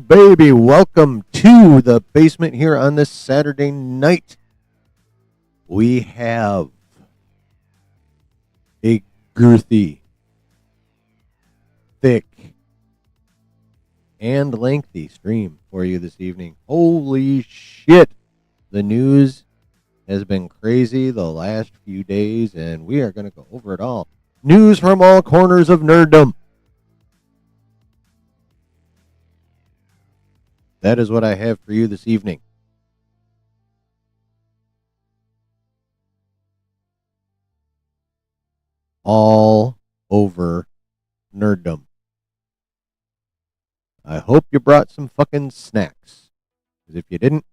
baby. Welcome to the basement here on this Saturday night. We have a girthy, thick, and lengthy stream for you this evening. Holy shit. The news has been crazy the last few days, and we are going to go over it all. News from all corners of nerddom. That is what I have for you this evening. All over nerddom. I hope you brought some fucking snacks. Because if you didn't,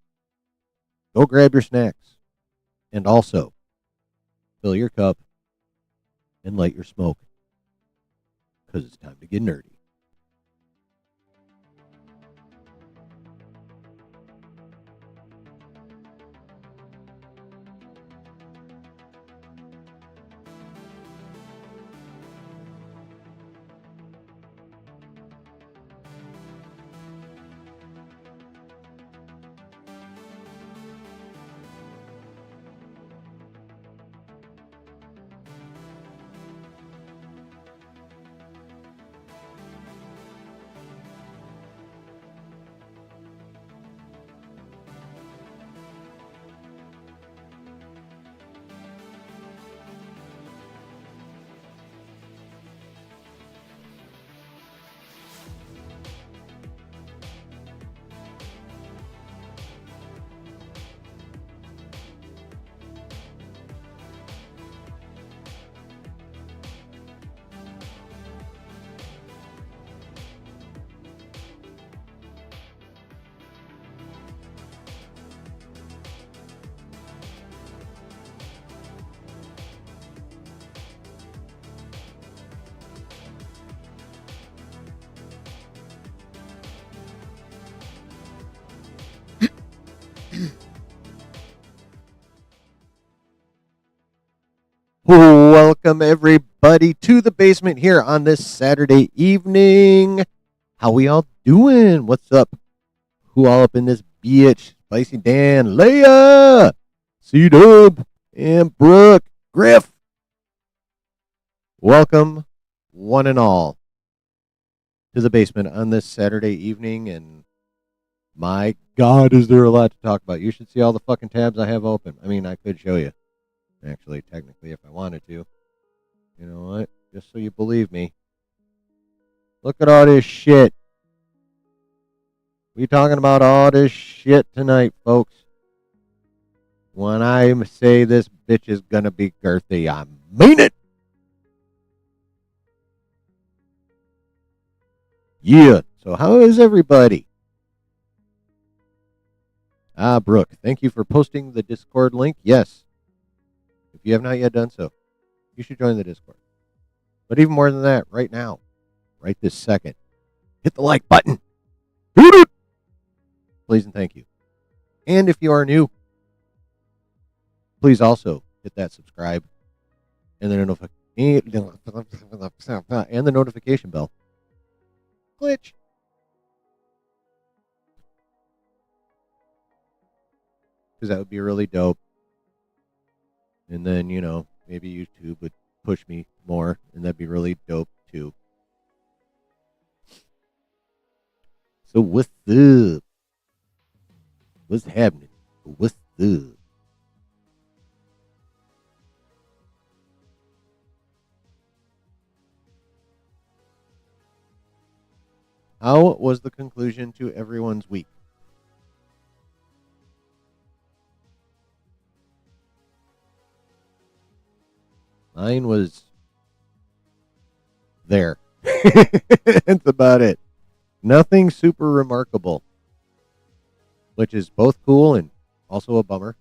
go grab your snacks. And also, fill your cup and light your smoke. Because it's time to get nerdy. Welcome everybody to the basement here on this Saturday evening. How we all doing? What's up? Who all up in this bitch? Spicy Dan, Leia, C-Dub, and Brooke, Griff. Welcome, one and all, to the basement on this Saturday evening. And my God, is there a lot to talk about? You should see all the fucking tabs I have open. I mean, I could show you. Actually, technically, if I wanted to. You know what? Just so you believe me. Look at all this shit. We talking about all this shit tonight, folks. When I say this bitch is gonna be girthy, I mean it. Yeah. So how is everybody? Brooke, thank you for posting the Discord link. Yes. If you have not yet done so, you should join the Discord. But even more than that, right now, right this second, hit the like button. Please and thank you. And if you are new, please also hit that subscribe and the notification bell. Glitch. Because that would be really dope. And then, you know, maybe YouTube would push me more, and that'd be really dope, too. So what's up? What's happening? What's up? How was the conclusion to everyone's week? Mine was there. That's about it. Nothing super remarkable, which is both cool and also a bummer.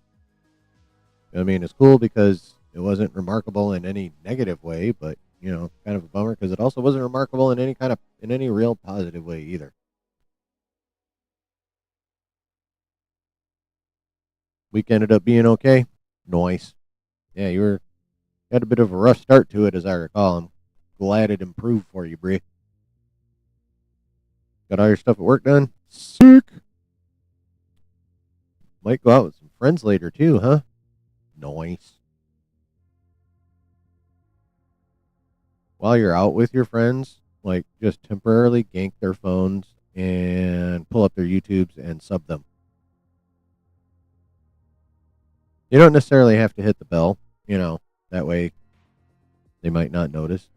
I mean, it's cool because it wasn't remarkable in any negative way, but, you know, kind of a bummer because it also wasn't remarkable in any real positive way either. Week ended up being okay. Nice. Yeah, you had a bit of a rough start to it, as I recall. I'm glad it improved for you, Bree. Got all your stuff at work done? Sick. Might go out with some friends later too, huh? Nice. While you're out with your friends, like just temporarily gank their phones and pull up their YouTubes and sub them. You don't necessarily have to hit the bell, that way they might not notice.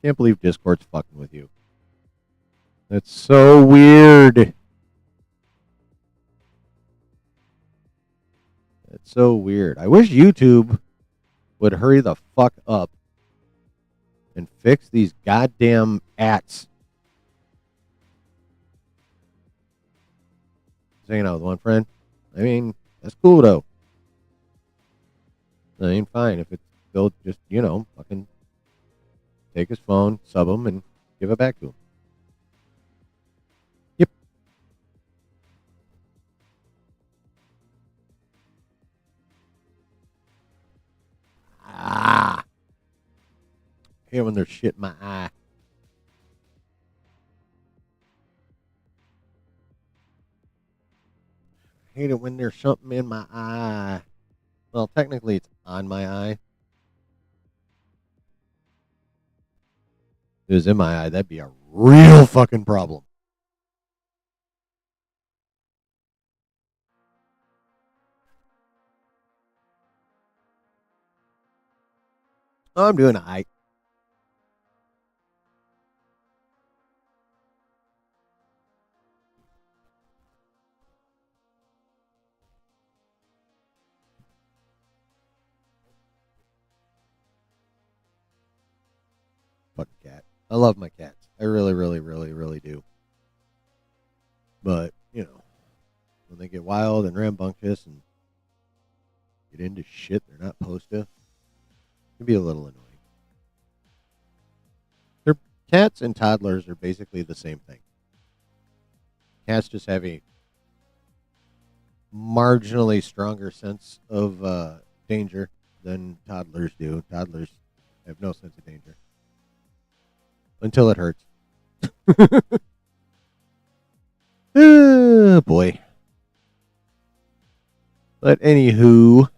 Can't believe Discord's fucking with you. That's so weird. That's so weird. I wish YouTube would hurry the fuck up and fix these goddamn ats. Just hanging out with one friend. I mean, that's cool though. I mean, fine if it's still just fucking take his phone, sub him, and give it back to him. Yep. Ah. I hate when there's shit in my eye. I hate it when there's something in my eye. Well, technically it's on my eye. If it was in my eye, that'd be a real fucking problem. Oh, I'm doing a hike. Fucking cat. I love my cats. I really, really, really, really do. But, when they get wild and rambunctious and get into shit they're not supposed to, it can be a little annoying. Their cats and toddlers are basically the same thing. Cats just have a marginally stronger sense of danger than toddlers do. Toddlers have no sense of danger until it hurts. Oh, boy. But anywho,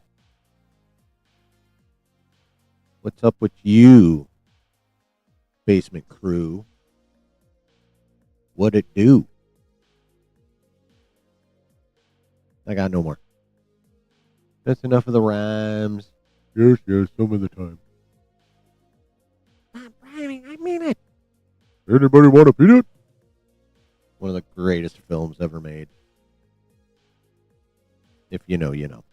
what's up with you, basement crew? What'd it do? I got no more. That's enough of the rhymes. Yes, some of the time. I'm rhyming, I mean it. Anybody want a peanut? One of the greatest films ever made. If you know, you know.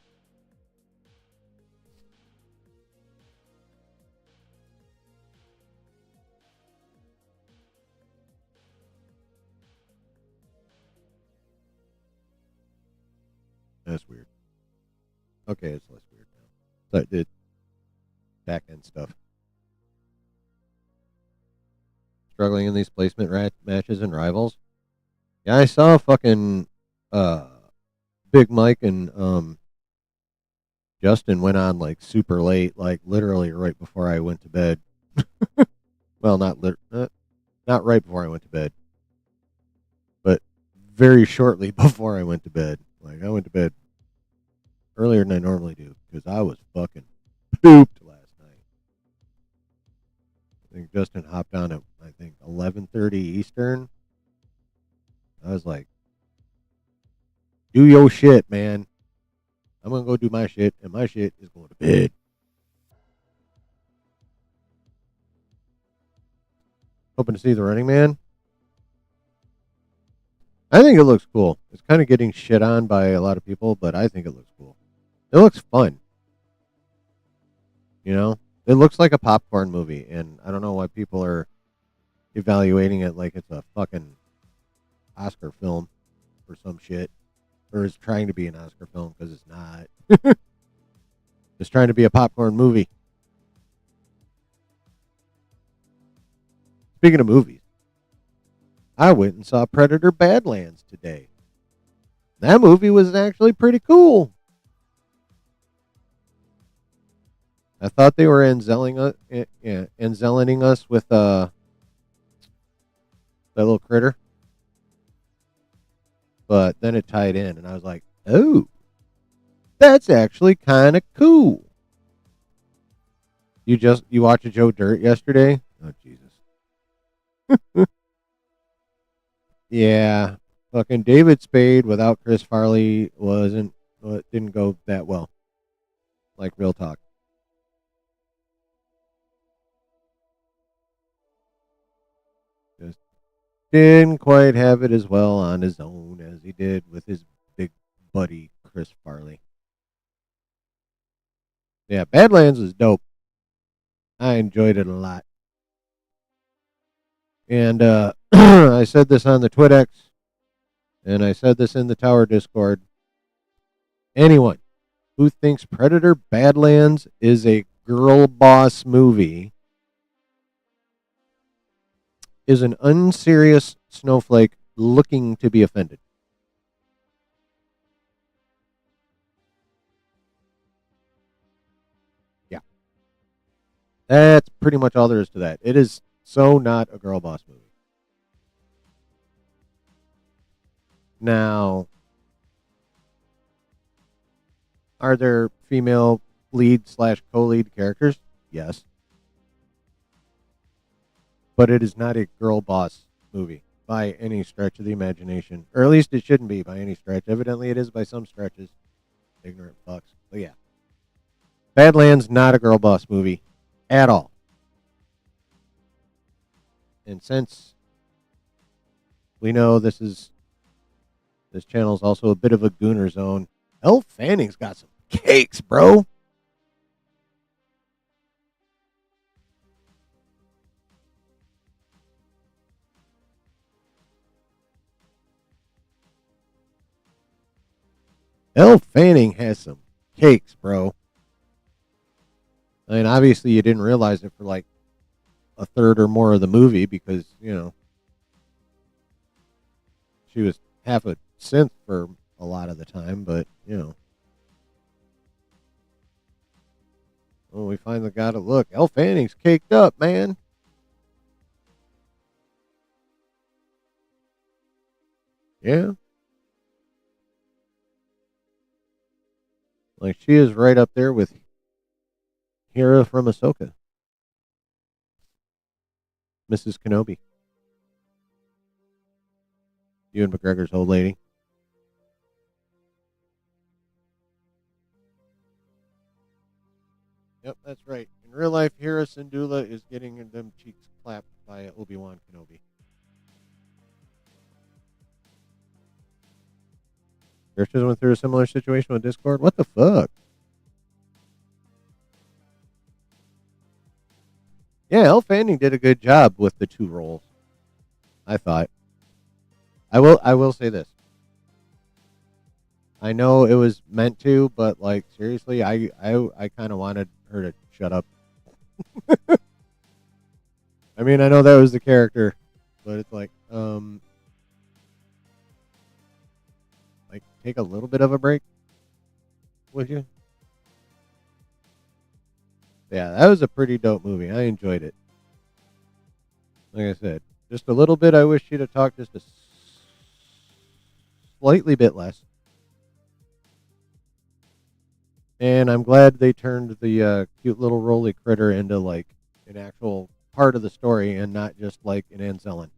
That's weird. Okay, it's less weird now. But it back end stuff. Struggling in these placement matches and rivals. Yeah, I saw fucking Big Mike and Justin went on like super late, like literally right before I went to bed. Well, not right before I went to bed, but very shortly before I went to bed. Like I went to bed earlier than I normally do because I was fucking pooped last night. I think Justin hopped on at 11:30 Eastern. I was like, "Do your shit, man. I'm gonna go do my shit, and my shit is going to bed." Hoping to see the Running Man. I think it looks cool. It's kind of getting shit on by a lot of people, but I think it looks cool. It looks fun. It looks like a popcorn movie, and I don't know why people are evaluating it like it's a fucking Oscar film or some shit, or is trying to be an Oscar film because it's not. It's trying to be a popcorn movie. Speaking of movies, I went and saw Predator Badlands today. That movie was actually pretty cool. I thought they were enzelling us with that little critter, but then it tied in, and I was like, oh, that's actually kind of cool. You watched a Joe Dirt yesterday? Oh Jesus. Yeah, fucking David Spade without Chris Farley didn't go that well. Like real talk. Just didn't quite have it as well on his own as he did with his big buddy Chris Farley. Yeah, Badlands was dope. I enjoyed it a lot. And I said this on the TwitX, and I said this in the Tower Discord. Anyone who thinks Predator Badlands is a girl boss movie is an unserious snowflake looking to be offended. Yeah. That's pretty much all there is to that. It is so not a girl boss movie. Now, are there female lead slash co lead characters? Yes. But it is not a girl boss movie by any stretch of the imagination. Or at least it shouldn't be by any stretch. Evidently, it is by some stretches. Ignorant fucks. But yeah. Badlands, not a girl boss movie at all. And since we know this channel is also a bit of a gooner zone, Elle Fanning's got some cakes, bro. Elle Fanning has some cakes, bro. I mean, obviously you didn't realize it for like a third or more of the movie because, she was half a synth for a lot of the time, but, when we finally got a look, Elle Fanning's caked up, man. Yeah. Like she is right up there with Hera from Ahsoka, Mrs. Kenobi, Ewan McGregor's old lady. Yep, that's right. In real life, Hera Syndulla is getting them cheeks clapped by Obi-Wan Kenobi. Chris just went through a similar situation with Discord. What the fuck? Yeah, Elle Fanning did a good job with the two roles. I thought. I will say this. I know it was meant to, but like seriously, I kind of wanted her to shut up. I mean, I know that was the character, but it's like take a little bit of a break, would you? Yeah, that was a pretty dope movie. I enjoyed it. Like I said, just a little bit. I wish she'd have talked just a slightly bit less. And I'm glad they turned the cute little roly critter into like an actual part of the story and not just like an Anzelin.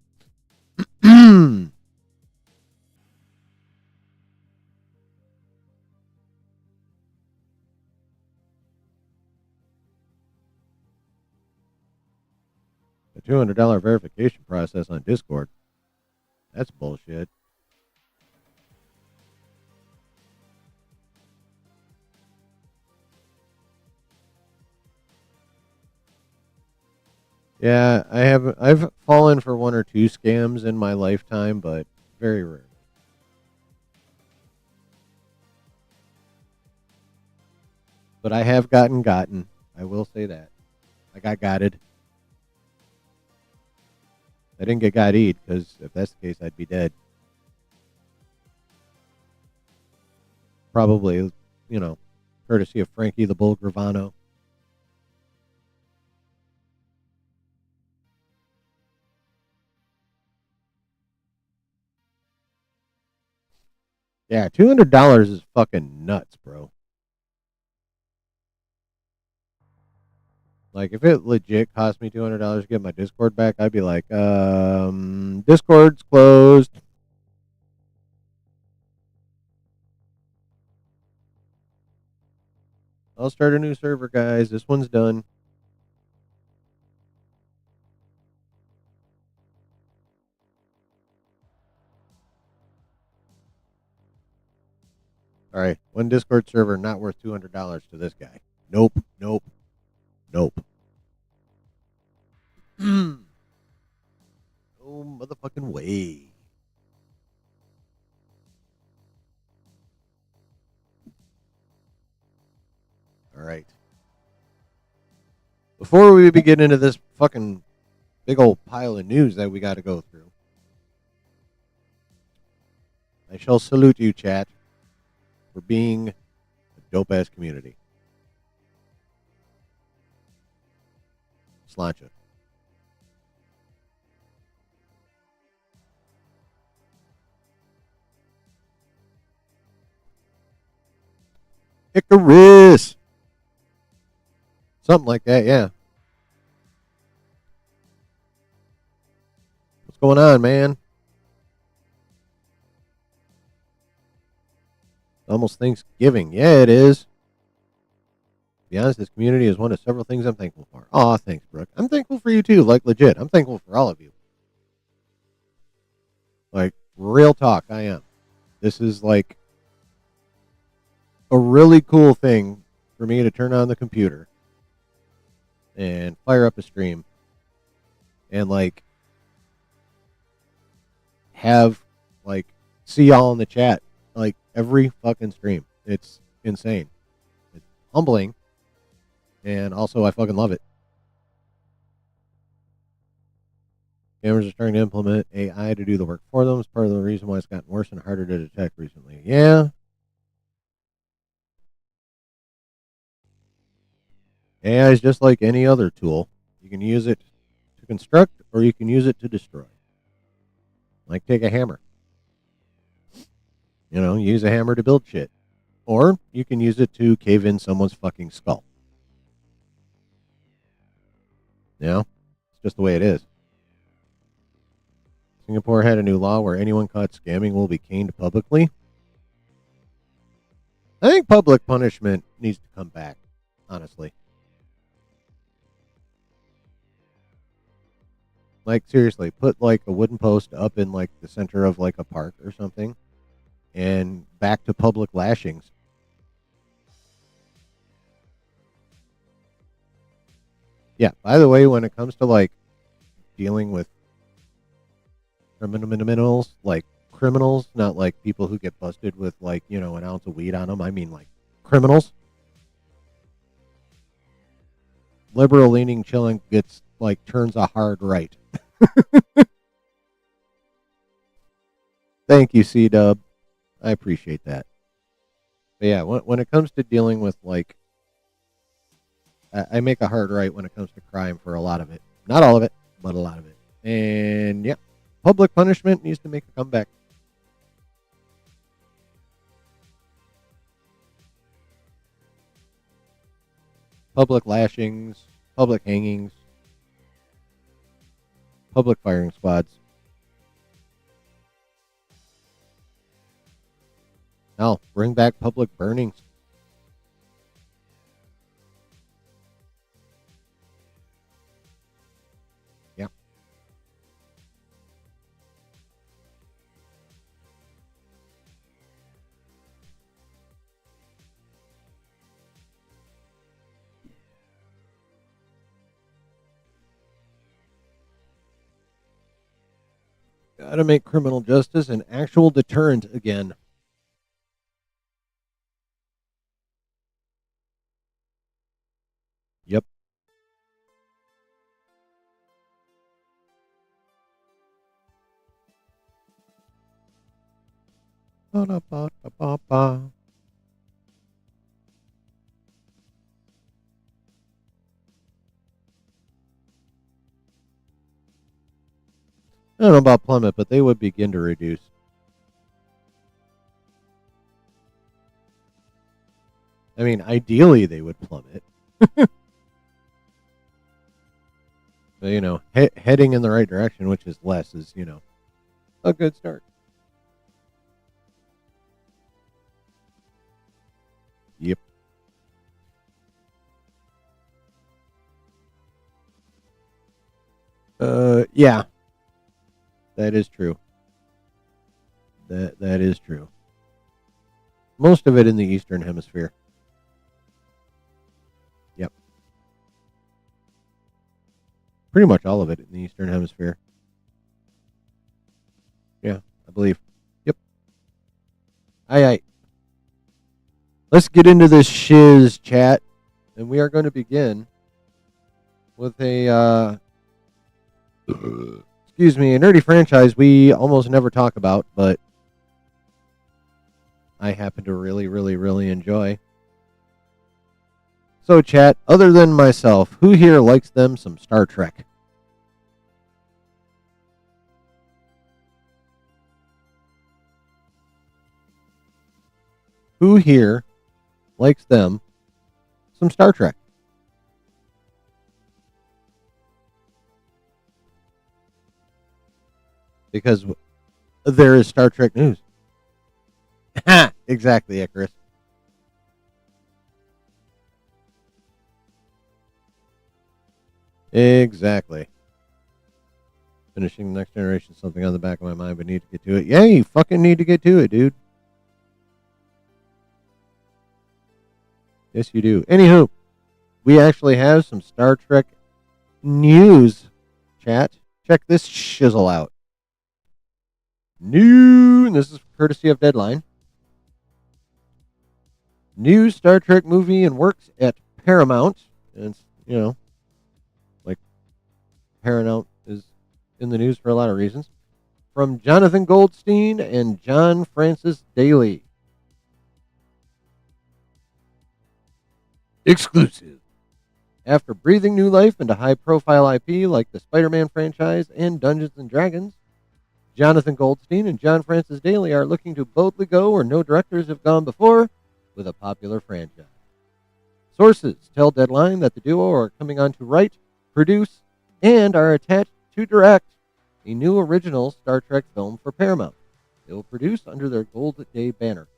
The $200 verification process on Discord. That's bullshit. Yeah, I've fallen for one or two scams in my lifetime, but very rare. But I have gotten. I will say that. I got gotted. I didn't get got eat because if that's the case, I'd be dead. Probably, courtesy of Frankie the Bull Gravano. Yeah, $200 is fucking nuts, bro. Like, if it legit cost me $200 to get my Discord back, I'd be like, Discord's closed. I'll start a new server, guys. This one's done. All right, one Discord server not worth $200 to this guy. Nope, nope, nope. No motherfucking way. All right. Before we begin into this fucking big old pile of news that we got to go through, I shall salute you, chat, for being a dope ass community. Slancha. Icarus. Something like that, yeah. What's going on, man? Almost Thanksgiving. Yeah, it is. To be honest, this community is one of several things I'm thankful for. Aw, thanks, Brooke. I'm thankful for you too, like legit. I'm thankful for all of you. Like, real talk, I am. This is like a really cool thing for me to turn on the computer and fire up a stream and like have like see y'all in the chat like every fucking stream. It's insane. It's humbling, and also I fucking love it. Gamers are starting to implement AI to do the work for them. It's part of the reason why it's gotten worse and harder to detect recently. Yeah. AI is just like any other tool. You can use it to construct or you can use it to destroy. Like take a hammer. Use a hammer to build shit. Or you can use it to cave in someone's fucking skull. It's just the way it is. Singapore had a new law where anyone caught scamming will be caned publicly. I think public punishment needs to come back, honestly. Like, seriously, put like a wooden post up in like the center of like a park or something and back to public lashings. Yeah, by the way, when it comes to like dealing with criminals, like criminals, not like people who get busted with like, an ounce of weed on them. I mean like criminals. Liberal leaning chilling gets like turns a hard right. Thank you, C Dub. I appreciate that. But yeah, when it comes to dealing with like, I make a hard right when it comes to crime for a lot of it. Not all of it, but a lot of it. And yeah, public punishment needs to make a comeback. Public lashings, public hangings, public firing squads. Hell, bring back public burnings. Yeah. Gotta make criminal justice an actual deterrent again. Yep. Ba-da-ba-da-ba-ba. I don't know about plummet, but they would begin to reduce. I mean, ideally they would plummet. But, heading in the right direction, which is less, is, a good start. Yep. Yeah. That is true. That is true. Most of it in the Eastern Hemisphere. Yep. Pretty much all of it in the Eastern Hemisphere. Yeah, I believe. Yep. Aye. Let's get into this shiz chat, and we are going to begin with a excuse me, a nerdy franchise we almost never talk about, but I happen to really, really, really enjoy. So, chat, other than myself, who here likes them some Star Trek? Who here likes them some Star Trek? Because there is Star Trek news. Exactly, Icarus. Exactly. Finishing Next Generation, something on the back of my mind, but need to get to it. Yeah, you fucking need to get to it, dude. Yes, you do. Anywho, we actually have some Star Trek news, chat. Check this shizzle out. New, this is courtesy of Deadline. New Star Trek movie and works at Paramount. And it's, like Paramount is in the news for a lot of reasons. From Jonathan Goldstein and John Francis Daly. Exclusive. After breathing new life into high-profile IP like the Spider-Man franchise and Dungeons & Dragons, Jonathan Goldstein and John Francis Daly are looking to boldly go where no directors have gone before with a popular franchise. Sources tell Deadline that the duo are coming on to write, produce, and are attached to direct a new original Star Trek film for Paramount. They will produce under their Gold Day banner.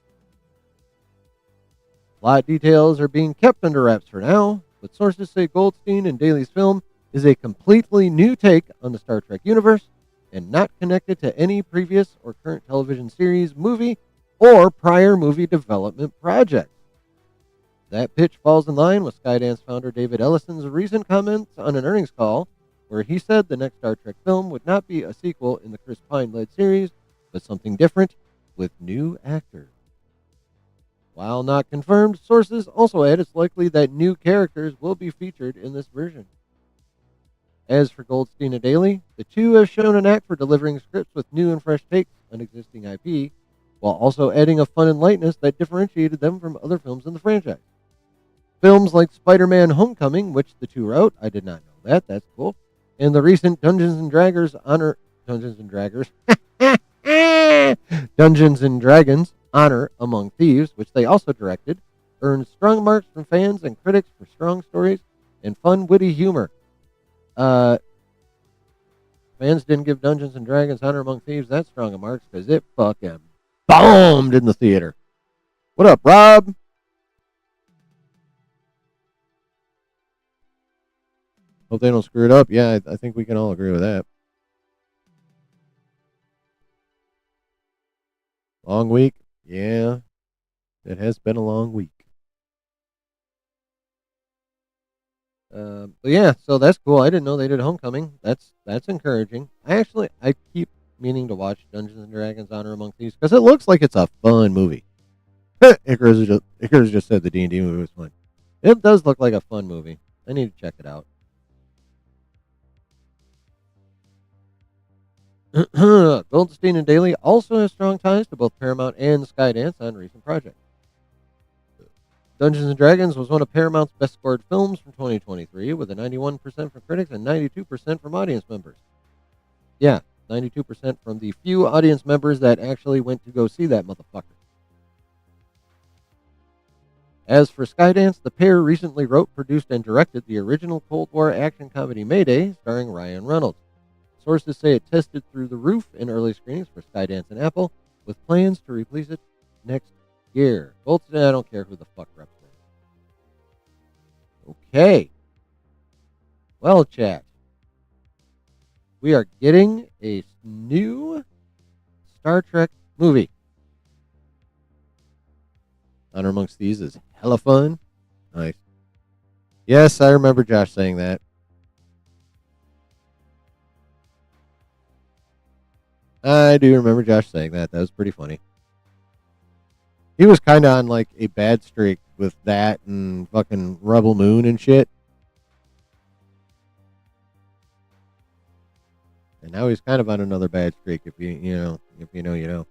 Plot details are being kept under wraps for now, but sources say Goldstein and Daly's film is a completely new take on the Star Trek universe and not connected to any previous or current television series, movie, or prior movie development projects. That pitch falls in line with Skydance founder David Ellison's recent comments on an earnings call, where he said the next Star Trek film would not be a sequel in the Chris Pine-led series, but something different with new actors. While not confirmed, sources also add it's likely that new characters will be featured in this version. As for Goldstein and Daly, the two have shown a knack for delivering scripts with new and fresh takes on existing IP, while also adding a fun and lightness that differentiated them from other films in the franchise. Films like Spider-Man Homecoming, which the two wrote, I did not know that, that's cool, and the recent Dungeons and Dragons Honor Among Thieves, which they also directed, earned strong marks from fans and critics for strong stories and fun, witty humor. Fans didn't give Dungeons and Dragons Honor Among Thieves that strong of marks because it fucking bombed in the theater. What up, Rob? Hope they don't screw it up. Yeah, I think we can all agree with that. Long week? Yeah, it has been a long week. But yeah, so that's cool. I didn't know they did Homecoming. That's encouraging. I keep meaning to watch Dungeons and Dragons Honor Among Thieves because it looks like it's a fun movie. Icarus just said the D&D movie was fun. It does look like a fun movie. I need to check it out. Goldstein and Daly also have strong ties to both Paramount and Skydance on recent projects. Dungeons & Dragons was one of Paramount's best-scored films from 2023, with a 91% from critics and 92% from audience members. Yeah, 92% from the few audience members that actually went to go see that motherfucker. As for Skydance, the pair recently wrote, produced, and directed the original Cold War action comedy Mayday, starring Ryan Reynolds. Sources say it tested through the roof in early screenings for Skydance and Apple, with plans to release it next year. Both I don't care who the fuck reps it. Okay. Well, chat. We are getting a new Star Trek movie. Honor Amongst Thieves is hella fun. Nice. Yes, I remember Josh saying that. I do remember Josh saying that. That was pretty funny. He was kind of on like a bad streak with that and fucking Rebel Moon and shit. And now he's kind of on another bad streak. If you know, you know.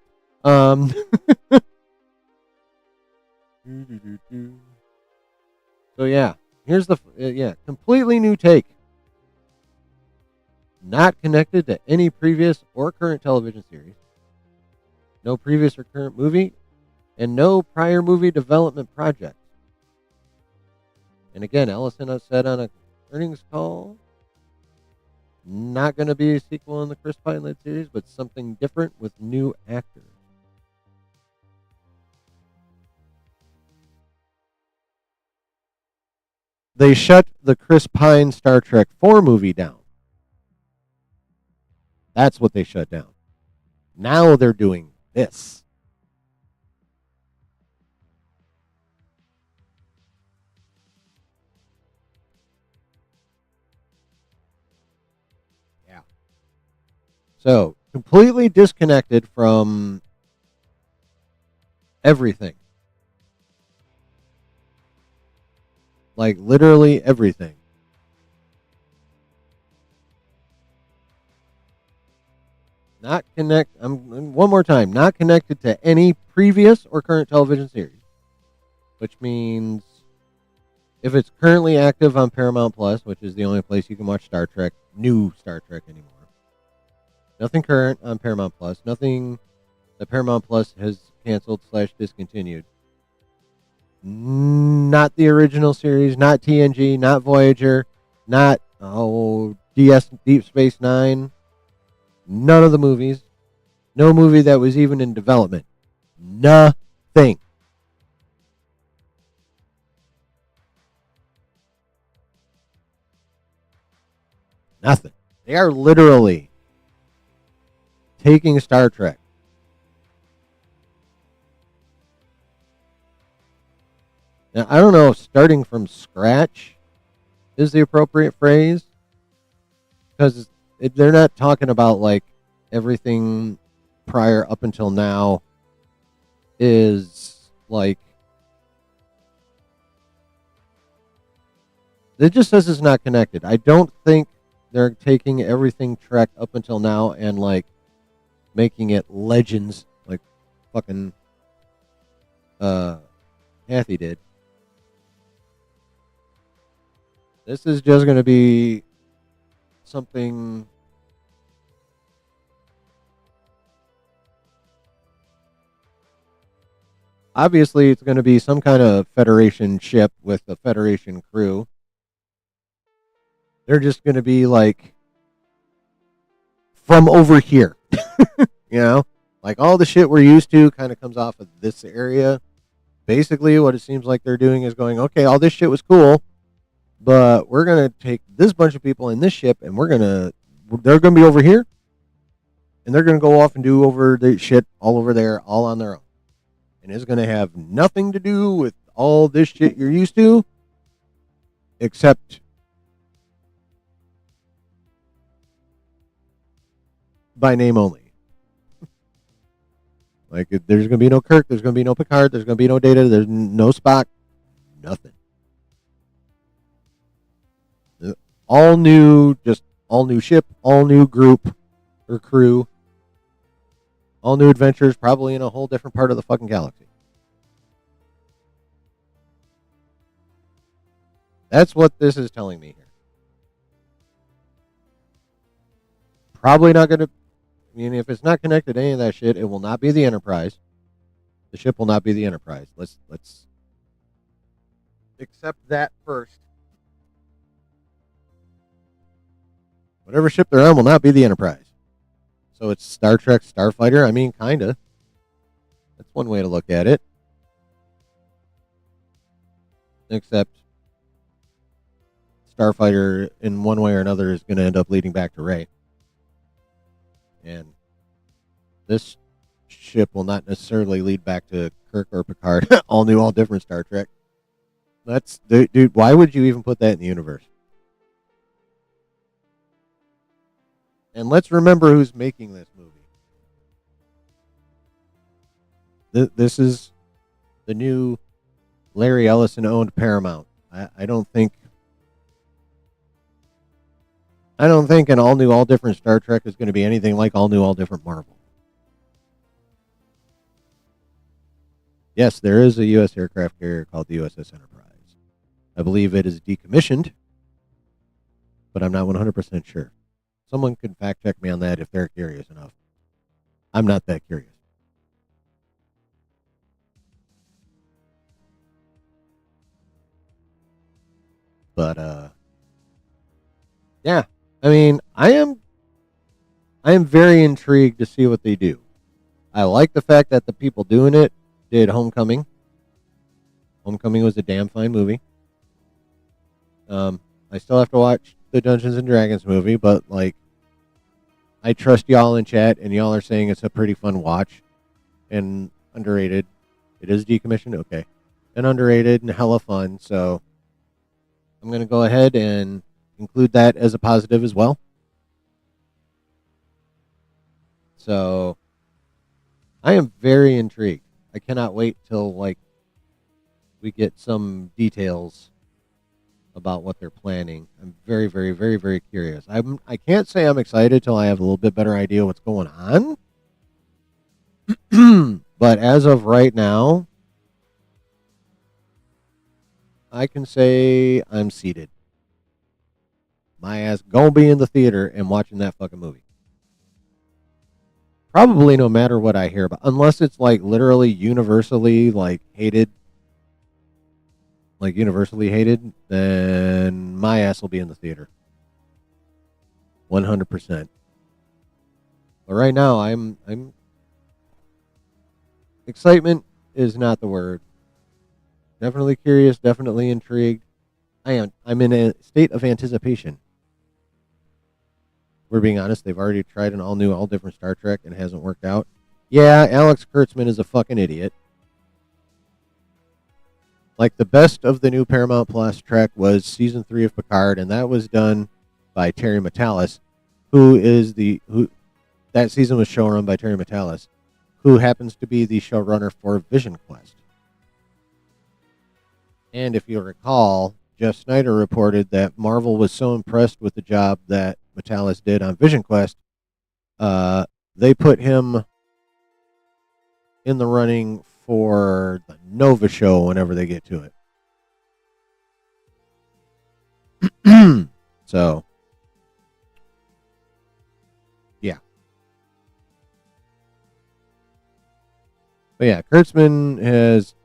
So yeah, here's the completely new take. Not connected to any previous or current television series. No previous or current movie, and no prior movie development project. And again, Ellison has said on a earnings call, not going to be a sequel in the Chris Pine-led series, but something different with new actors. They shut the Chris Pine Star Trek 4 movie down. That's what they shut down. Now they're doing this. Yeah. So, completely disconnected from everything. Like, literally everything. Not one more time, not connected to any previous or current television series. Which means if it's currently active on Paramount Plus, which is the only place you can watch Star Trek, new Star Trek anymore. Nothing current on Paramount Plus. Nothing that Paramount Plus has canceled / discontinued. Not the original series, not TNG, not Voyager, not Deep Space Nine. None of the movies. No movie that was even in development. Nothing. Nothing. They are literally taking Star Trek. Now, I don't know if starting from scratch is the appropriate phrase, because they're not talking about like everything prior up until now is like, it just says it's not connected. I don't think they're taking everything Trek up until now and like making it legends like fucking Kathy did. This is just going to be something. Obviously, it's going to be some kind of Federation ship with a Federation crew. They're just going to be like from over here. You know? Like all the shit we're used to kind of comes off of this area. Basically, what it seems like they're doing is going, okay, all this shit was cool, but we're going to take this bunch of people in this ship and they're going to be over here, and they're going to go off and do over the shit all over there, all on their own. And it's going to have nothing to do with all this shit you're used to, except by name only. Like, there's going to be no Kirk, there's going to be no Picard, there's going to be no Data, there's no Spock, nothing. All new ship, all new group or crew, all new adventures, probably in a whole different part of the fucking galaxy. That's what this is telling me here. Probably not going to I mean, if it's not connected to any of that shit, it will not be the Enterprise. The ship will not be the Enterprise. Let's accept that first. Whatever ship they're on will not be the Enterprise. So it's Star Trek Starfighter. I mean, kinda. That's one way to look at it. Except Starfighter, in one way or another, is going to end up leading back to Rey. And this ship will not necessarily lead back to Kirk or Picard. All new, all different Star Trek. Dude, why would you even put that in the universe? And let's remember who's making this movie. This is the new Larry Ellison owned Paramount. I don't think an all new, all different Star Trek is going to be anything like all new, all different Marvel. Yes, there is a U.S. aircraft carrier called the USS Enterprise. I believe it is decommissioned, but I'm not 100% sure. Someone could fact check me on that if they're curious enough. I'm not that curious. But yeah. I mean, I am very intrigued to see what they do. I like the fact that the people doing it did Homecoming. Homecoming was a damn fine movie. I still have to watch the Dungeons and Dragons movie, but like, I trust y'all in chat, and y'all are saying it's a pretty fun watch and underrated. It is decommissioned, okay, and underrated and hella fun. So I'm gonna go ahead and include that as a positive as well. So I am very intrigued. I cannot wait till like we get some details about what they're planning. I'm very, very, very, very curious. I can't say I'm excited till I have a little bit better idea what's going on. But as of right now, I can say I'm seated. My ass gonna be in the theater and watching that fucking movie. Probably no matter what I hear about, unless it's like literally universally universally hated, then my ass will be in the theater. 100%. But right now, I'm excitement is not the word. Definitely curious, definitely intrigued. I'm in a state of anticipation. We're being honest, they've already tried an all new, all different Star Trek and it hasn't worked out. Yeah, Alex Kurtzman is a fucking idiot. Like, the best of the new Paramount Plus Trek was season 3 of Picard, and that was done by Terry Matalas, who that season was showrun by Terry Matalas, who happens to be the showrunner for Vision Quest. And if you recall, Jeff Snyder reported that Marvel was so impressed with the job that Matalas did on Vision Quest, they put him in the running for the Nova show whenever they get to it. So, yeah. But yeah, Kurtzman has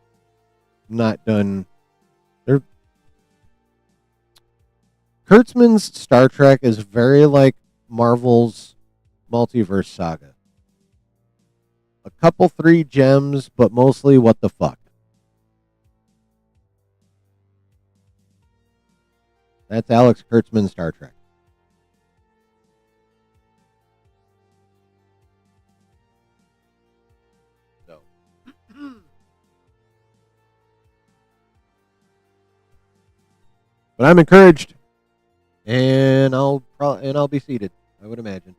not done. Kurtzman's Star Trek is very like Marvel's Multiverse Saga. A couple 3 gems, but mostly what the fuck. That's Alex Kurtzman's Star Trek. So, but I'm encouraged, and I'll be seated, I would imagine.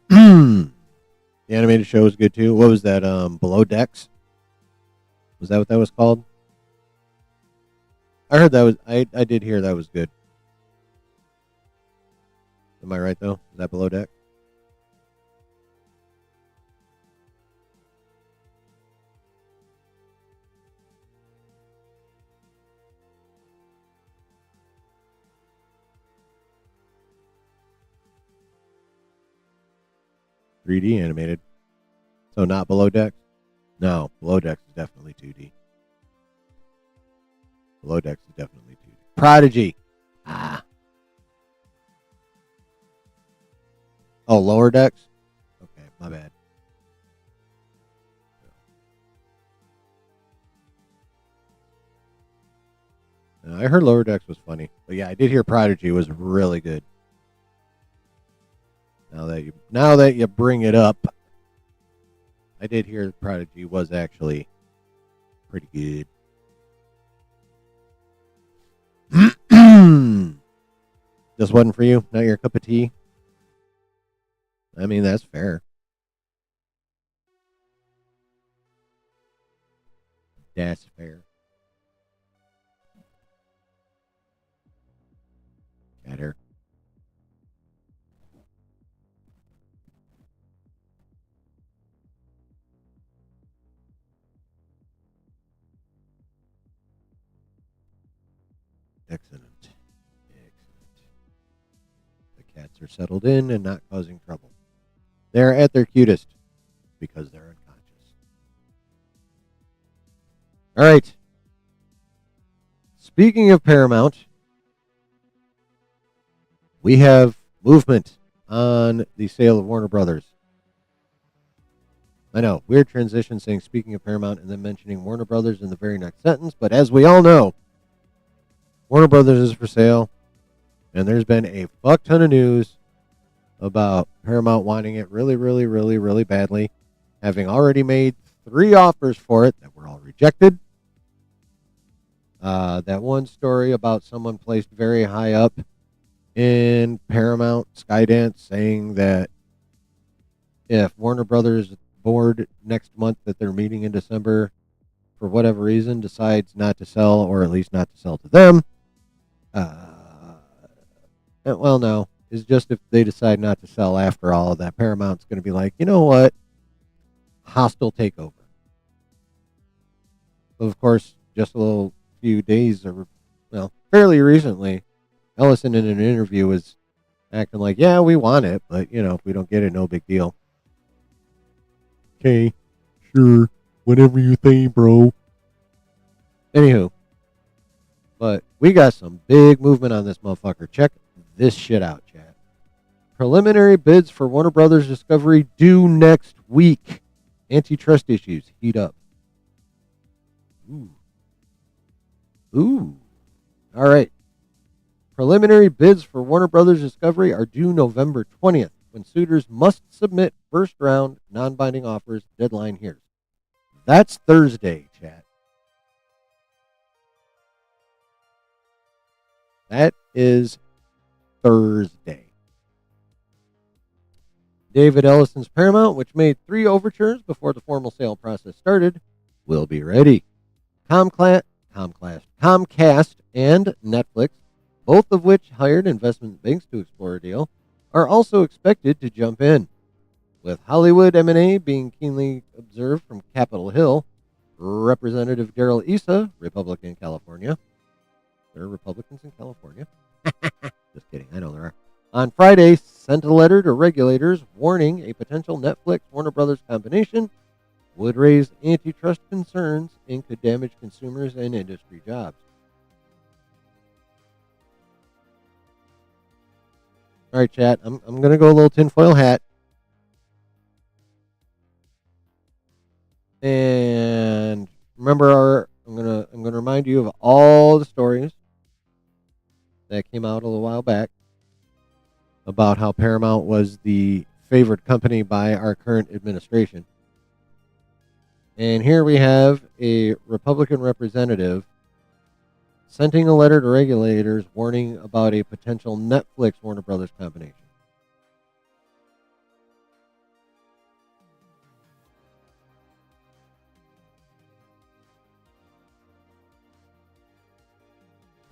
The animated show was good too. What was that? Below Decks? Was that what that was called? I heard that was. I did hear that was good. Am I right though? Is that Below Deck? 3D animated. So not Below Decks? No, Below Decks is definitely 2D. Below Decks is definitely 2D. Prodigy. Ah. Oh, Lower Decks? Okay, my bad. I heard Lower Decks was funny. But yeah, I did hear Prodigy was really good. Now that you bring it up, I did hear Prodigy was actually pretty good. This wasn't for you? Not your cup of tea? I mean, that's fair. That's fair. Got her. Excellent. The cats are settled in and not causing trouble. They're at their cutest because they're unconscious. All right. Speaking of Paramount, we have movement on the sale of Warner Brothers. I know, weird transition saying speaking of Paramount and then mentioning Warner Brothers in the very next sentence, but as we all know, Warner Brothers is for sale, and there's been a fuck ton of news about Paramount wanting it really, really, really, really badly, having already made 3 offers for it that were all rejected. That one story about someone placed very high up in Paramount Skydance saying that if Warner Brothers board next month that they're meeting in December for whatever reason decides not to sell, or at least not to sell to them, well, no, it's just if they decide not to sell after all of that, Paramount's going to be like, you know what, hostile takeover. Of course, just a little few days, or well, fairly recently, Ellison in an interview was acting like, yeah, we want it, but if we don't get it, no big deal. Okay, sure, whatever you think, bro. Anywho, but we got some big movement on this motherfucker. Check this shit out, chat. Preliminary bids for Warner Brothers Discovery due next week. Antitrust issues heat up. Ooh. All right. Preliminary bids for Warner Brothers Discovery are due November 20th, when suitors must submit first-round non-binding offers. Deadline here. That's Thursday, chat. That is Thursday. David Ellison's Paramount, which made 3 overtures before the formal sale process started, will be ready. Comcast and Netflix, both of which hired investment banks to explore a deal, are also expected to jump in. With Hollywood M&A being keenly observed from Capitol Hill, Representative Darrell Issa, Republican California. There are Republicans in California. Just kidding, I know there are. On Friday, sent a letter to regulators warning a potential Netflix-Warner Brothers combination would raise antitrust concerns and could damage consumers and industry jobs. All right, chat, I'm going to go a little tinfoil hat. And remember, I'm going to remind you of all the stories that came out a little while back about how Paramount was the favored company by our current administration. And here we have a Republican representative sending a letter to regulators warning about a potential Netflix Warner Brothers combination.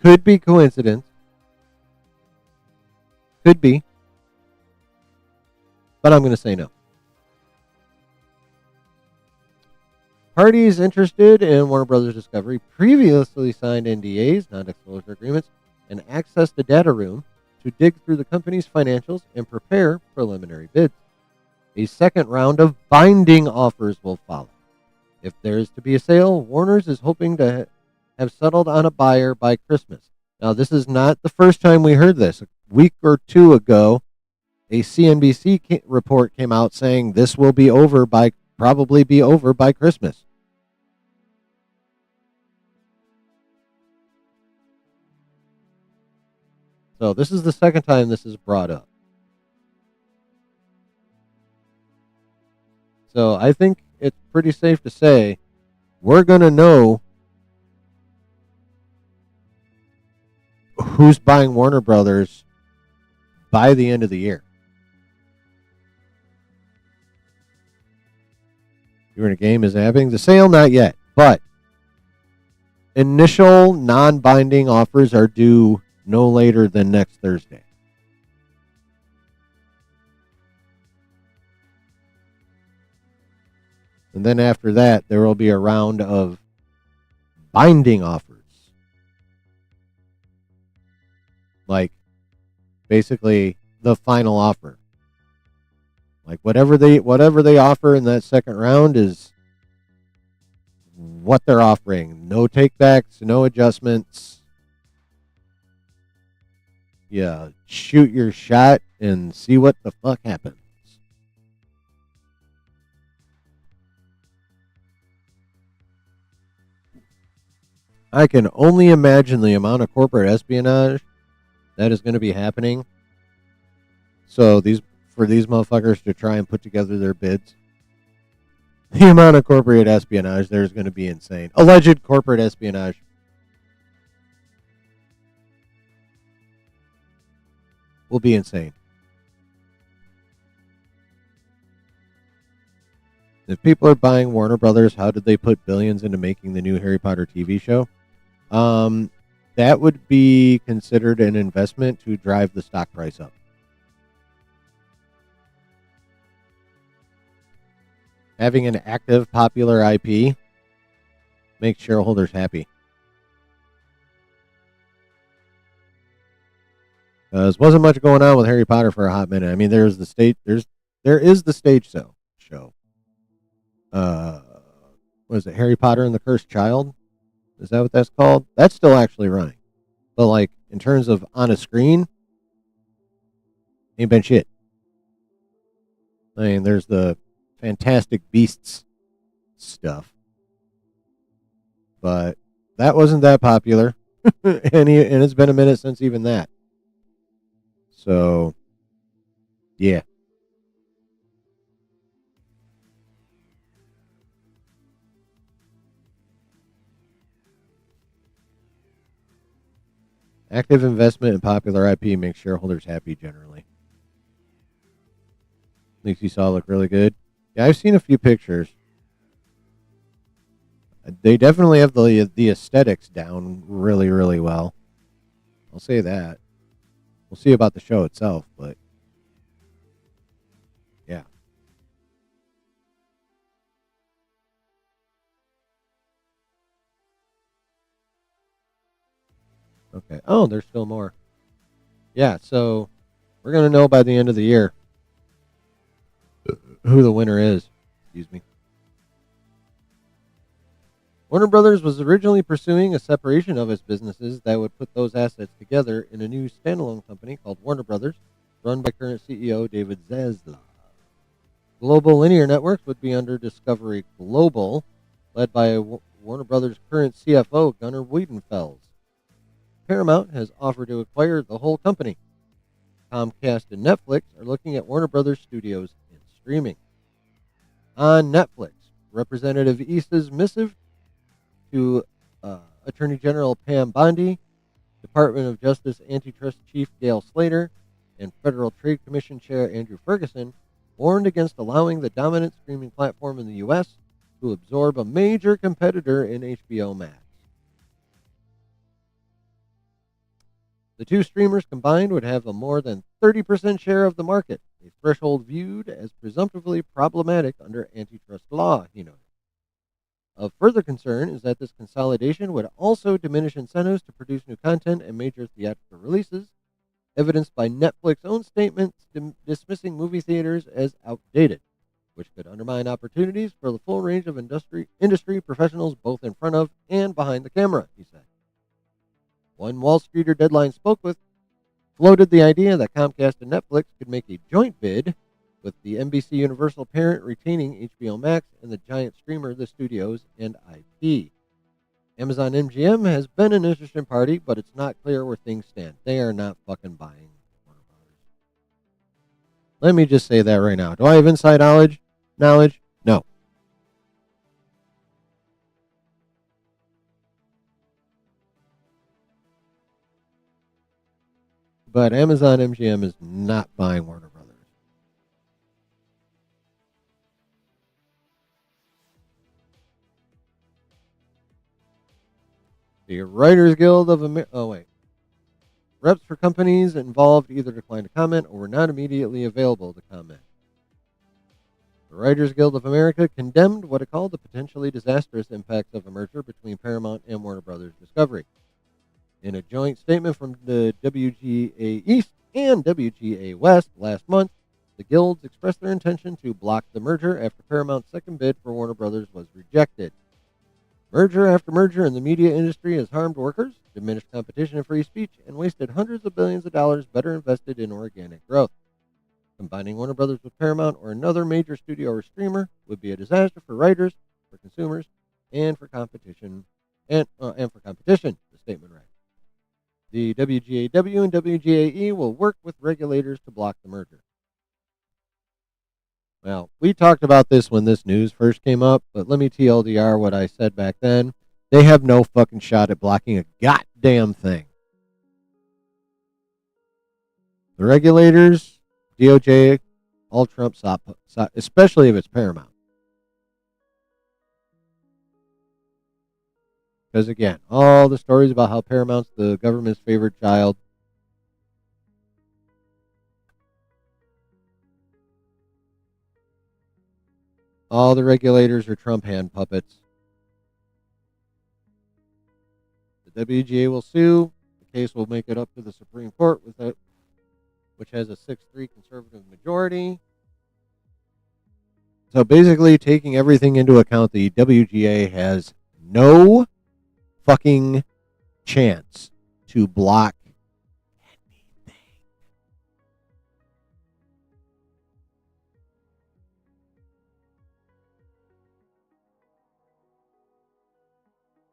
Could be coincidence. Could be. But I'm going to say no. Parties interested in Warner Brothers Discovery previously signed NDAs, non-disclosure agreements, and accessed a data room to dig through the company's financials and prepare preliminary bids. A second round of binding offers will follow. If there is to be a sale, Warner's is hoping to have settled on a buyer by Christmas. Now, this is not the first time we heard this. A week or two ago, a CNBC report came out saying this will probably be over by Christmas. So this is the second time this is brought up. So I think it's pretty safe to say we're going to know who's buying Warner Brothers by the end of the year. You're in a game is happening. The sale, not yet, but initial non-binding offers are due no later than next Thursday. And then after that, there will be a round of binding offers. Like, basically, the final offer. Like, whatever they offer in that second round is what they're offering. No takebacks, no adjustments. Yeah, shoot your shot and see what the fuck happens. I can only imagine the amount of corporate espionage that is going to be happening. So for these motherfuckers to try and put together their bids, the amount of corporate espionage there is going to be insane. Alleged corporate espionage. Will be insane. If people are buying Warner Brothers, how did they put billions into making the new Harry Potter TV show? That would be considered an investment to drive the stock price up. Having an active, popular IP makes shareholders happy. Because wasn't much going on with Harry Potter for a hot minute. I mean, there is the stage show. What is it? Harry Potter and the Cursed Child? Is that what that's called? That's still actually running. But like in terms of on a screen, ain't been shit. I mean, there's the Fantastic Beasts stuff, but that wasn't that popular, and it's been a minute since even that. So, yeah. Active investment in popular IP makes shareholders happy generally. Makes you saw look really good. Yeah, I've seen a few pictures. They definitely have the aesthetics down really, really well. I'll say that. We'll see about the show itself, but yeah. Okay. Oh, there's still more. Yeah, so we're going to know by the end of the year who the winner is. Excuse me. Warner Brothers was originally pursuing a separation of its businesses that would put those assets together in a new standalone company called Warner Brothers, run by current CEO David Zaslav. Global Linear Networks would be under Discovery Global, led by Warner Brothers' current CFO Gunnar Wiedenfels. Paramount has offered to acquire the whole company. Comcast and Netflix are looking at Warner Brothers Studios in streaming. On Netflix, Representative Issa's missive to Attorney General Pam Bondi, Department of Justice Antitrust Chief Gail Slater, and Federal Trade Commission Chair Andrew Ferguson warned against allowing the dominant streaming platform in the U.S. to absorb a major competitor in HBO Max. The two streamers combined would have a more than 30% share of the market, a threshold viewed as presumptively problematic under antitrust law, he noted. Of further concern is that this consolidation would also diminish incentives to produce new content and major theatrical releases, evidenced by Netflix's own statements dismissing movie theaters as outdated, which could undermine opportunities for the full range of industry professionals both in front of and behind the camera, he said. One Wall Streeter Deadline spoke with floated the idea that Comcast and Netflix could make a joint bid, with the NBC Universal parent retaining HBO Max and the giant streamer the studios and IP. Amazon MGM has been an interesting party, but it's not clear where things stand. They are not fucking buying Warner Brothers. Let me just say that right now. Do I have inside knowledge? No. But Amazon MGM is not buying Warner Brothers. The Writers Guild of America. Reps for companies involved either declined to comment or were not immediately available to comment. The Writers Guild of America condemned what it called the potentially disastrous impacts of a merger between Paramount and Warner Brothers Discovery. In a joint statement from the WGA East and WGA West last month, the guilds expressed their intention to block the merger after Paramount's second bid for Warner Brothers was rejected. Merger after merger in the media industry has harmed workers, diminished competition and free speech, and wasted hundreds of billions of dollars better invested in organic growth. Combining Warner Brothers with Paramount or another major studio or streamer would be a disaster for writers, for consumers, and for competition. The statement read. The WGAW and WGAE will work with regulators to block the merger. Well, we talked about this when this news first came up, but let me TLDR what I said back then. They have no fucking shot at blocking a goddamn thing. The regulators, DOJ, all Trump stop, especially if it's Paramount. Because again, all the stories about how Paramount's the government's favorite child. All the regulators are Trump hand puppets. The WGA will sue. The case will make it up to the Supreme Court, which has a 6-3 conservative majority. So basically, taking everything into account, the WGA has no fucking chance to block anything.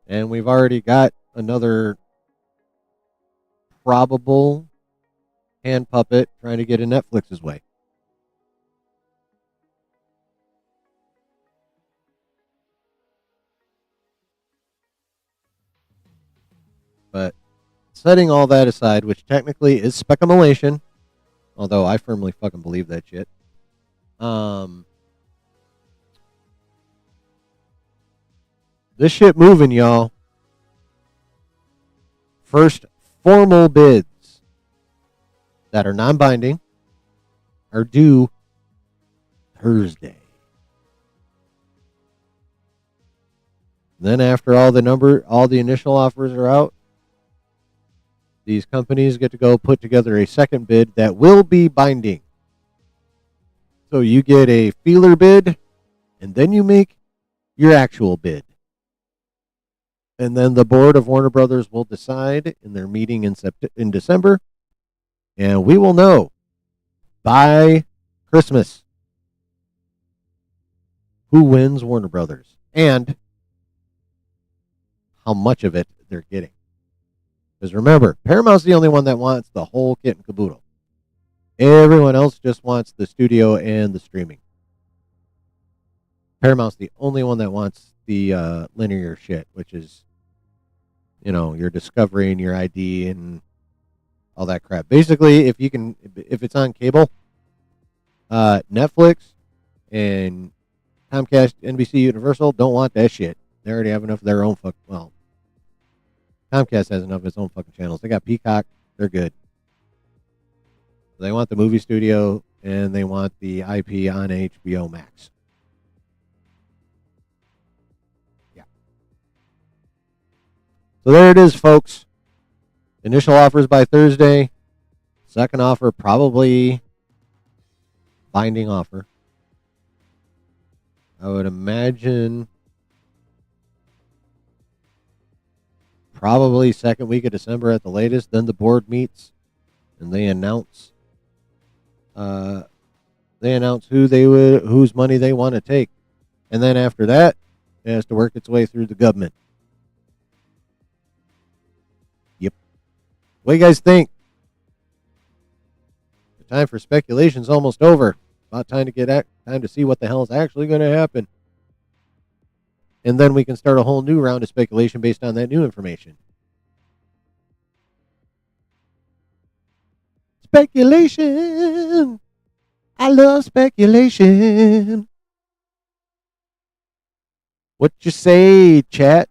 And we've already got another probable hand puppet trying to get in Netflix's way. But setting all that aside, which technically is speculation, although I firmly fucking believe that shit. This shit moving, y'all. First formal bids that are non-binding are due Thursday. Then after all the initial offers are out, these companies get to go put together a second bid that will be binding. So you get a feeler bid, and then you make your actual bid. And then the board of Warner Brothers will decide in their meeting in December, and we will know by Christmas who wins Warner Brothers and how much of it they're getting. Because remember, Paramount's the only one that wants the whole kit and caboodle. Everyone else just wants the studio and the streaming. Paramount's the only one that wants the linear shit, which is, your Discovery and your ID and all that crap. Basically, if it's on cable, Netflix and Comcast, NBC, Universal don't want that shit. They already have enough of their own Comcast has enough of its own fucking channels. They got Peacock. They're good. They want the movie studio and they want the IP on HBO Max. Yeah. So there it is, folks. Initial offers by Thursday. Second offer, probably binding offer. I would imagine probably second week of December at the latest. Then the board meets and they announce whose money they want to take, and then after that, it has to work its way through the government. Yep. What do you guys think? The time for speculation is almost over. About time to see what the hell is actually going to happen, and then we can start a whole new round of speculation based on that new information. Speculation. I love speculation. What you say, chat?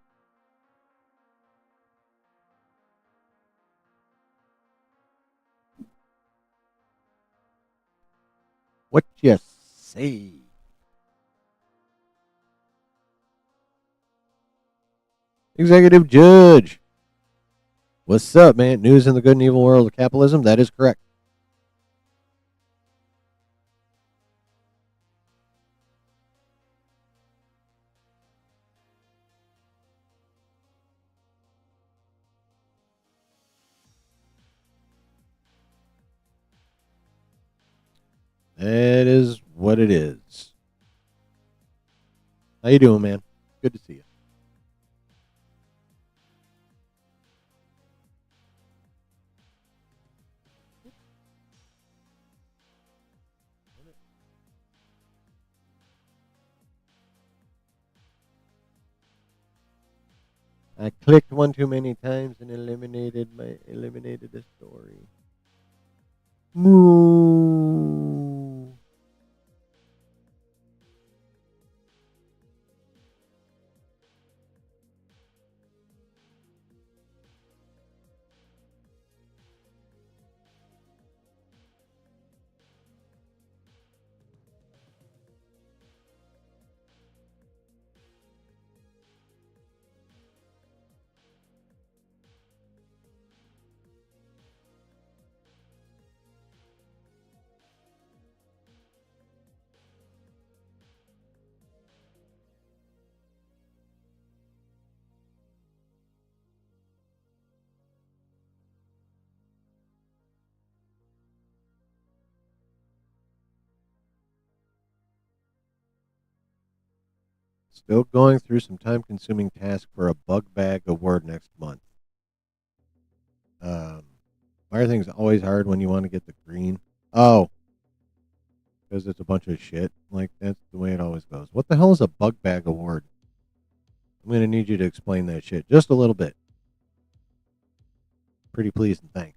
What you say? Executive Judge. What's up, man? News in the good and evil world of capitalism? That is correct. That is what it is. How you doing, man? Good to see you. I clicked one too many times and eliminated the story. Moo. Still going through some time-consuming task for a bug bag award next month. Why are things always hard when you want to get the green? Oh, because it's a bunch of shit. Like, that's the way it always goes. What the hell is a bug bag award? I'm going to need you to explain that shit just a little bit. Pretty please and thanks.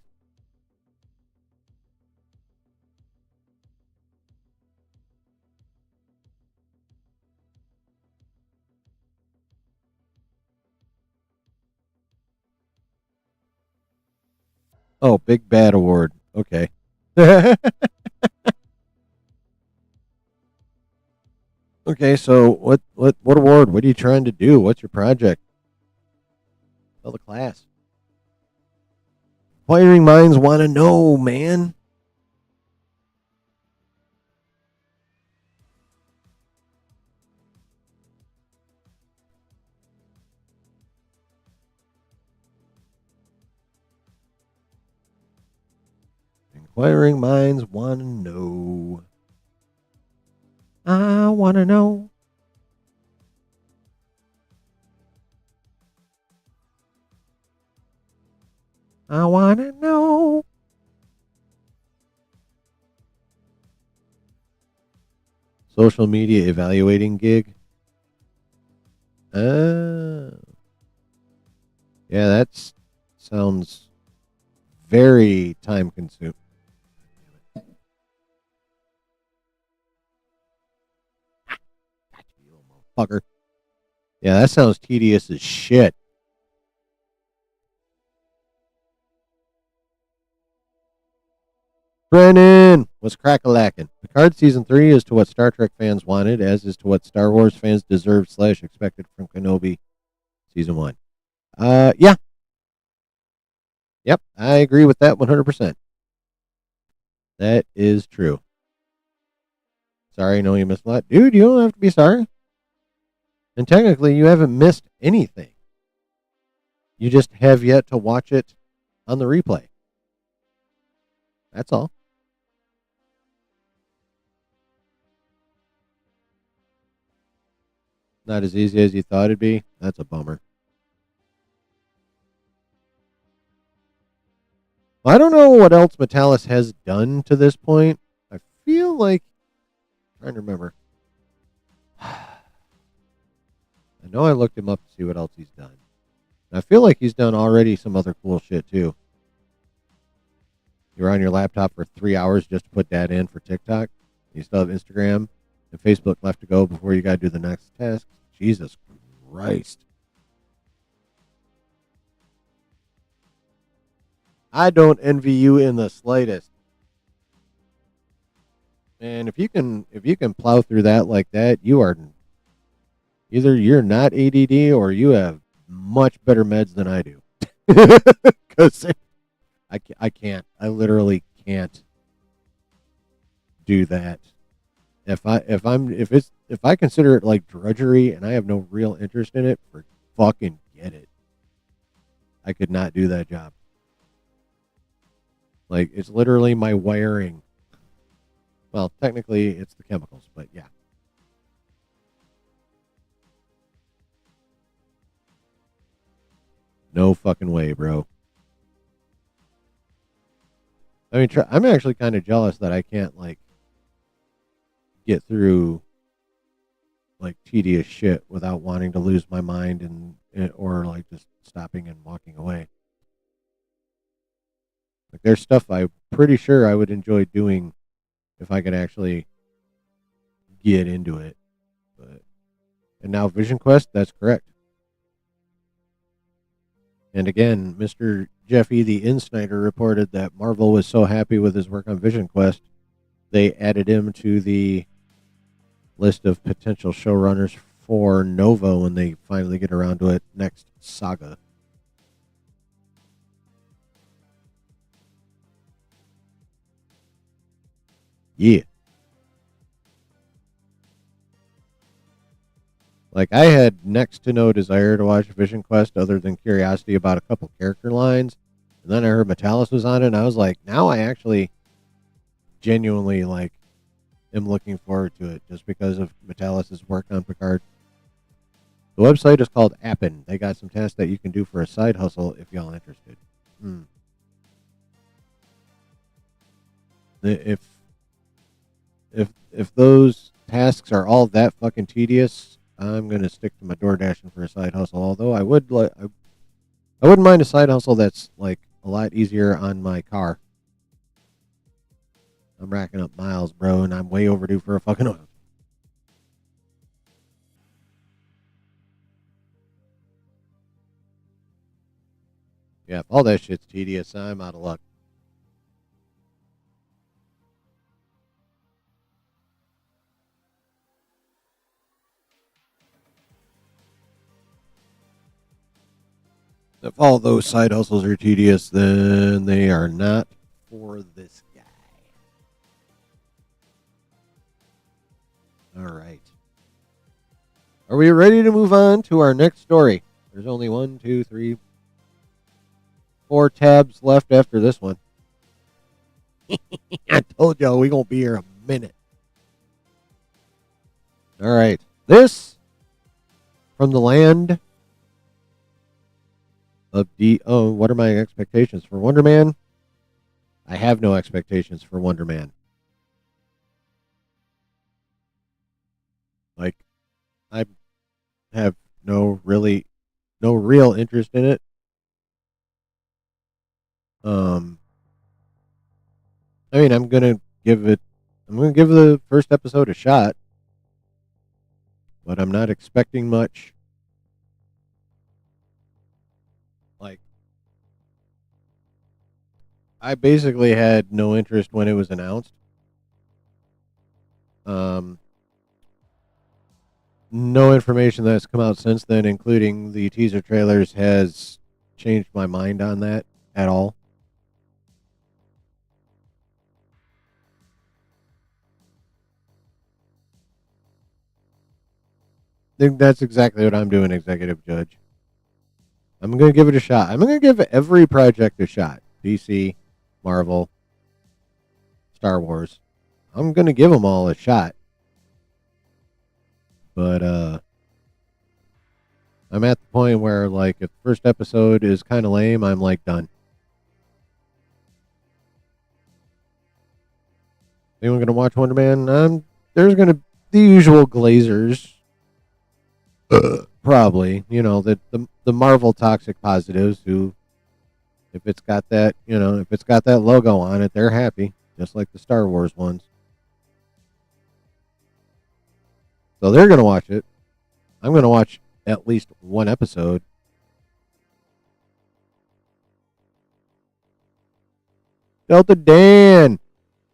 Oh, Big Bad Award. Okay. Okay, so what award? What are you trying to do? What's your project? Tell the class. Inquiring minds want to know, man. Inquiring minds want to know. I want to know. I want to know. Social media evaluating gig. Yeah, that sounds very time consuming. Fucker. Yeah, that sounds tedious as shit. Brennan, what's crack-a-lackin'? Picard Season 3 is to what Star Trek fans wanted, as is to what Star Wars fans deserved / expected from Kenobi Season 1. Yeah. Yep, I agree with that 100%. That is true. Sorry, I know you missed a lot. Dude, you don't have to be sorry. And technically, you haven't missed anything. You just have yet to watch it on the replay. That's all. Not as easy as you thought it'd be. That's a bummer. I don't know what else Metalis has done to this point. I feel like I'm trying to remember. I know I looked him up to see what else he's done. And I feel like he's done already some other cool shit too. You're on your laptop for 3 hours just to put that in for TikTok. You still have Instagram and Facebook left to go before you got to do the next task. Jesus Christ. I don't envy you in the slightest. And if you can plow through that like that, you are either you're not ADD or you have much better meds than I do. Because I can't. I literally can't do that. If I consider it like drudgery and I have no real interest in it, for fucking get it. I could not do that job. Like it's literally my wiring. Well, technically it's the chemicals, but yeah. No fucking way, bro. I mean, I'm actually kind of jealous that I can't like get through like tedious shit without wanting to lose my mind and or like just stopping and walking away. Like there's stuff I'm pretty sure I would enjoy doing if I could actually get into it. But and now Vision Quest, that's correct. And again, Mr. Jeffy the Insnider reported that Marvel was so happy with his work on Vision Quest, they added him to the list of potential showrunners for Nova when they finally get around to it next saga. Yeah. Like, I had next to no desire to watch Vision Quest other than curiosity about a couple character lines. And then I heard Metalis was on it, and I was like, now I actually genuinely, like, am looking forward to it just because of Metalis' work on Picard. The website is called Appin. They got some tasks that you can do for a side hustle if y'all interested. If if those tasks are all that fucking tedious, I'm gonna stick to my door dashing for a side hustle. Although I wouldn't mind a side hustle that's like a lot easier on my car. I'm racking up miles, bro, and I'm way overdue for a fucking oil. Yeah, if all that shit's tedious, I'm out of luck. If all those side hustles are tedious, then they are not for this guy. All right. Are we ready to move on to our next story? There's only 1, 2, 3, 4 tabs left after this one. I told y'all we gonna be here a minute. All right. This from the land of what are my expectations for Wonder Man? I have no expectations for Wonder Man. Like, I have no real interest in it. I mean, I'm gonna give the first episode a shot, but I'm not expecting much. Like, I basically had no interest when it was announced. No information that's come out since then, including the teaser trailers, has changed my mind on that at all. think that's exactly what I'm doing, Executive Judge. I'm going to give it a shot. I'm going to give every project a shot. DC, Marvel, Star Wars. I'm going to give them all a shot. But I'm at the point where, like, if the first episode is kind of lame, I'm, like, done. Anyone going to watch Wonder Man? There's going to the usual glazers. Probably. You know, the Marvel toxic positives who, if it's got that, if it's got that logo on it, they're happy. Just like the Star Wars ones. So they're going to watch it. I'm going to watch at least one episode. Delta Dan,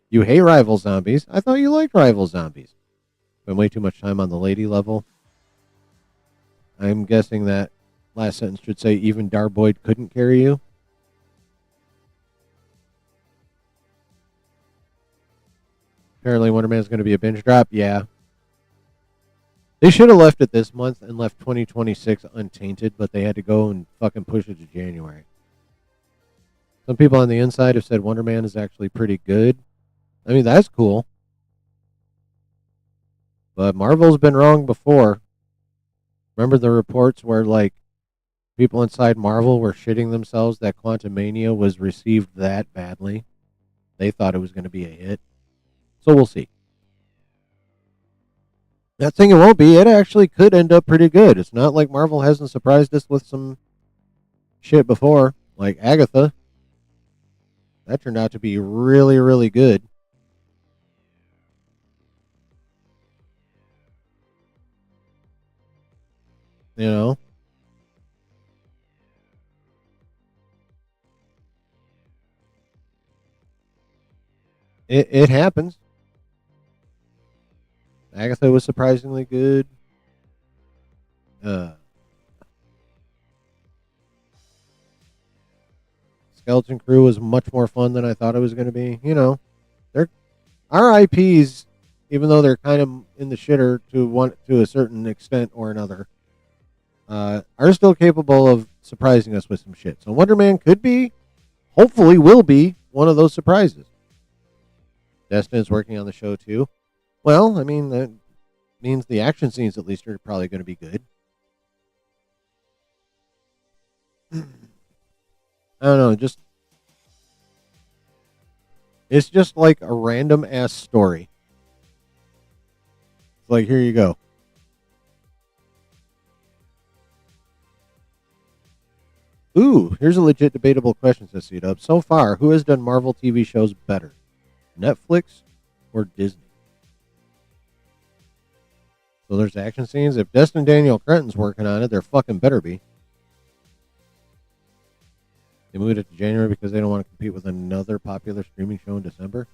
you hate rival zombies. I thought you liked rival zombies. Spend way too much time on the lady level. I'm guessing that last sentence should say even Darboyd couldn't carry you. Apparently Wonder Man's going to be a binge drop. Yeah. They should have left it this month and left 2026 untainted, but they had to go and fucking push it to January. Some people on the inside have said Wonder Man is actually pretty good. I mean, that's cool. But Marvel's been wrong before. Remember the reports where, like, people inside Marvel were shitting themselves that Quantumania was received that badly? They thought it was going to be a hit. So we'll see. Not saying it won't be. It actually could end up pretty good. It's not like Marvel hasn't surprised us with some shit before. Like Agatha. That turned out to be really, really good. You know? It happens. Agatha was surprisingly good. Uh, Skeleton Crew was much more fun than I thought it was going to be. You know, they're our IPs, even though they're kind of in the shitter to a certain extent or another, are still capable of surprising us with some shit. So Wonder Man could be, hopefully, will be one of those surprises. Destin's working on the show too. Well, I mean that means the action scenes at least are probably going to be good. I don't know, it's just like a random ass story. It's like, here you go. Ooh, here's a legit debatable question, says C-Dub. So far, who has done Marvel TV shows better? Netflix or Disney? So there's action scenes. If Destin Daniel Cretton's working on it, there fucking better be. They moved it to January because they don't want to compete with another popular streaming show in December.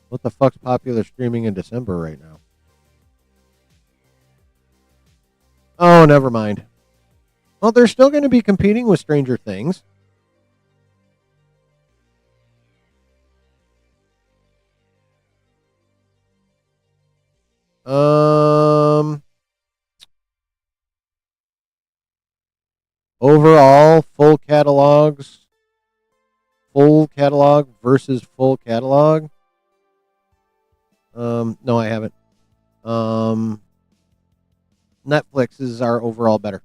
What the fuck's popular streaming in December right now? Oh, never mind. Well, they're still going to be competing with Stranger Things. Overall, full catalog versus full catalog. No, I haven't. Netflix is our overall better.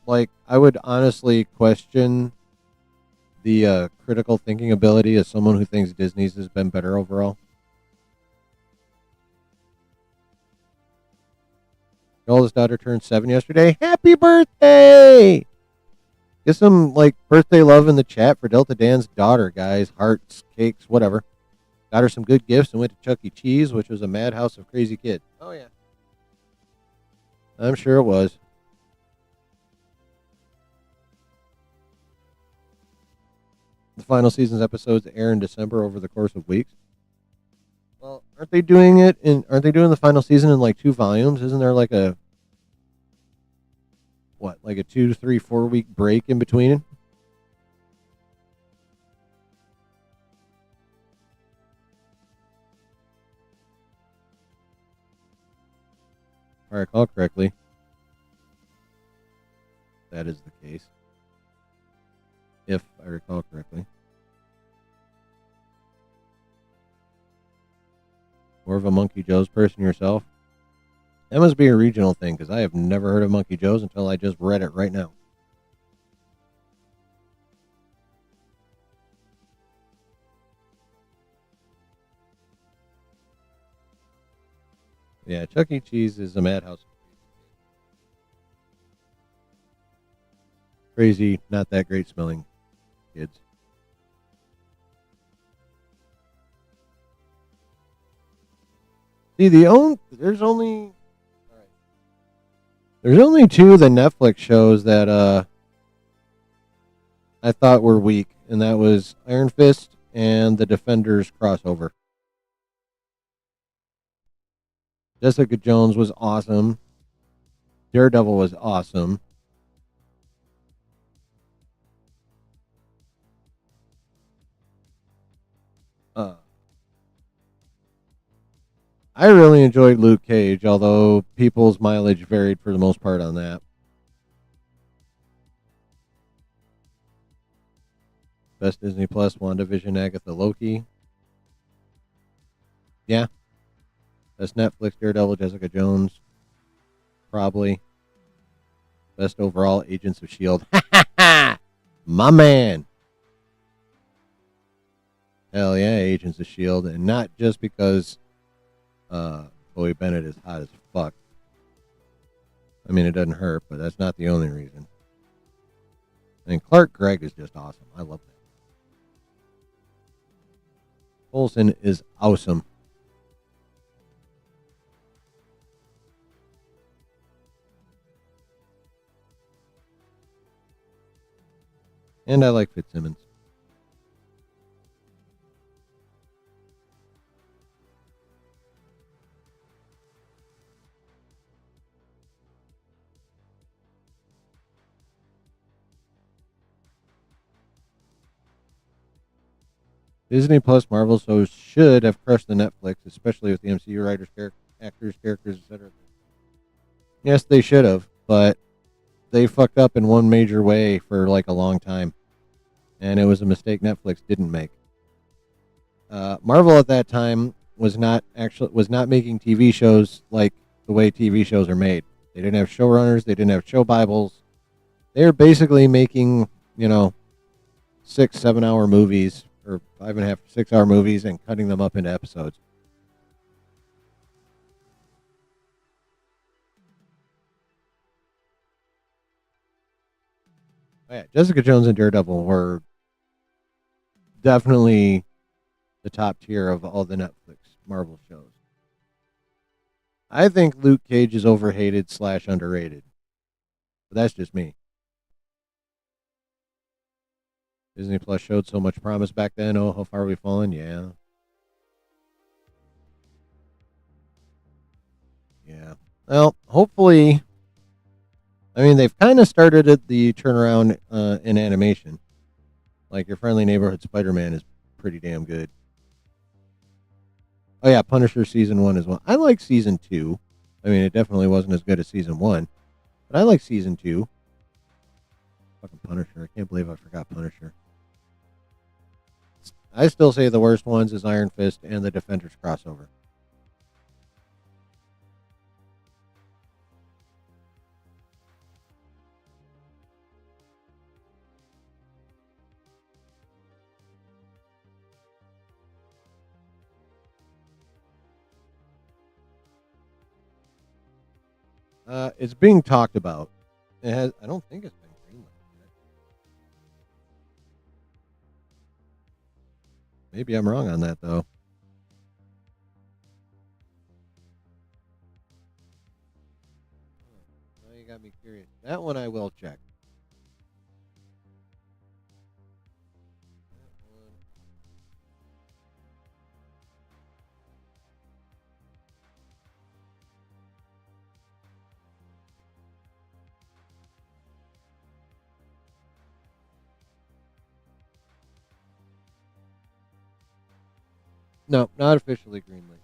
Like, I would honestly question the critical thinking ability as someone who thinks Disney's has been better overall. My oldest daughter turned 7 yesterday. Happy birthday! Get some, like, birthday love in the chat for Delta Dan's daughter, guys. Hearts, cakes, whatever. Got her some good gifts and went to Chuck E. Cheese, which was a madhouse of crazy kids. Oh, yeah. I'm sure it was. The final season's episodes air in December over the course of weeks. Well, Aren't they doing it in? Aren't they doing the final season in like 2 volumes? Isn't there like a what, like a 2, 3, 4 week break in between? If I recall correctly, that is the case. If I recall correctly. More of a Monkey Joe's person yourself? That must be a regional thing because I have never heard of Monkey Joe's until I just read it right now. Yeah, Chuck E. Cheese is a madhouse. Crazy, not that great smelling kids. See, there's only two of the Netflix shows that I thought were weak, and that was Iron Fist and the Defenders crossover. Jessica Jones was awesome. Daredevil was awesome. Uh, I really enjoyed Luke Cage, although people's mileage varied for the most part on that. Best Disney Plus, WandaVision, Agatha, Loki. Yeah. Best Netflix, Daredevil, Jessica Jones. Probably. Best overall, Agents of S.H.I.E.L.D. My man. Hell yeah, Agents of S.H.I.E.L.D. And not just because Chloe Bennett is hot as fuck. I mean, it doesn't hurt, but that's not the only reason. And Clark Gregg is just awesome. I love that. Olsen is awesome. And I like Fitzsimmons. Disney Plus Marvel shows should have crushed the Netflix, especially with the MCU writers, actors, characters, etc. Yes, they should have, but they fucked up in one major way for like a long time, and it was a mistake Netflix didn't make. Marvel at that time was not making TV shows like the way TV shows are made. They didn't have showrunners. They didn't have show bibles. They were basically making 6, 7 hour movies or 5.5, 6 hour movies and cutting them up into episodes. Oh, yeah, Jessica Jones and Daredevil were definitely the top tier of all the Netflix Marvel shows. I think Luke Cage is overhated / underrated, but that's just me. Disney Plus showed so much promise back then. Oh, how far we've fallen. Yeah. Yeah. Well, hopefully, I mean, they've kind of started at the turnaround in animation. Like your friendly neighborhood Spider-Man is pretty damn good. Oh yeah, Punisher season 1 as well. I like season 2. I mean, it definitely wasn't as good as season 1, but I like season 2. Fucking Punisher. I can't believe I forgot Punisher. I still say the worst ones is Iron Fist and the Defenders crossover. It's being talked about. It has. I don't think it's been greenlit yet. Maybe I'm wrong on that though. Now you got me curious. That one I will check. That one. No, not officially greenlit.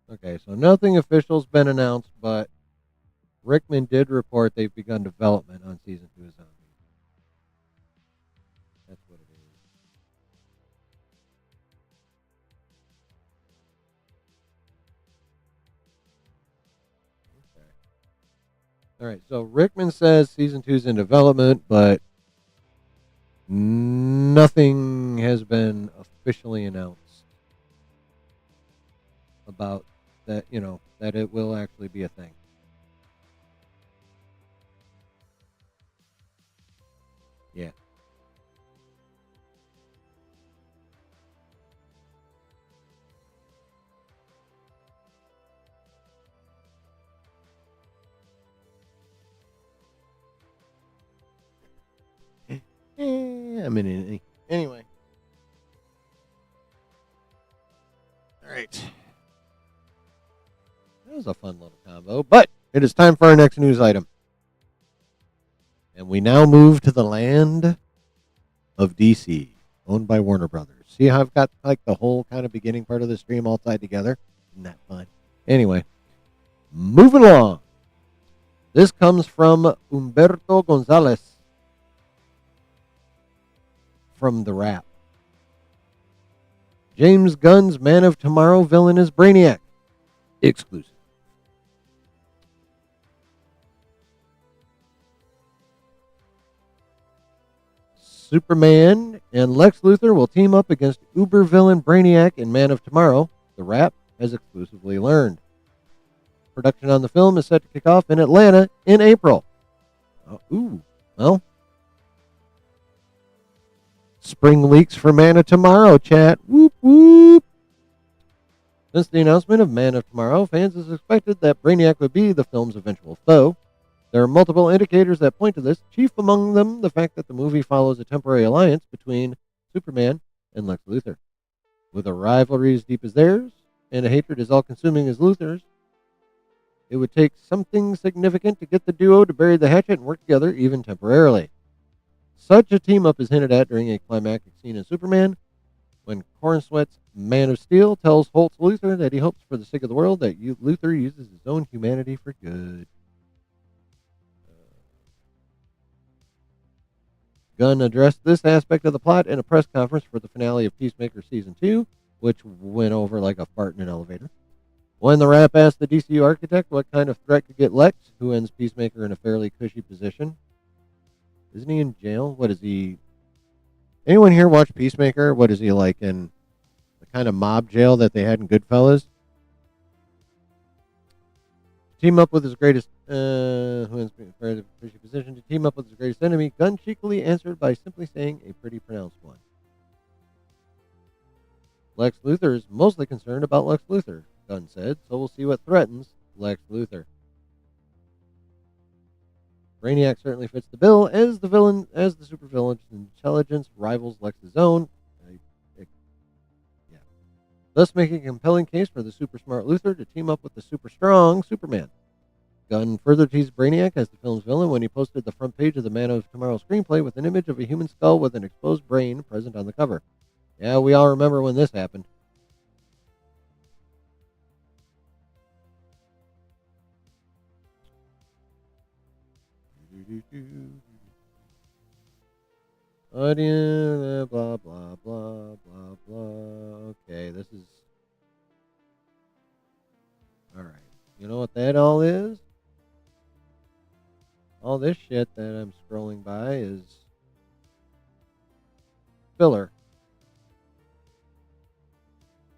Okay, so nothing official's been announced, but Rickman did report they've begun development on season 2 of Zombies. That's what it is. Okay. All right, so Rickman says season 2 is in development, but nothing has been officially announced about that, that it will actually be a thing. Yeah. I mean, anyway. All right. That was a fun little combo, but it is time for our next news item. And we now move to the land of DC, owned by Warner Brothers. See how I've got like the whole kind of beginning part of the stream all tied together? Isn't that fun? Anyway, moving along. This comes from Humberto Gonzalez from The Wrap. James Gunn's Man of Tomorrow villain is Braniac. Exclusive. Superman and Lex Luthor will team up against uber villain Braniac in Man of Tomorrow, The Wrap has exclusively learned. Production on the film is set to kick off in Atlanta in April. Well, spring leaks for Man of Tomorrow, chat. Whoop, whoop. Since the announcement of Man of Tomorrow, fans have expected that Brainiac would be the film's eventual foe. There are multiple indicators that point to this, chief among them the fact that the movie follows a temporary alliance between Superman and Lex Luthor. With a rivalry as deep as theirs, and a hatred as all-consuming as Luthor's, it would take something significant to get the duo to bury the hatchet and work together, even temporarily. Such a team-up is hinted at during a climactic scene in Superman, when Cornsweat's Man of Steel tells Holtz Luthor that he hopes for the sake of the world that Luthor uses his own humanity for good. Gunn addressed this aspect of the plot in a press conference for the finale of Peacemaker Season 2, which went over like a fart in an elevator. When the Wrap asked the DCU architect what kind of threat could get Lex, who ends Peacemaker in a fairly cushy position. Isn't he in jail? What is he? Anyone here watch Peacemaker? What is he like in the kind of mob jail that they had in Goodfellas? Team up with his greatest, who ends in a fairly cushy position to team up with his greatest enemy. Gunn cheekily answered by simply saying a pretty pronounced one. Lex Luthor is mostly concerned about Lex Luthor, Gunn said, so we'll see what threatens Lex Luthor. Brainiac certainly fits the bill as the supervillain's intelligence rivals Lex's own. Thus making a compelling case for the super smart Luthor to team up with the super strong Superman. Gunn further teased Brainiac as the film's villain when he posted the front page of the Man of Tomorrow screenplay with an image of a human skull with an exposed brain present on the cover. Yeah, we all remember when this happened. Audience, blah, blah, blah, blah, blah. Okay, this is... Alright. You know what that all is? All this shit that I'm scrolling by is... filler.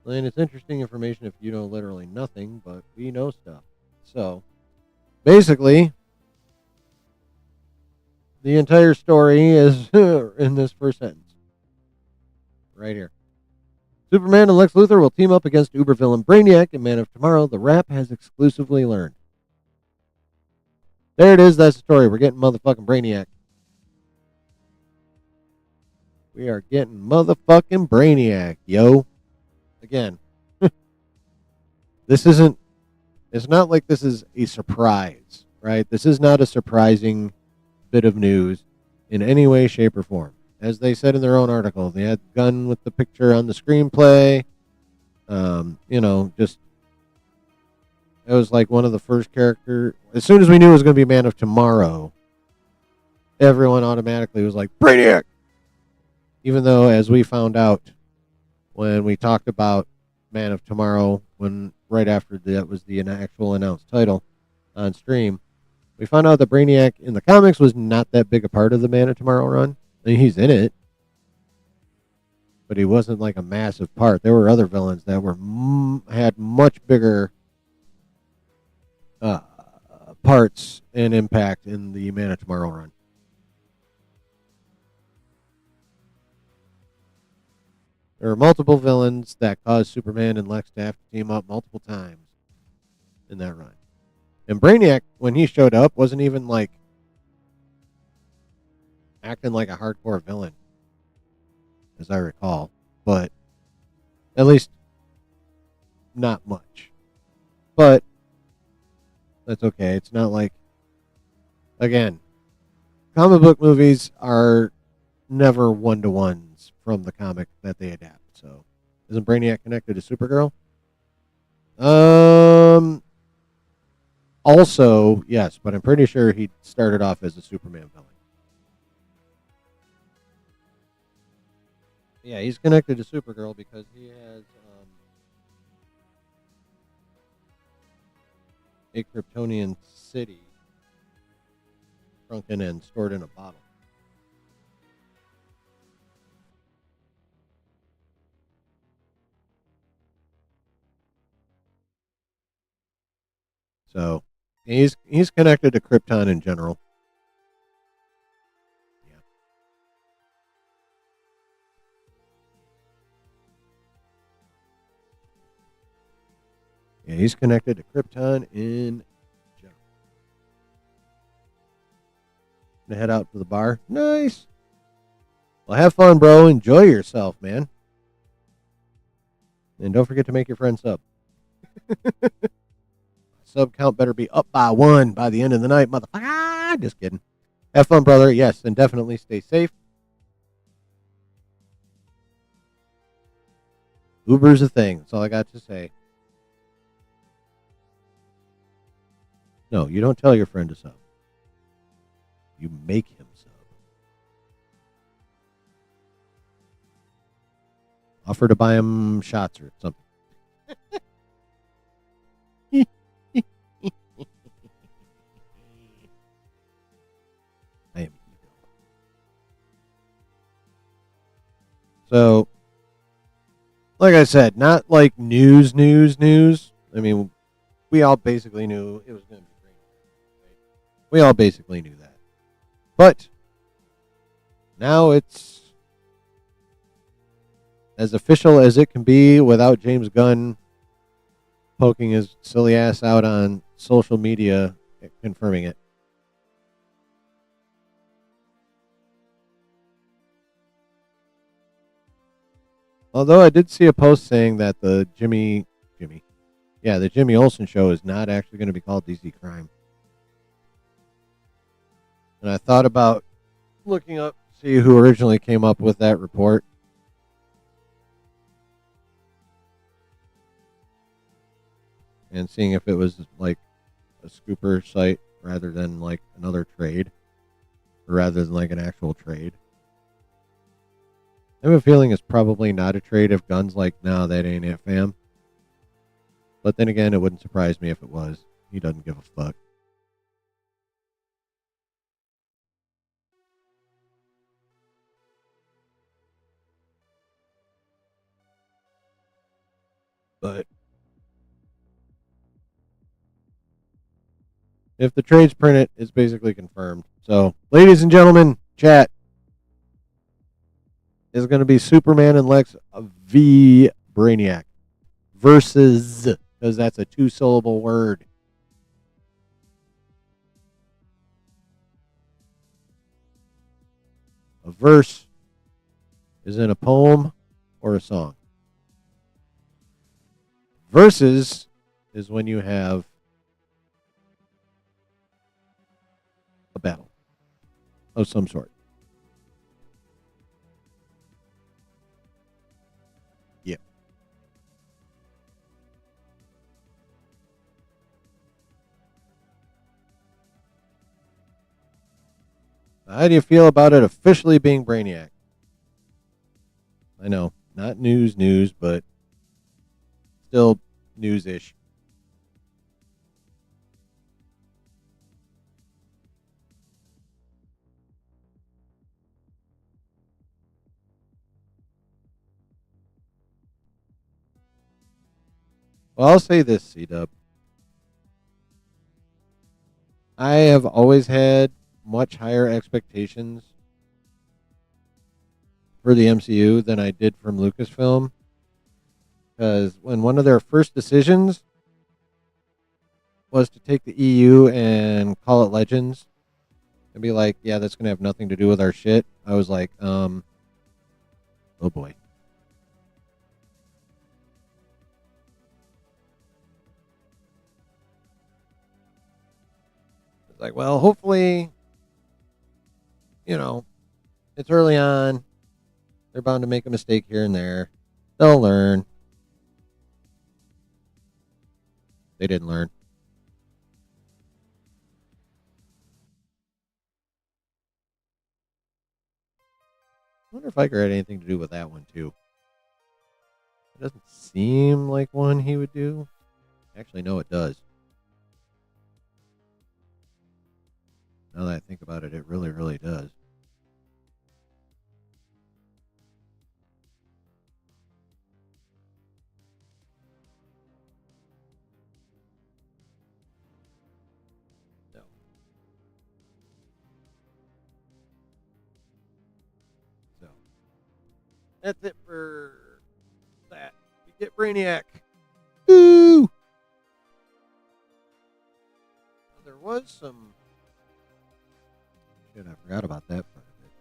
And it's interesting information if you know literally nothing, but we know stuff. So basically, the entire story is in this first sentence right here. Superman and Lex Luthor will team up against Uber villain Braniac in Man of Tomorrow. The Rap has exclusively learned. There it is. That's the story. We're getting motherfucking Braniac. We are getting motherfucking Braniac, yo. Again, this isn't. It's not like this is a surprise, right? This is not a surprising bit of news in any way, shape, or form. As they said in their own article, they had Gunn with the picture on the screenplay. Just it was like one of the first character. As soon as we knew it was going to be Man of Tomorrow, everyone automatically was like Brainiac. Even though, as we found out when we talked about Man of Tomorrow, when right after that was the actual announced title on stream, we found out that Brainiac in the comics was not that big a part of the Man of Tomorrow run. I mean, he's in it, but he wasn't like a massive part. There were other villains that were had much bigger uh, parts and impact in the Man of Tomorrow run. There were multiple villains that caused Superman and Lex to have to team up multiple times in that run. And Brainiac, when he showed up, wasn't even like acting like a hardcore villain, as I recall. But at least not much. But that's okay. It's not like, again, comic book movies are never one to ones from the comic that they adapt. So, isn't Brainiac connected to Supergirl? Also, yes, but I'm pretty sure he started off as a Superman villain. Yeah, he's connected to Supergirl because he has a Kryptonian city shrunken and stored in a bottle. So he's connected to Krypton in general. Yeah. Yeah, he's connected to Krypton in general. Gonna head out to the bar. Nice. Well, have fun, bro. Enjoy yourself, man. And don't forget to make your friend sub. Sub count better be up by one by the end of the night, motherfucker. Just kidding. Have fun, brother. Yes, and definitely stay safe. Uber's a thing. That's all I got to say. No, you don't tell your friend to sub. You make him sub. Offer to buy him shots or something. I am evil. So, like I said, not like news. I mean, we all basically knew it was going to be great. Right? We all basically knew that. But now it's as official as it can be without James Gunn poking his silly ass out on social media confirming it. Although I did see a post saying that the Jimmy Olsen show is not actually going to be called DC Crime. And I thought about looking up, see who originally came up with that report. And seeing if it was like a scooper site rather than like another trade, or rather than like an actual trade. I have a feeling it's probably not a trade if Gunn's like, no, that ain't it, fam. But then again, it wouldn't surprise me if it was. He doesn't give a fuck. But if the trades print it, it's basically confirmed. So, ladies and gentlemen, chat is going to be Superman and Lex v. Braniac versus, because that's a 2-syllable word. A verse is in a poem or a song. Verses is when you have a battle of some sort. Yeah. How do you feel about it officially being Braniac? I know, not news, but still news-ish. Well, I'll say this, C-Dub. I have always had much higher expectations for the MCU than I did from Lucasfilm. Because when one of their first decisions was to take the EU and call it Legends and be like, yeah, that's going to have nothing to do with our shit, I was like, oh boy. It's like, well, hopefully, it's early on. They're bound to make a mistake here and there. They'll learn. They didn't learn. I wonder if Iker had anything to do with that one, too. It doesn't seem like one he would do. Actually, no, it does. Now that I think about it, it really, really does. No. So, that's it for that. You get Braniac. Woo! There was some... Shit, I forgot about that part of it.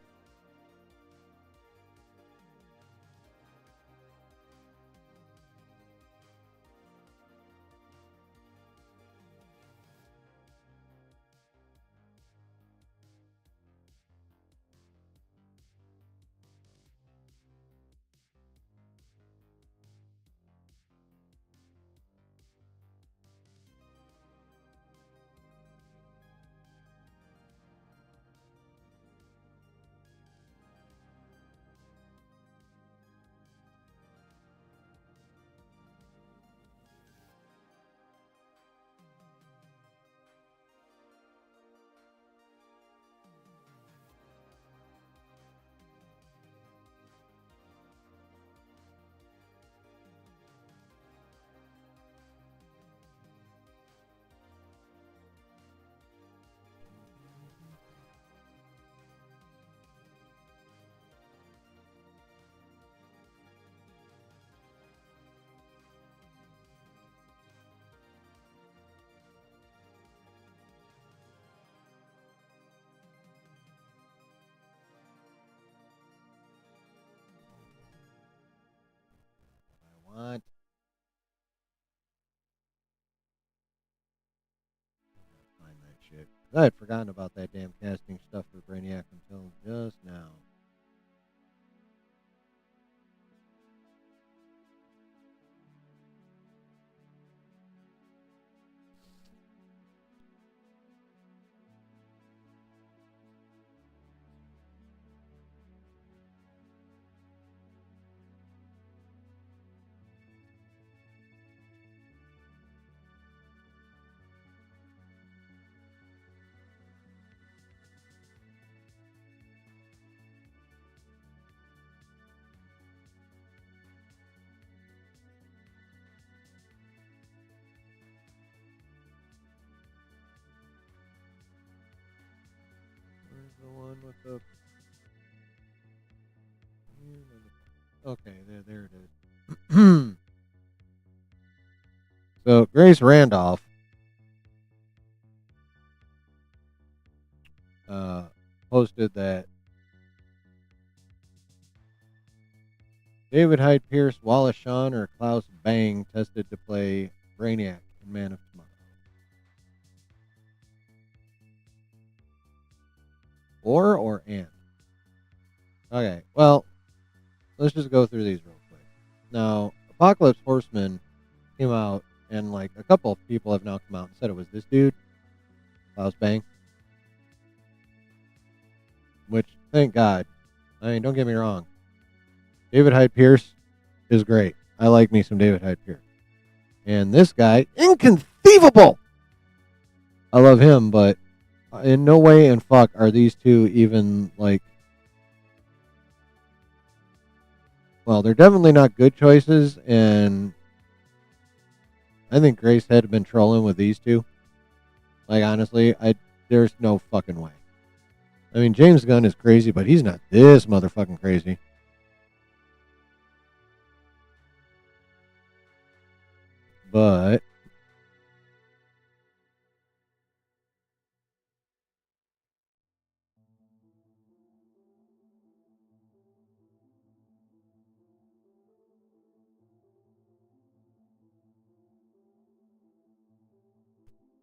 I want... Find that shit. I had forgotten about that damn casting stuff for Braniac until just now. The one with the. Okay, there it is. So Grace Randolph posted that David Hyde Pierce, Wallace Shawn, or Klaus Bang tested to play Braniac in Man of Tomorrow. Or and. Okay, well, let's just go through these real quick. Now, Apocalypse Horseman came out, and like a couple of people have now come out and said it was this dude, Klaus Bang. Which, thank God. I mean, don't get me wrong. David Hyde Pierce is great. I like me some David Hyde Pierce. And this guy, inconceivable! I love him, but in no way in fuck are these two even like. Well, they're definitely not good choices, and I think Grace had been trolling with these two. Like, honestly, there's no fucking way. I mean, James Gunn is crazy, but he's not this motherfucking crazy. But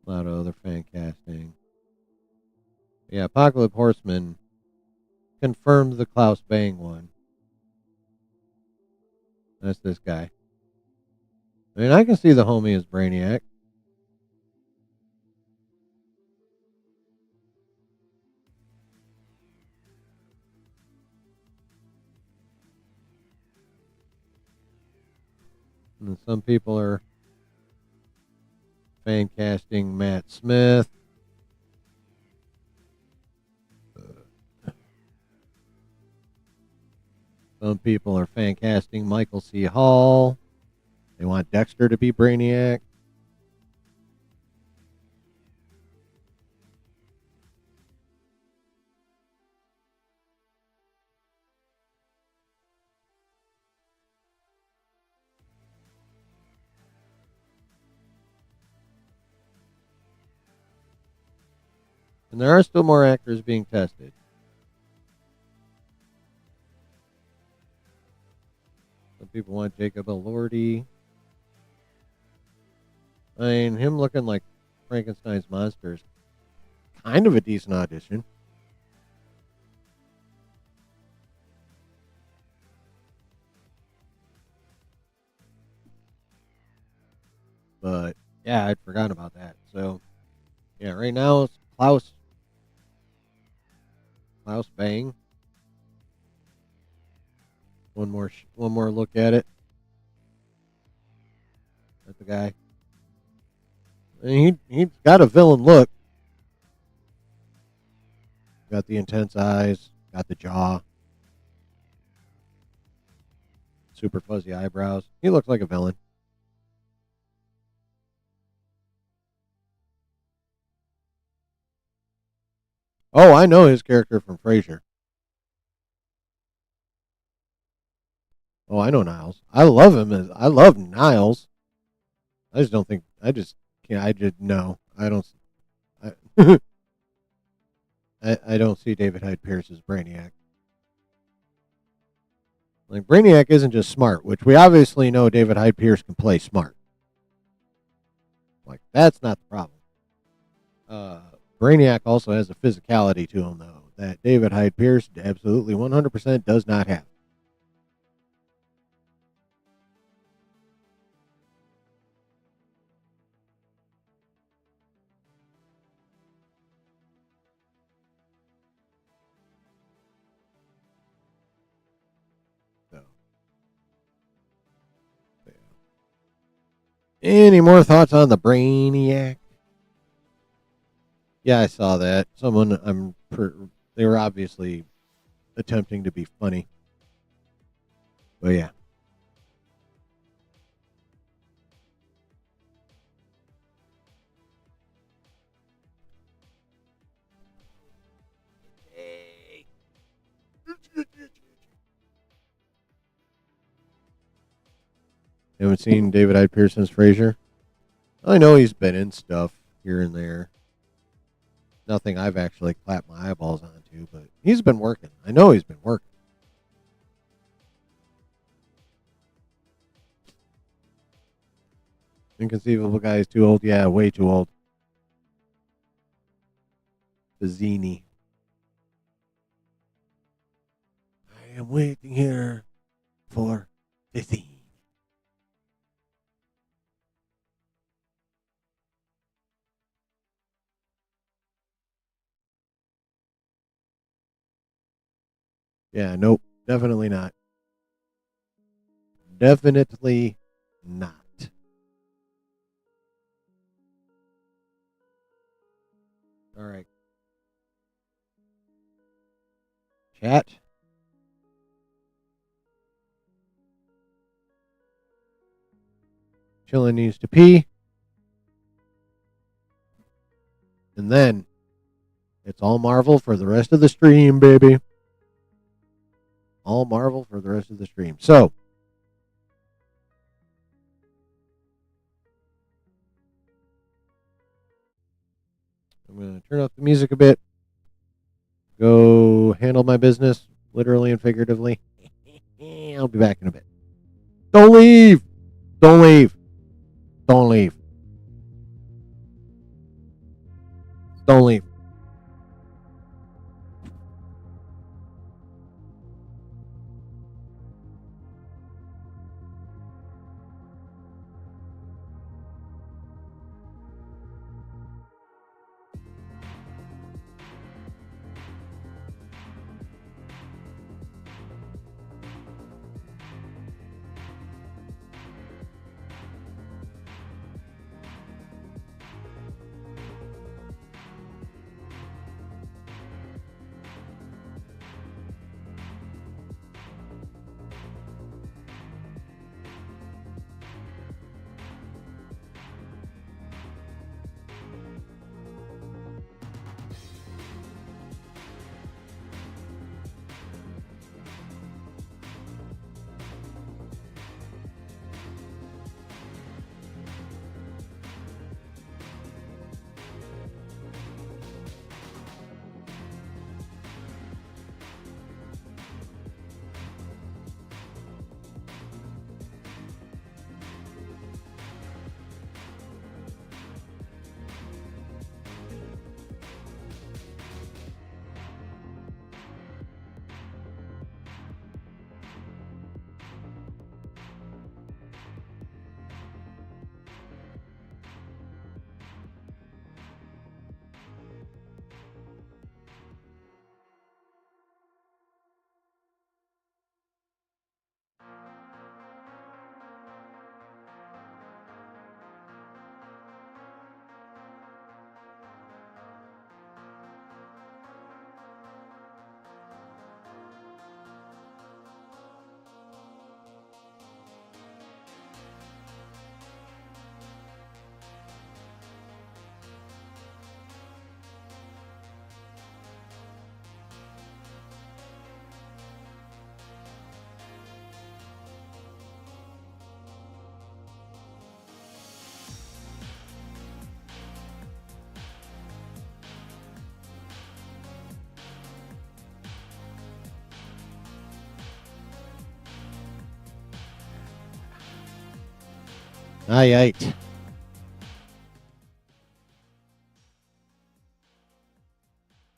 a lot of other fan casting. Yeah, Apocalypse Horseman confirmed the Klaus Bang one. That's this guy. I mean, I can see the homie as Braniac. And some people are fan casting Matt Smith. Some people are fan casting Michael C. Hall. They want Dexter to be Braniac. And there are still more actors being tested. Some people want Jacob Elordi. I mean, him looking like Frankenstein's monster is kind of a decent audition. But yeah, I'd forgotten about that. So yeah, right now it's Klaus Bang. One more look at it. At the guy. I mean, he's got a villain look. Got the intense eyes. Got the jaw. Super fuzzy eyebrows. He looks like a villain. Oh, I know his character from Frasier. Oh, I know Niles. I love him. I love Niles. I just don't think. I just can't. I just no. I don't. I, I don't see David Hyde Pierce as Braniac. Like Braniac isn't just smart, which we obviously know David Hyde Pierce can play smart. Like that's not the problem. Uh, Braniac also has a physicality to him, though, that David Hyde Pierce absolutely 100% does not have. So, yeah. Any more thoughts on the Braniac? Yeah, I saw that. They were obviously attempting to be funny. But yeah. Haven't seen David Hyde Pierce's Frasier. I know he's been in stuff here and there. Nothing I've actually clapped my eyeballs onto, but he's been working. I know he's been working. Inconceivable guy is too old. Yeah, way too old. Bazzini. I am waiting here for the scene. Yeah, nope. Definitely not. Definitely not. All right. Chat. Chillin' needs to pee. And then it's all Marvel for the rest of the stream, baby. All Marvel for the rest of the stream. So, I'm going to turn up the music a bit. Go handle my business, literally and figuratively. I'll be back in a bit. Don't leave! Don't leave! Don't leave! Don't leave. Aight.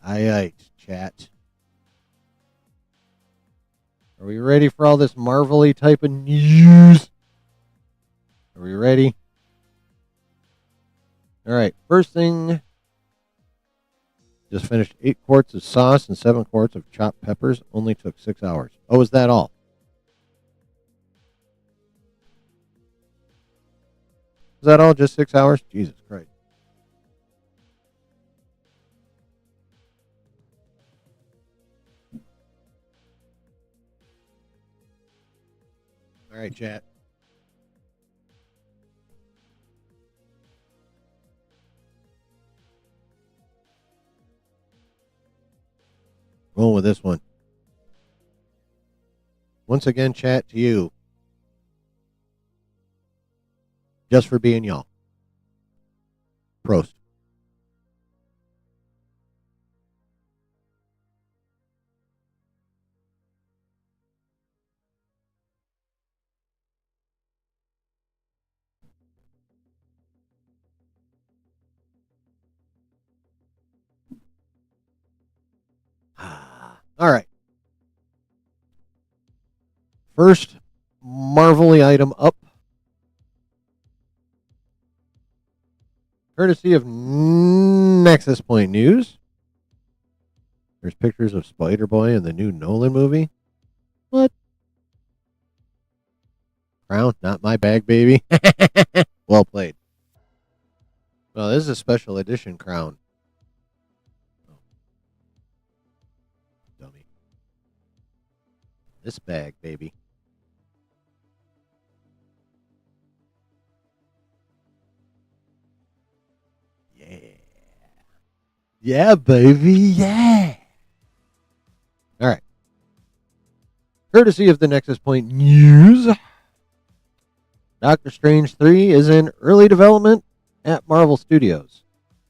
Aight, chat. Are we ready for all this Marvel-y type of news? Are we ready? All right, first thing. Just finished 8 quarts of sauce and 7 quarts of chopped peppers. Only took 6 hours. Oh, is that all? Is that all? Just 6 hours? Jesus Christ. All right, chat. Going with this one. Once again, chat to you. just for being y'all. Prost. All right. First Marvelly item up, courtesy of Nexus Point News. There's pictures of Spider-Boy in the new Nolan movie. What? Crown, not my bag, baby. Well played. Well, this is a special edition crown. Oh, dummy. This bag, baby. Yeah. Yeah, baby. Yeah. All right. Courtesy of the Nexus Point News, Doctor Strange 3 is in early development at Marvel Studios.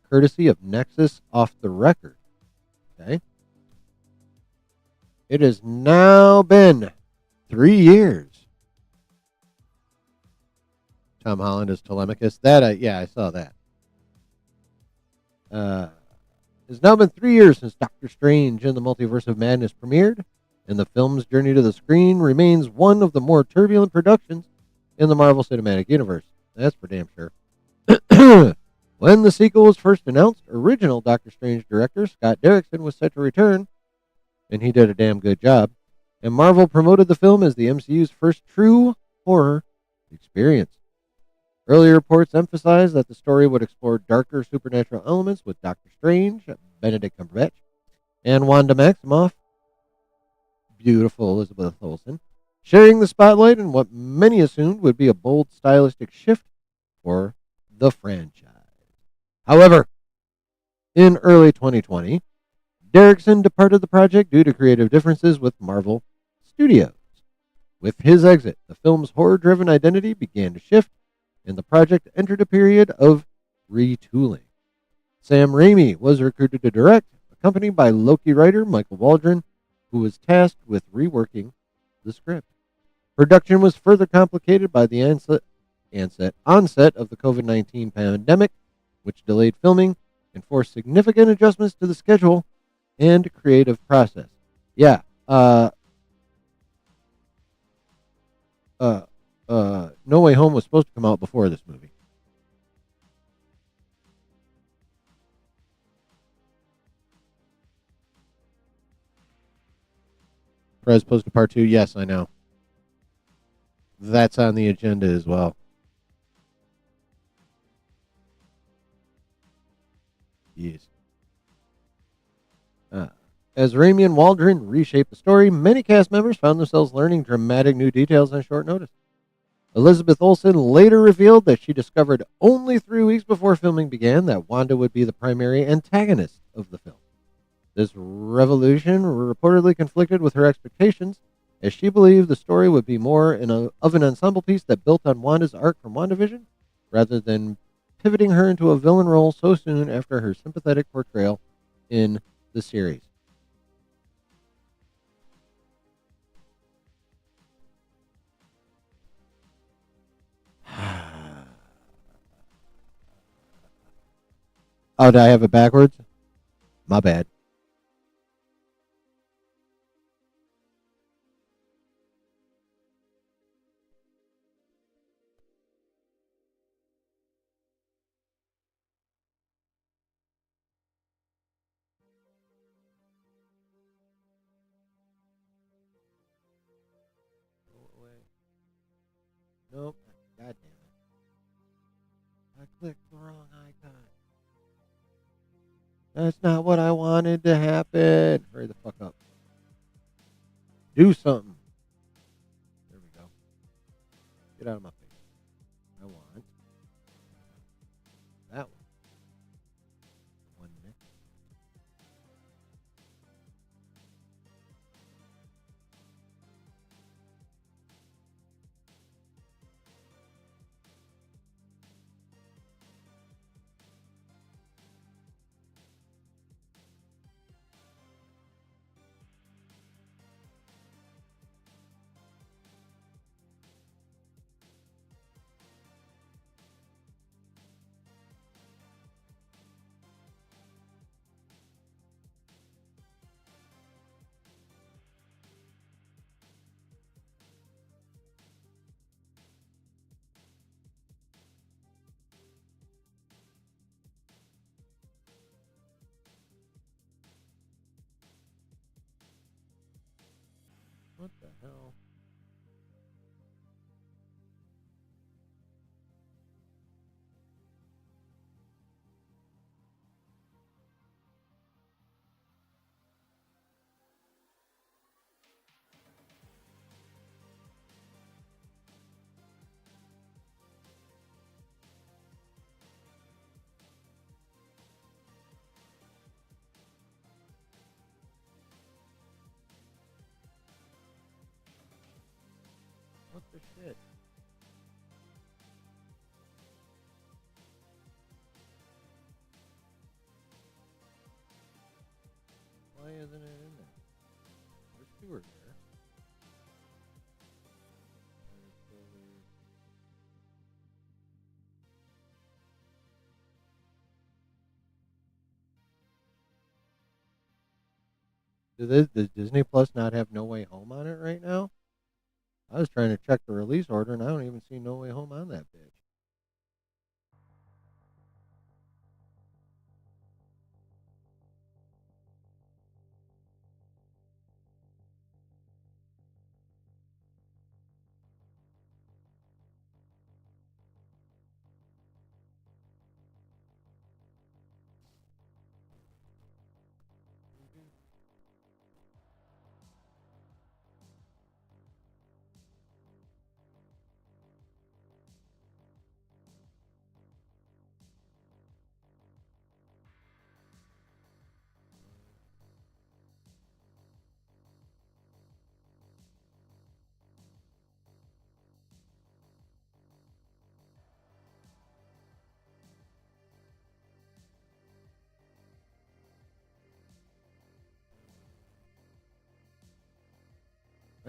Courtesy of Nexus Off the Record. Okay. It has now been 3 years. Tom Holland is Telemachus. I saw that. It's now been 3 years since Doctor Strange in the Multiverse of Madness premiered, and the film's journey to the screen remains one of the more turbulent productions in the Marvel Cinematic Universe. That's for damn sure. When the sequel was first announced, original Doctor Strange director Scott Derrickson was set to return, and he did a damn good job, and Marvel promoted the film as the MCU's first true horror experience. Early reports emphasized that the story would explore darker supernatural elements with Doctor Strange, Benedict Cumberbatch, and Wanda Maximoff, beautiful Elizabeth Olsen, sharing the spotlight in what many assumed would be a bold stylistic shift for the franchise. However, in early 2020, Derrickson departed the project due to creative differences with Marvel Studios. With his exit, the film's horror-driven identity began to shift, and the project entered a period of retooling. Sam Raimi was recruited to direct, accompanied by Loki writer Michael Waldron, who was tasked with reworking the script. Production was further complicated by the onset of the COVID-19 pandemic, which delayed filming and forced significant adjustments to the schedule and creative process. Yeah, No Way Home was supposed to come out before this movie. As opposed to part 2, yes, I know. That's on the agenda as well. Yes. As Raimi and Waldron reshaped the story, many cast members found themselves learning dramatic new details on short notice. Elizabeth Olsen later revealed that she discovered only 3 weeks before filming began that Wanda would be the primary antagonist of the film. This revelation reportedly conflicted with her expectations, as she believed the story would be more of an ensemble piece that built on Wanda's arc from WandaVision, rather than pivoting her into a villain role so soon after her sympathetic portrayal in the series. Oh, did I have it backwards? My bad. Go away. Nope. God damn it. I clicked the wrong icon. That's not what I wanted to happen. Hurry the fuck up. Do something. There we go. Get out of my face. I want that one. One next. What the hell? What the shit? Why isn't it in there? There's two are there. Does Disney Plus not have No Way Home on it right now? I was trying to check the release order, and I don't even see No Way Home on that bitch.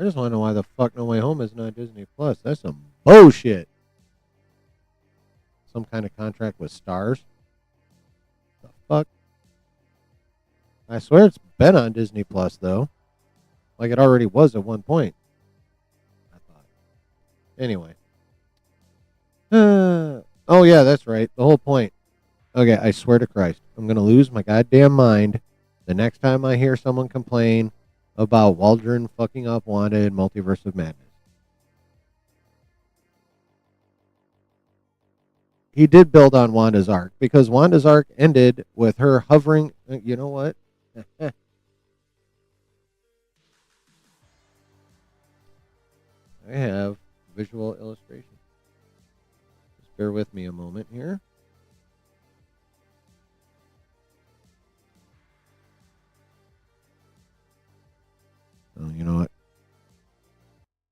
I just want to know why the fuck No Way Home isn't on Disney Plus. That's some bullshit. Some kind of contract with Stars. The fuck? I swear it's been on Disney Plus though. Like it already was at one point. I thought. Anyway. Oh yeah, that's right. The whole point. Okay, I swear to Christ, I'm gonna lose my goddamn mind the next time I hear someone complain about Waldron fucking up Wanda in Multiverse of Madness. He did build on Wanda's arc because Wanda's arc ended with her hovering. You know what? I have visual illustration. Just bear with me a moment here. Oh, you know what?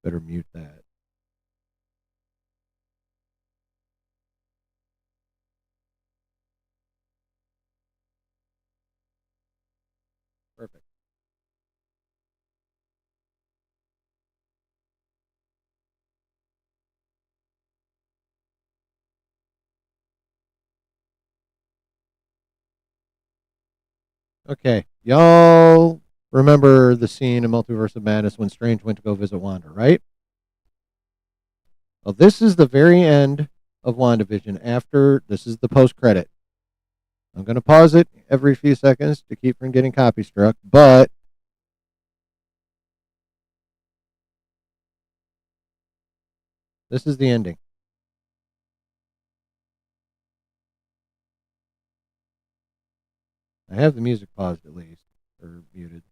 Better mute that. Perfect. Okay, y'all remember the scene in Multiverse of Madness when Strange went to go visit Wanda, right? Well, this is the very end of WandaVision. After this is the post credit. I'm going to pause it every few seconds to keep from getting copy struck, but this is the ending. I have the music paused at least, or muted.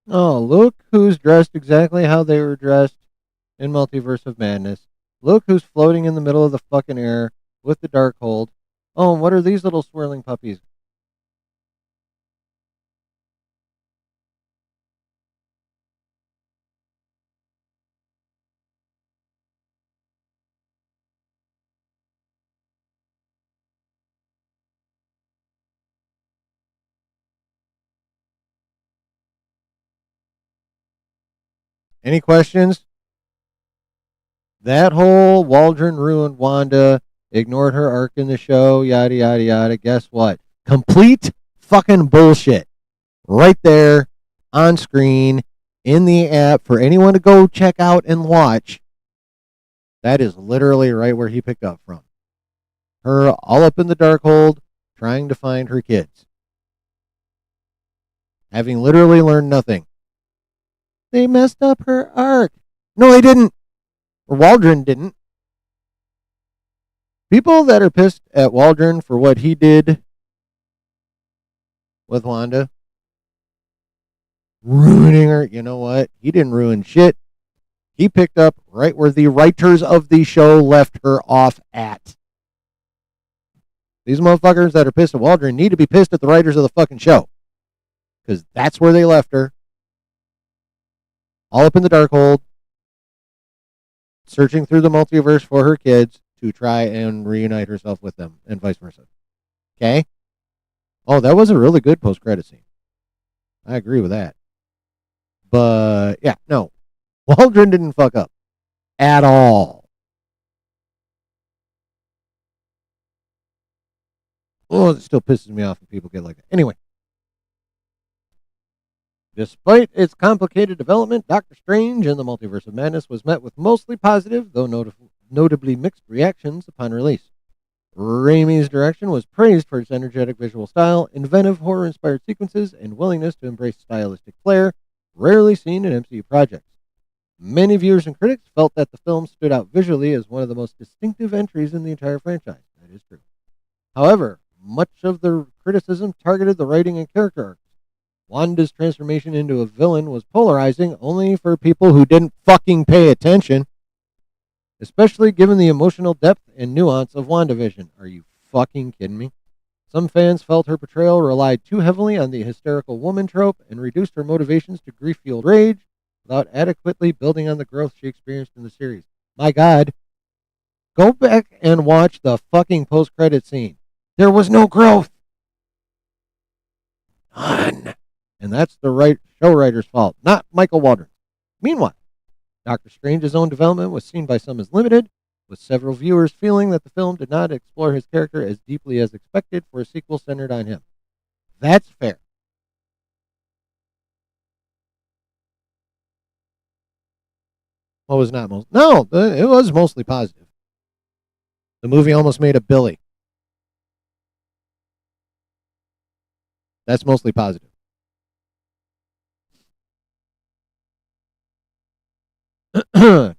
Oh, look who's dressed exactly how they were dressed in Multiverse of Madness. Look who's floating in the middle of the fucking air with the dark hold. Oh, and what are these little swirling puppies? Any questions? That whole Waldron ruined Wanda, ignored her arc in the show, yada, yada, yada. Guess what? Complete fucking bullshit. Right there on screen in the app for anyone to go check out and watch. That is literally right where he picked up from. Her all up in the dark hold, trying to find her kids, having literally learned nothing. They messed up her arc. No, they didn't. Or Waldron didn't. People that are pissed at Waldron for what he did with Wanda, ruining her. You know what? He didn't ruin shit. He picked up right where the writers of the show left her off at. These motherfuckers that are pissed at Waldron need to be pissed at the writers of the fucking show. Because that's where they left her. All up in the dark hold, searching through the multiverse for her kids to try and reunite herself with them, and vice versa. Okay? Oh, that was a really good post-credit scene. I agree with that. But, yeah, no. Waldron didn't fuck up. At all. Oh, it still pisses me off when people get like that. Anyway. Despite its complicated development, Doctor Strange and the Multiverse of Madness was met with mostly positive, though notably mixed reactions upon release. Raimi's direction was praised for its energetic visual style, inventive horror-inspired sequences, and willingness to embrace stylistic flair, rarely seen in MCU projects. Many viewers and critics felt that the film stood out visually as one of the most distinctive entries in the entire franchise. That is true. However, much of the criticism targeted the writing and character arcs. Wanda's transformation into a villain was polarizing only for people who didn't fucking pay attention, especially given the emotional depth and nuance of WandaVision. Are you fucking kidding me? Some fans felt her portrayal relied too heavily on the hysterical woman trope and reduced her motivations to grief-fueled rage without adequately building on the growth she experienced in the series. My God. Go back and watch the fucking post-credit scene. There was no growth. None. And that's the show writer's fault, not Michael Waldron. Meanwhile, Doctor Strange's own development was seen by some as limited, with several viewers feeling that the film did not explore his character as deeply as expected for a sequel centered on him. That's fair. What was not most? No, it was mostly positive. The movie almost made a billy. That's mostly positive.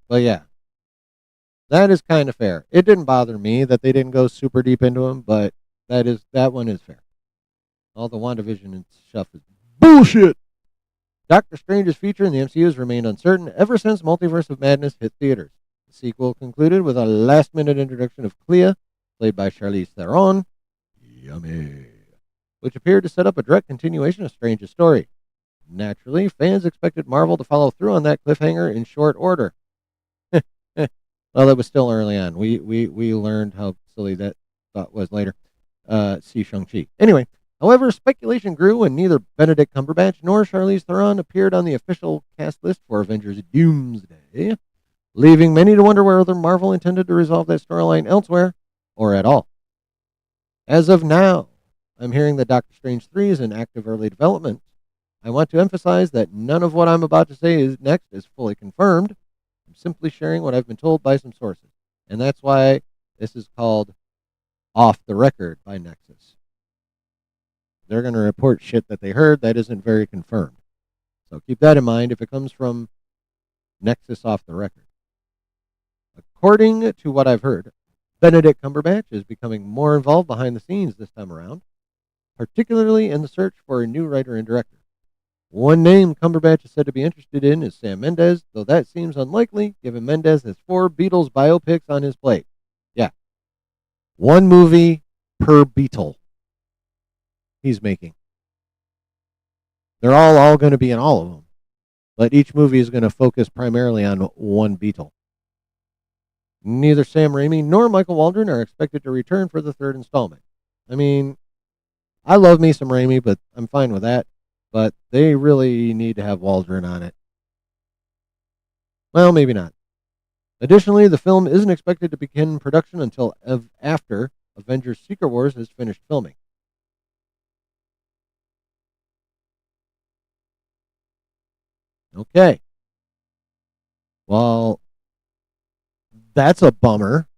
But yeah, that is kind of fair. It didn't bother me that they didn't go super deep into him, but that one is fair. All the WandaVision and stuff is bullshit. Doctor Strange's future in the MCU has remained uncertain ever since Multiverse of Madness hit theaters. The sequel concluded with a last-minute introduction of Clea, played by Charlize Theron, yummy, which appeared to set up a direct continuation of Strange's story. Naturally, fans expected Marvel to follow through on that cliffhanger in short order. Well, it was still early on. We learned how silly that thought was later. See Shang-Chi. Anyway, however, speculation grew when neither Benedict Cumberbatch nor Charlize Theron appeared on the official cast list for Avengers Doomsday, leaving many to wonder whether Marvel intended to resolve that storyline elsewhere or at all. As of now, I'm hearing that Doctor Strange 3 is in active early development. I want to emphasize that none of what I'm about to say next is fully confirmed. I'm simply sharing what I've been told by some sources. And that's why this is called Off the Record by Nexus. They're going to report shit that they heard that isn't very confirmed. So keep that in mind if it comes from Nexus Off the Record. According to what I've heard, Benedict Cumberbatch is becoming more involved behind the scenes this time around, particularly in the search for a new writer and director. One name Cumberbatch is said to be interested in is Sam Mendes, though that seems unlikely given Mendes has 4 Beatles biopics on his plate. Yeah. One movie per Beatle he's making. They're all going to be in all of them, but each movie is going to focus primarily on one Beatle. Neither Sam Raimi nor Michael Waldron are expected to return for the third installment. I mean, I love me some Raimi, but I'm fine with that. But they really need to have Waldron on it. Well, maybe not. Additionally, the film isn't expected to begin production until after Avengers Secret Wars has finished filming. Okay. Well, that's a bummer.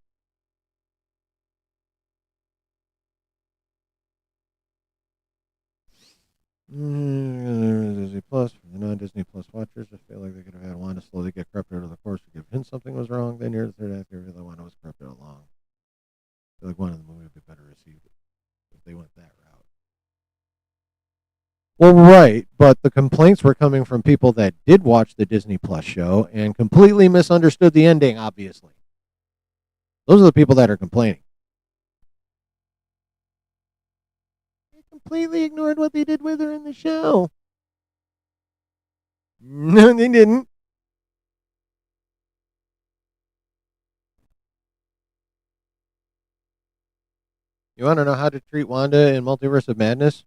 Disney Plus for the non-Disney Plus watchers. I feel like they could have had Wanda slowly get corrupted over the course to give hints something was wrong. Then near the third act, they really Wanda was corrupted along. I feel like one of the movie would be better received if they went that route. Well, right, but the complaints were coming from people that did watch the Disney Plus show and completely misunderstood the ending. Obviously, those are the people that are complaining. They completely ignored what they did with her in the show. No, they didn't. You want to know how to treat Wanda in Multiverse of Madness?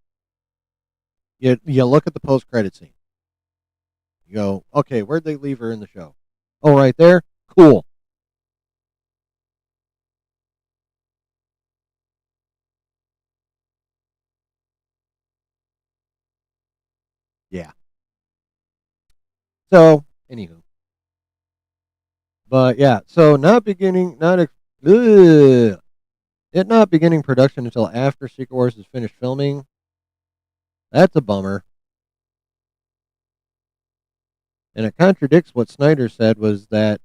You look at the post credit scene. You go, okay, where'd they leave her in the show? Oh, right there? Cool. Yeah. So, anywho. But yeah, so it not beginning production until after Secret Wars is finished filming. That's a bummer. And it contradicts what Snyder said was that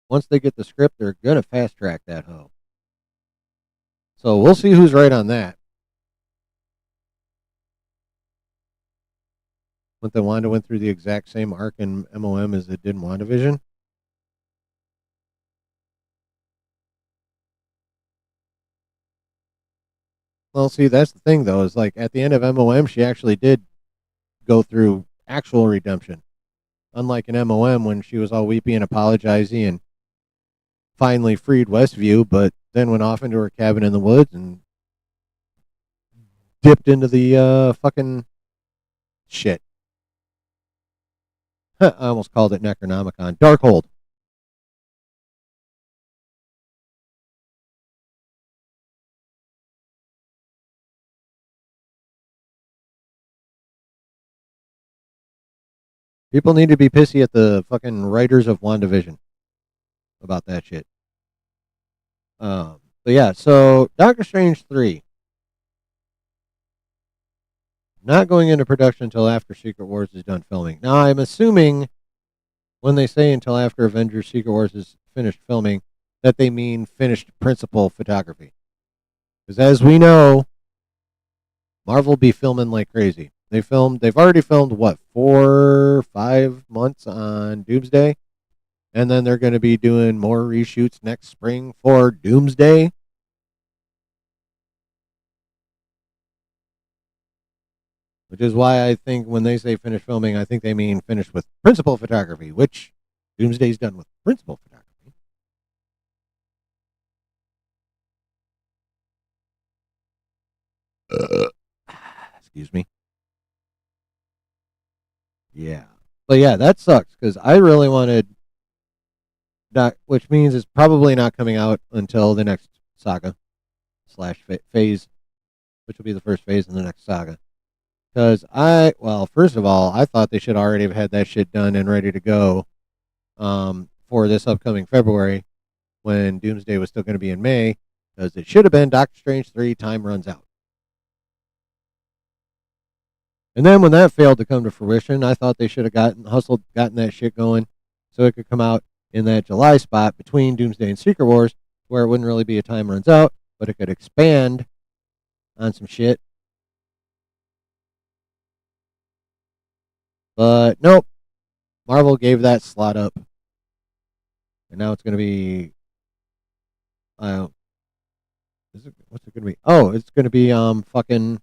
once they get the script, they're going to fast track that hoe. So we'll see who's right on that. When the Wanda went through the exact same arc in MOM as it did in WandaVision. Well, see, that's the thing, though, is like at the end of MOM, she actually did go through actual redemption. Unlike in MOM, when she was all weepy and apologizing and finally freed Westview, but then went off into her cabin in the woods and dipped into the fucking shit. I almost called it Necronomicon. Darkhold. People need to be pissy at the fucking writers of WandaVision about that shit. But yeah, so Doctor Strange 3. Not going into production until after Secret Wars is done filming. Now, I'm assuming when they say until after Avengers Secret Wars is finished filming, that they mean finished principal photography. Because as we know, Marvel be filming like crazy. They've already filmed what, 4-5 months on Doomsday? And then they're going to be doing more reshoots next spring for Doomsday. Which is why I think when they say finish filming, I think they mean finished with principal photography, which Doomsday's done with principal photography. Excuse me. Yeah. But yeah, that sucks because I really wanted that, which means it's probably not coming out until the next saga slash phase, which will be the first phase in the next saga. Because first of all, I thought they should already have had that shit done and ready to go for this upcoming February when Doomsday was still going to be in May, because it should have been Doctor Strange 3 Time Runs Out. And then when that failed to come to fruition, I thought they should have gotten that shit going so it could come out in that July spot between Doomsday and Secret Wars where it wouldn't really be a Time Runs Out, but it could expand on some shit. But nope, Marvel gave that slot up, and now it's going to be. Uh, what's it going to be? Oh, it's going to be fucking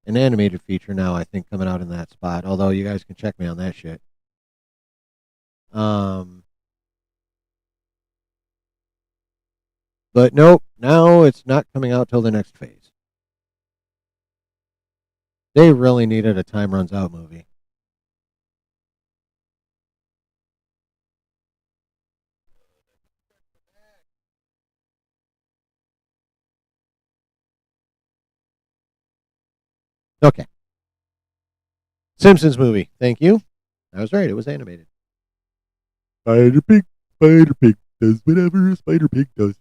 an animated feature now. I think coming out in that spot. Although you guys can check me on that shit. Um, but nope, now it's not coming out till the next phase. They really needed a Time Runs Out movie. Okay. Simpsons movie. Thank you. I was right. It was animated. Spider Pig does whatever a Spider Pig does.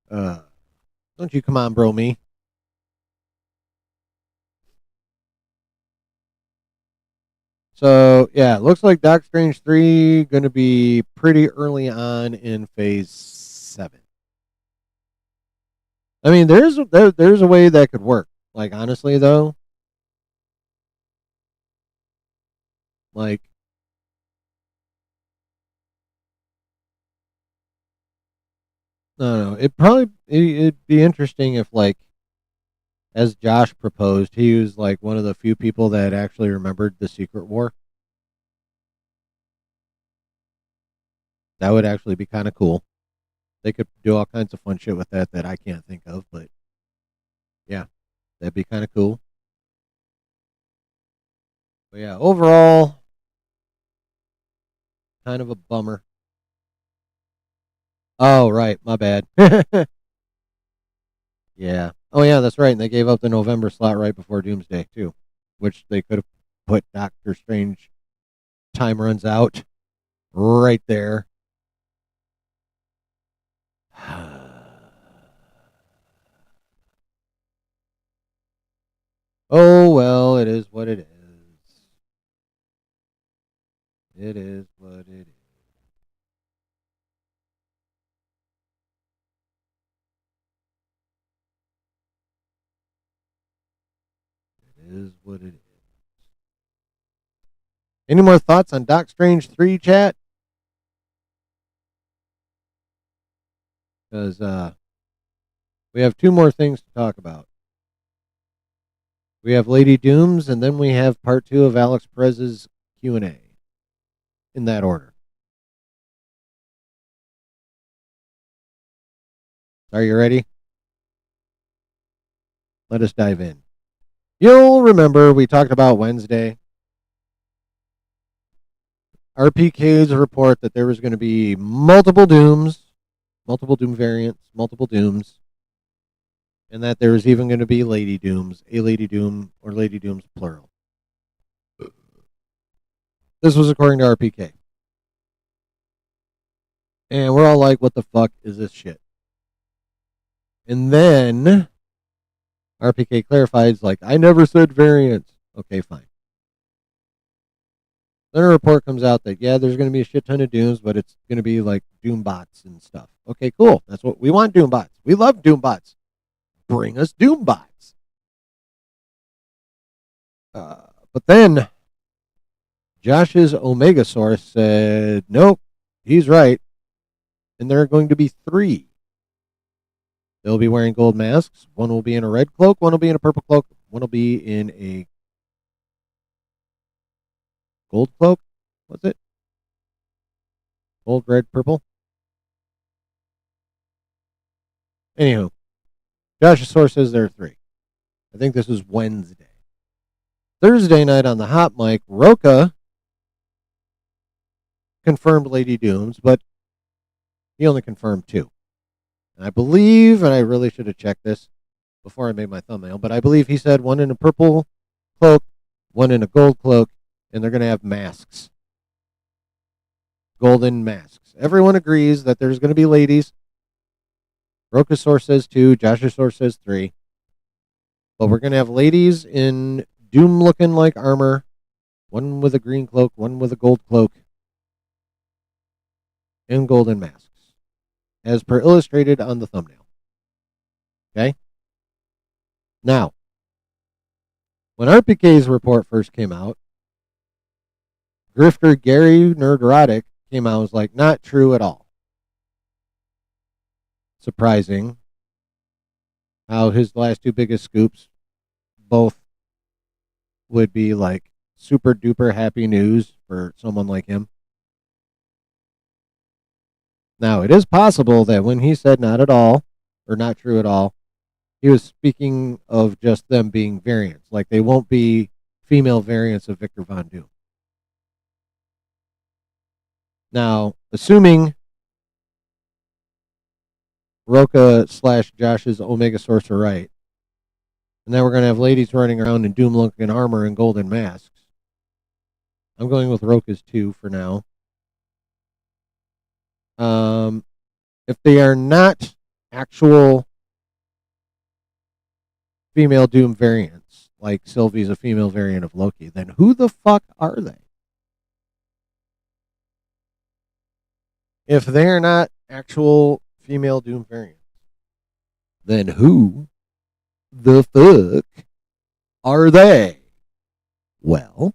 Uh, don't you come on, bro, me. So yeah, looks like Doc Strange 3 going to be pretty early on in Phase 7. I mean, there's a way that could work. Like honestly, though, like I don't know. It'd be interesting if like as Josh proposed, he was like one of the few people that actually remembered the Secret War. That would actually be kind of cool. They could do all kinds of fun shit with that I can't think of, but yeah, that'd be kind of cool. But yeah, overall, kind of a bummer. Oh, right, my bad. Yeah. Oh, yeah, that's right. And they gave up the November slot right before Doomsday, too, which they could have put Doctor Strange Time Runs Out right there. Oh, well, it is what it is. It is what it is. It is what it is. Any more thoughts on Doc Strange 3, chat? Because we have two more things to talk about. We have Lady Dooms, and then we have part 2 of Alex Perez's Q&A. In that order. Are you ready? Let us dive in. You'll remember we talked about Wednesday. RPK's report that there was going to be multiple Dooms, multiple Doom variants, multiple Dooms, and that there was even going to be Lady Dooms, a Lady Doom, or Lady Dooms plural. This was according to RPK. And we're all like, what the fuck is this shit? And then RPK clarifies, like, I never said variants. Okay, fine. Then a report comes out that, yeah, there's going to be a shit ton of Dooms, but it's going to be like Doom bots and stuff. Okay, cool. That's what we want, Doom bots. We love Doom bots. Bring us Doom bots. But then Josh's Omega source said, nope, he's right. And there are going to be 3. They'll be wearing gold masks. One will be in a red cloak. One will be in a purple cloak. One will be in a gold cloak. What's it? Gold, red, purple. Anywho, Josh's source says there are 3. I think this was Wednesday. Thursday night on the hot mic, Roca confirmed Lady Dooms, but he only confirmed 2. And I believe, and I really should have checked this before I made my thumbnail, but I believe he said one in a purple cloak, one in a gold cloak, and they're going to have masks. Golden masks. Everyone agrees that there's going to be ladies. Roca's source says 2, Josh's source says 3. But we're going to have ladies in Doom looking like armor, one with a green cloak, one with a gold cloak, and golden masks, as per illustrated on the thumbnail. Okay? Now, when RPK's report first came out, grifter Gary Nerdrotic came out and was like, not true at all. Surprising how his last two biggest scoops both would be like super duper happy news for someone like him. Now, it is possible that when he said not at all, or not true at all, he was speaking of just them being variants. Like they won't be female variants of Victor Von Doom. Now, assuming Roca / Josh's Omega Source are right, and then we're going to have ladies running around in Doom-looking armor and golden masks. I'm going with Roca's 2 for now. If they are not actual female Doom variants, like Sylvie's a female variant of Loki, then who the fuck are they? If they're not actual female Doom variants, then who the fuck are they? Well,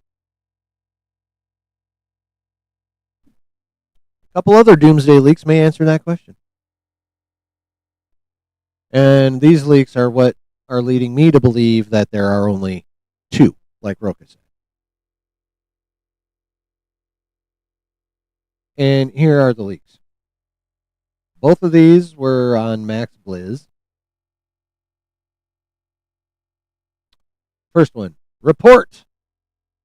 a couple other Doomsday leaks may answer that question. And these leaks are what are leading me to believe that there are only 2, like Roka said. And here are the leaks. Both of these were on Max Blizz. First one, report.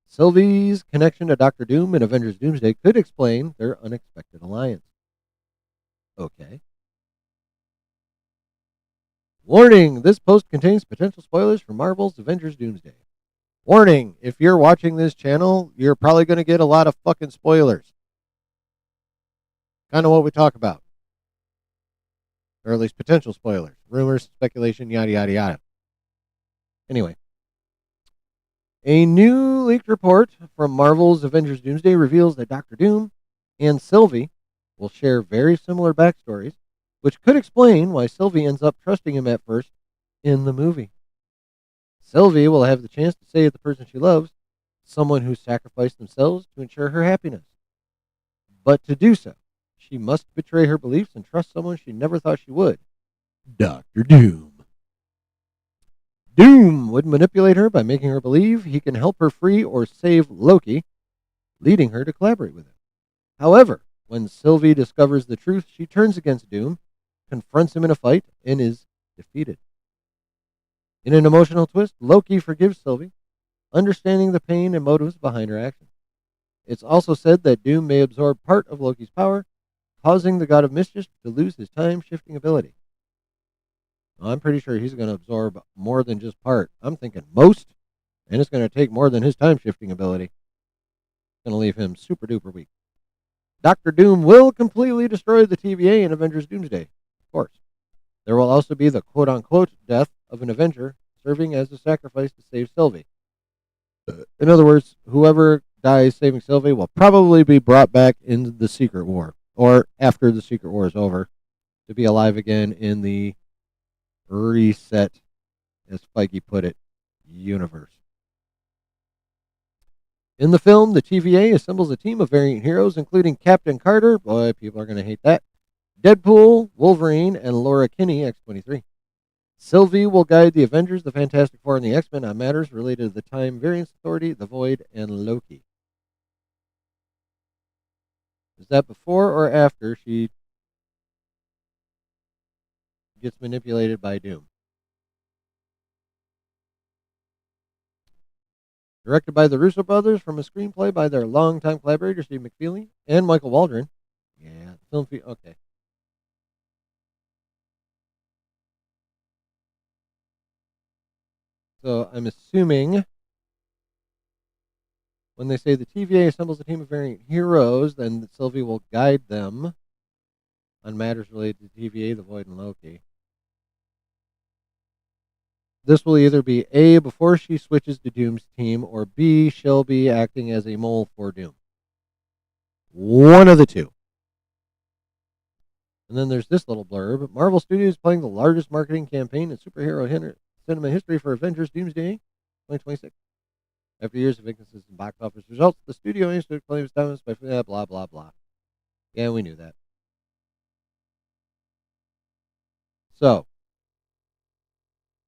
Sylvie's connection to Doctor Doom in Avengers Doomsday could explain their unexpected alliance. Okay. Warning, this post contains potential spoilers for Marvel's Avengers Doomsday. Warning, if you're watching this channel, you're probably going to get a lot of fucking spoilers. Kind of what we talk about. Or at least potential spoilers. Rumors, speculation, yada, yada, yada. Anyway. A new leaked report from Marvel's Avengers Doomsday reveals that Doctor Doom and Sylvie will share very similar backstories, which could explain why Sylvie ends up trusting him at first in the movie. Sylvie will have the chance to say to the person she loves, someone who sacrificed themselves to ensure her happiness. But to do so, she must betray her beliefs and trust someone she never thought she would. Doctor Doom. Doom would manipulate her by making her believe he can help her free or save Loki, leading her to collaborate with him. However, when Sylvie discovers the truth, she turns against Doom, confronts him in a fight, and is defeated. In an emotional twist, Loki forgives Sylvie, understanding the pain and motives behind her actions. It's also said that Doom may absorb part of Loki's power, causing the God of Mischief to lose his time-shifting ability. I'm pretty sure he's going to absorb more than just part. I'm thinking most, and it's going to take more than his time-shifting ability. It's going to leave him super-duper weak. Doctor Doom will completely destroy the TVA in Avengers Doomsday, of course. There will also be the quote-unquote death of an Avenger, serving as a sacrifice to save Sylvie. In other words, whoever dies saving Sylvie will probably be brought back into the Secret War, or after the Secret War is over, to be alive again in the reset, as Feige put it, universe. In the film, the TVA assembles a team of variant heroes, including Captain Carter, boy, people are going to hate that, Deadpool, Wolverine, and Laura Kinney, X-23. Sylvie will guide the Avengers, the Fantastic Four, and the X-Men on matters related to the Time Variance Authority, the Void, and Loki. Is that before or after she gets manipulated by Doom? Directed by the Russo brothers from a screenplay by their longtime collaborator Steve McFeely and Michael Waldron. Yeah, film okay. So I'm assuming when they say the TVA assembles a team of variant heroes, then Sylvie will guide them on matters related to TVA, the Void, and Loki. This will either be A, before she switches to Doom's team, or B, she'll be acting as a mole for Doom. One of the two. And then there's this little blurb. Marvel Studios playing the largest marketing campaign in superhero cinema history for Avengers Doomsday 2026. After years of inconsistent box office results, the studio aims to claim its dominance by blah, blah, blah. Yeah, we knew that. So,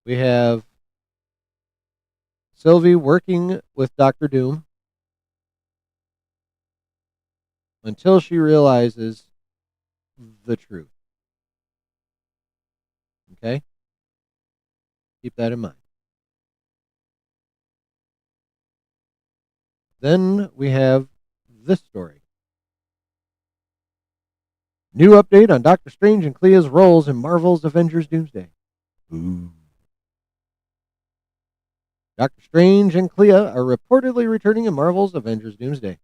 we have Sylvie working with Doctor Doom until she realizes the truth. Okay? Keep that in mind. Then we have this story. New update on Doctor Strange and Clea's roles in Marvel's Avengers Doomsday. Ooh. Doctor Strange and Clea are reportedly returning in Marvel's Avengers Doomsday.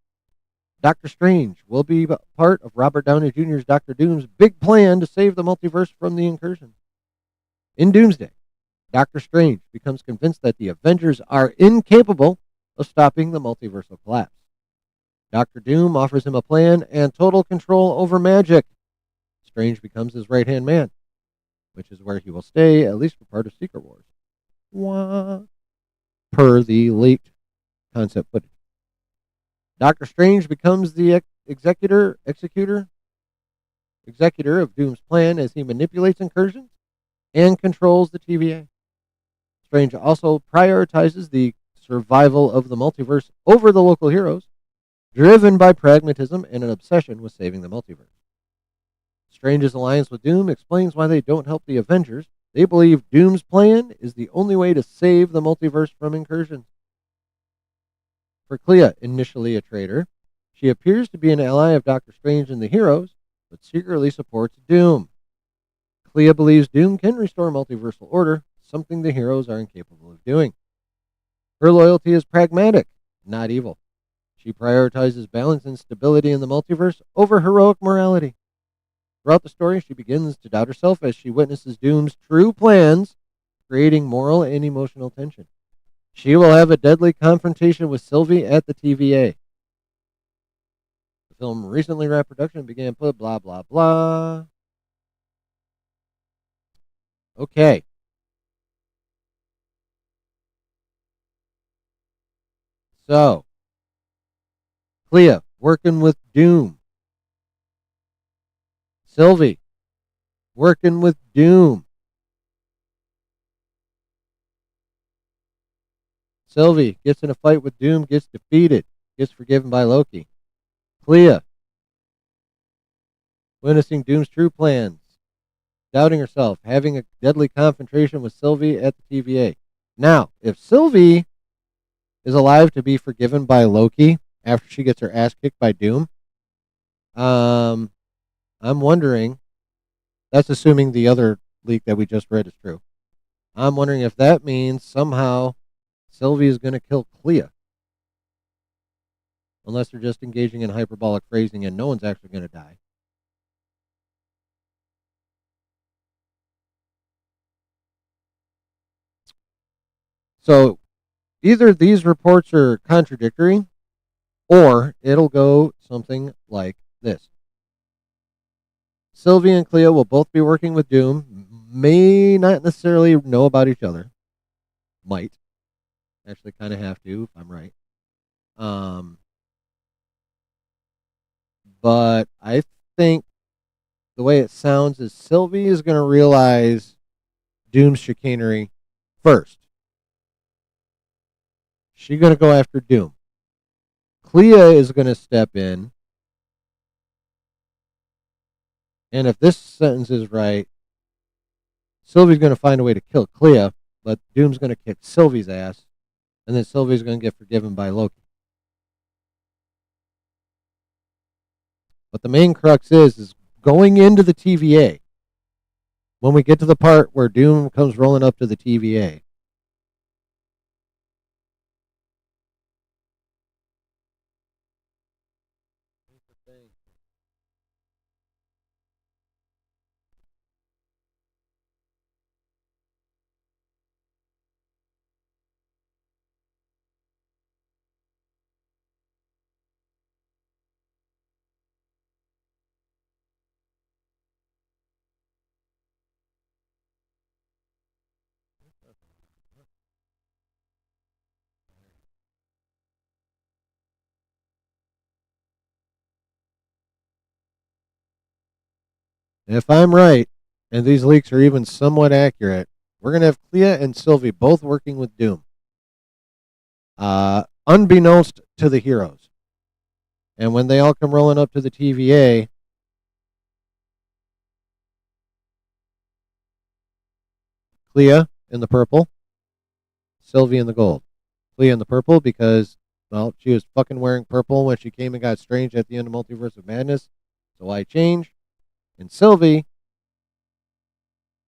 Doctor Strange will be part of Robert Downey Jr.'s Doctor Doom's big plan to save the multiverse from the incursion. In Doomsday, Doctor Strange becomes convinced that the Avengers are incapable of stopping the multiversal collapse. Doctor Doom offers him a plan and total control over magic. Strange becomes his right-hand man, which is where he will stay, at least for part of Secret Wars. Wah. Per the leaked concept footage. Doctor Strange becomes the executor of Doom's plan as he manipulates incursions and controls the TVA. Strange also prioritizes the survival of the multiverse over the local heroes, driven by pragmatism and an obsession with saving the multiverse. Strange's alliance with Doom explains why they don't help the Avengers. They believe Doom's plan is the only way to save the multiverse from incursions. For Clea, initially a traitor, she appears to be an ally of Doctor Strange and the heroes, but secretly supports Doom. Clea believes Doom can restore multiversal order, something the heroes are incapable of doing. Her loyalty is pragmatic, not evil. She prioritizes balance and stability in the multiverse over heroic morality. Throughout the story, she begins to doubt herself as she witnesses Doom's true plans, creating moral and emotional tension. She will have a deadly confrontation with Sylvie at the TVA. The film recently wrapped production and began blah, blah, blah. Okay. So, Clea working with Doom. Sylvie working with Doom. Sylvie gets in a fight with Doom, gets defeated, gets forgiven by Loki. Clea witnessing Doom's true plans, doubting herself, having a deadly confrontation with Sylvie at the TVA. Now, if Sylvie is alive to be forgiven by Loki after she gets her ass kicked by Doom, I'm wondering, that's assuming the other leak that we just read is true. I'm wondering if that means somehow Sylvie is going to kill Clea. Unless they're just engaging in hyperbolic phrasing and no one's actually going to die. So either these reports are contradictory or it'll go something like this. Sylvie and Clea will both be working with Doom, may not necessarily know about each other. Might. Actually kind of have to, if I'm right. But I think the way it sounds is Sylvie is going to realize Doom's chicanery first. She's going to go after Doom. Clea is going to step in. And if this sentence is right, Sylvie's going to find a way to kill Clea, but Doom's going to kick Sylvie's ass, and then Sylvie's going to get forgiven by Loki. But the main crux is going into the TVA. When we get to the part where Doom comes rolling up to the TVA, If I'm right, and these leaks are even somewhat accurate, we're going to have Clea and Sylvie both working with Doom. Unbeknownst to the heroes. And when they all come rolling up to the TVA, Clea in the purple, Sylvie in the gold. Clea in the purple because, well, she was fucking wearing purple when she came and got Strange at the end of Multiverse of Madness. So I change. And Sylvie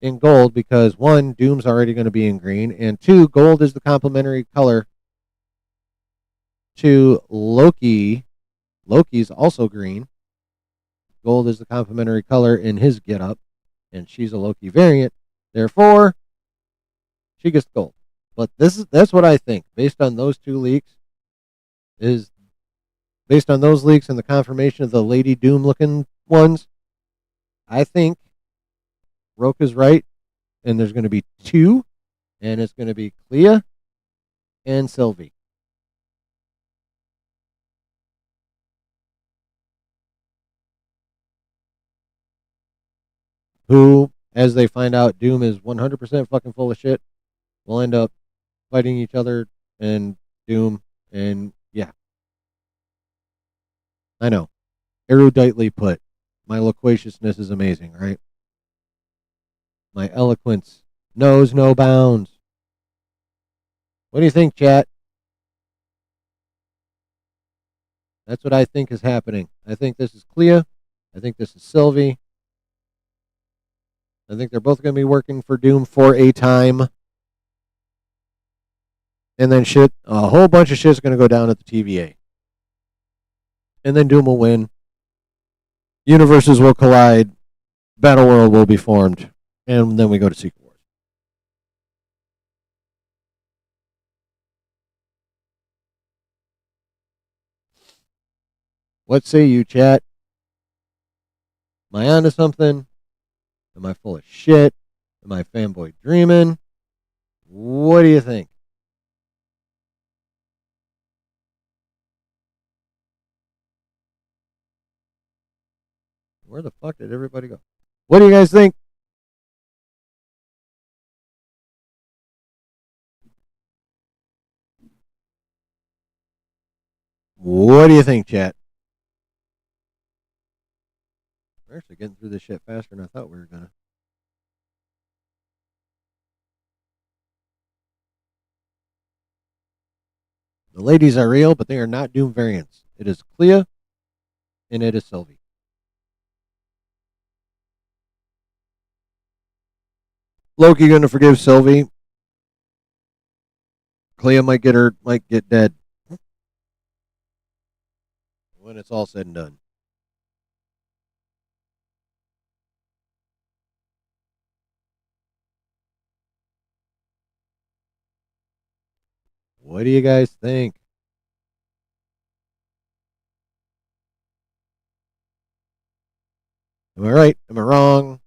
in gold because, one, Doom's already going to be in green, and two, gold is the complementary color to Loki. Loki's also green. Gold is the complementary color in his getup, and she's a Loki variant. Therefore, she gets gold. But that's what I think, based on those two leaks, is based on those leaks and the confirmation of the Lady Doom looking ones. I think Roka's right, and there's going to be two, and it's going to be Clea and Sylvie. Who, as they find out Doom is 100% fucking full of shit, will end up fighting each other and Doom. And yeah, I know. Eruditely put. My loquaciousness is amazing, right? My eloquence knows no bounds. What do you think, chat? That's what I think is happening. I think this is Clea. I think this is Sylvie. I think they're both going to be working for Doom for a time. And then a whole bunch of shit's going to go down at the TVA. And then Doom will win. Universes will collide. Battle World will be formed. And then we go to Secret Wars. What say you, chat? Am I onto something? Am I full of shit? Am I fanboy dreaming? What do you think? Where the fuck did everybody go? What do you guys think? What do you think, chat? We're actually getting through this shit faster than I thought we were gonna. The ladies are real, but they are not Doom variants. It is Clea and it is Sylvie. Loki gonna forgive Sylvie. Clea might get dead when it's all said and done. What do you guys think? Am I right? Am I wrong?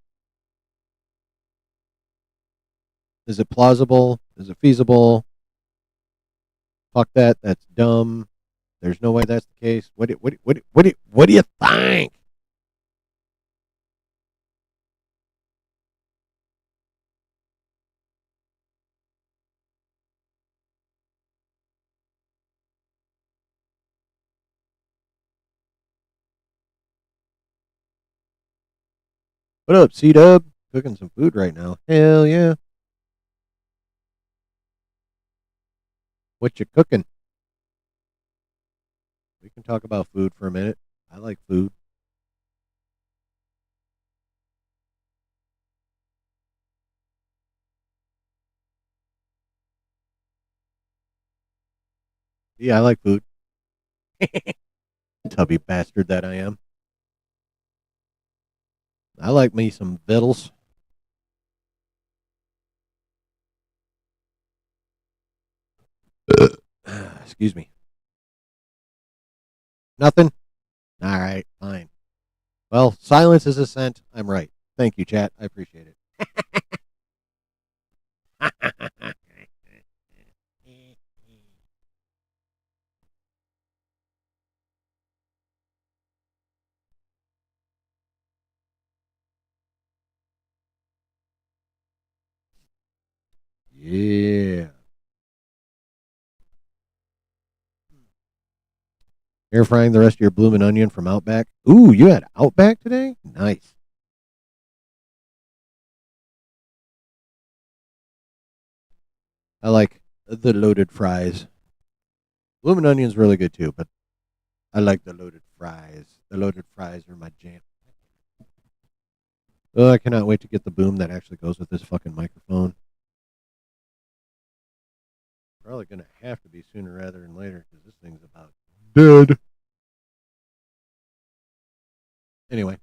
Is it plausible? Is it feasible? Fuck that. That's dumb. There's no way that's the case. What do you think? What up, C Dub? Cooking some food right now. Hell yeah. What you cooking? We can talk about food for a minute. I like food. Yeah, I like food. Tubby bastard that I am. I like me some vittles. Excuse me. Nothing? All right, fine. Well, silence is assent. I'm right. Thank you, chat. I appreciate it. Air frying the rest of your bloomin' onion from Outback. Ooh, you had Outback today? Nice. I like the loaded fries. Bloomin' onion's really good too, but I like the loaded fries. The loaded fries are my jam. Oh, I cannot wait to get the boom that actually goes with this fucking microphone. Probably gonna have to be sooner rather than later because this thing's about dead. Anyway,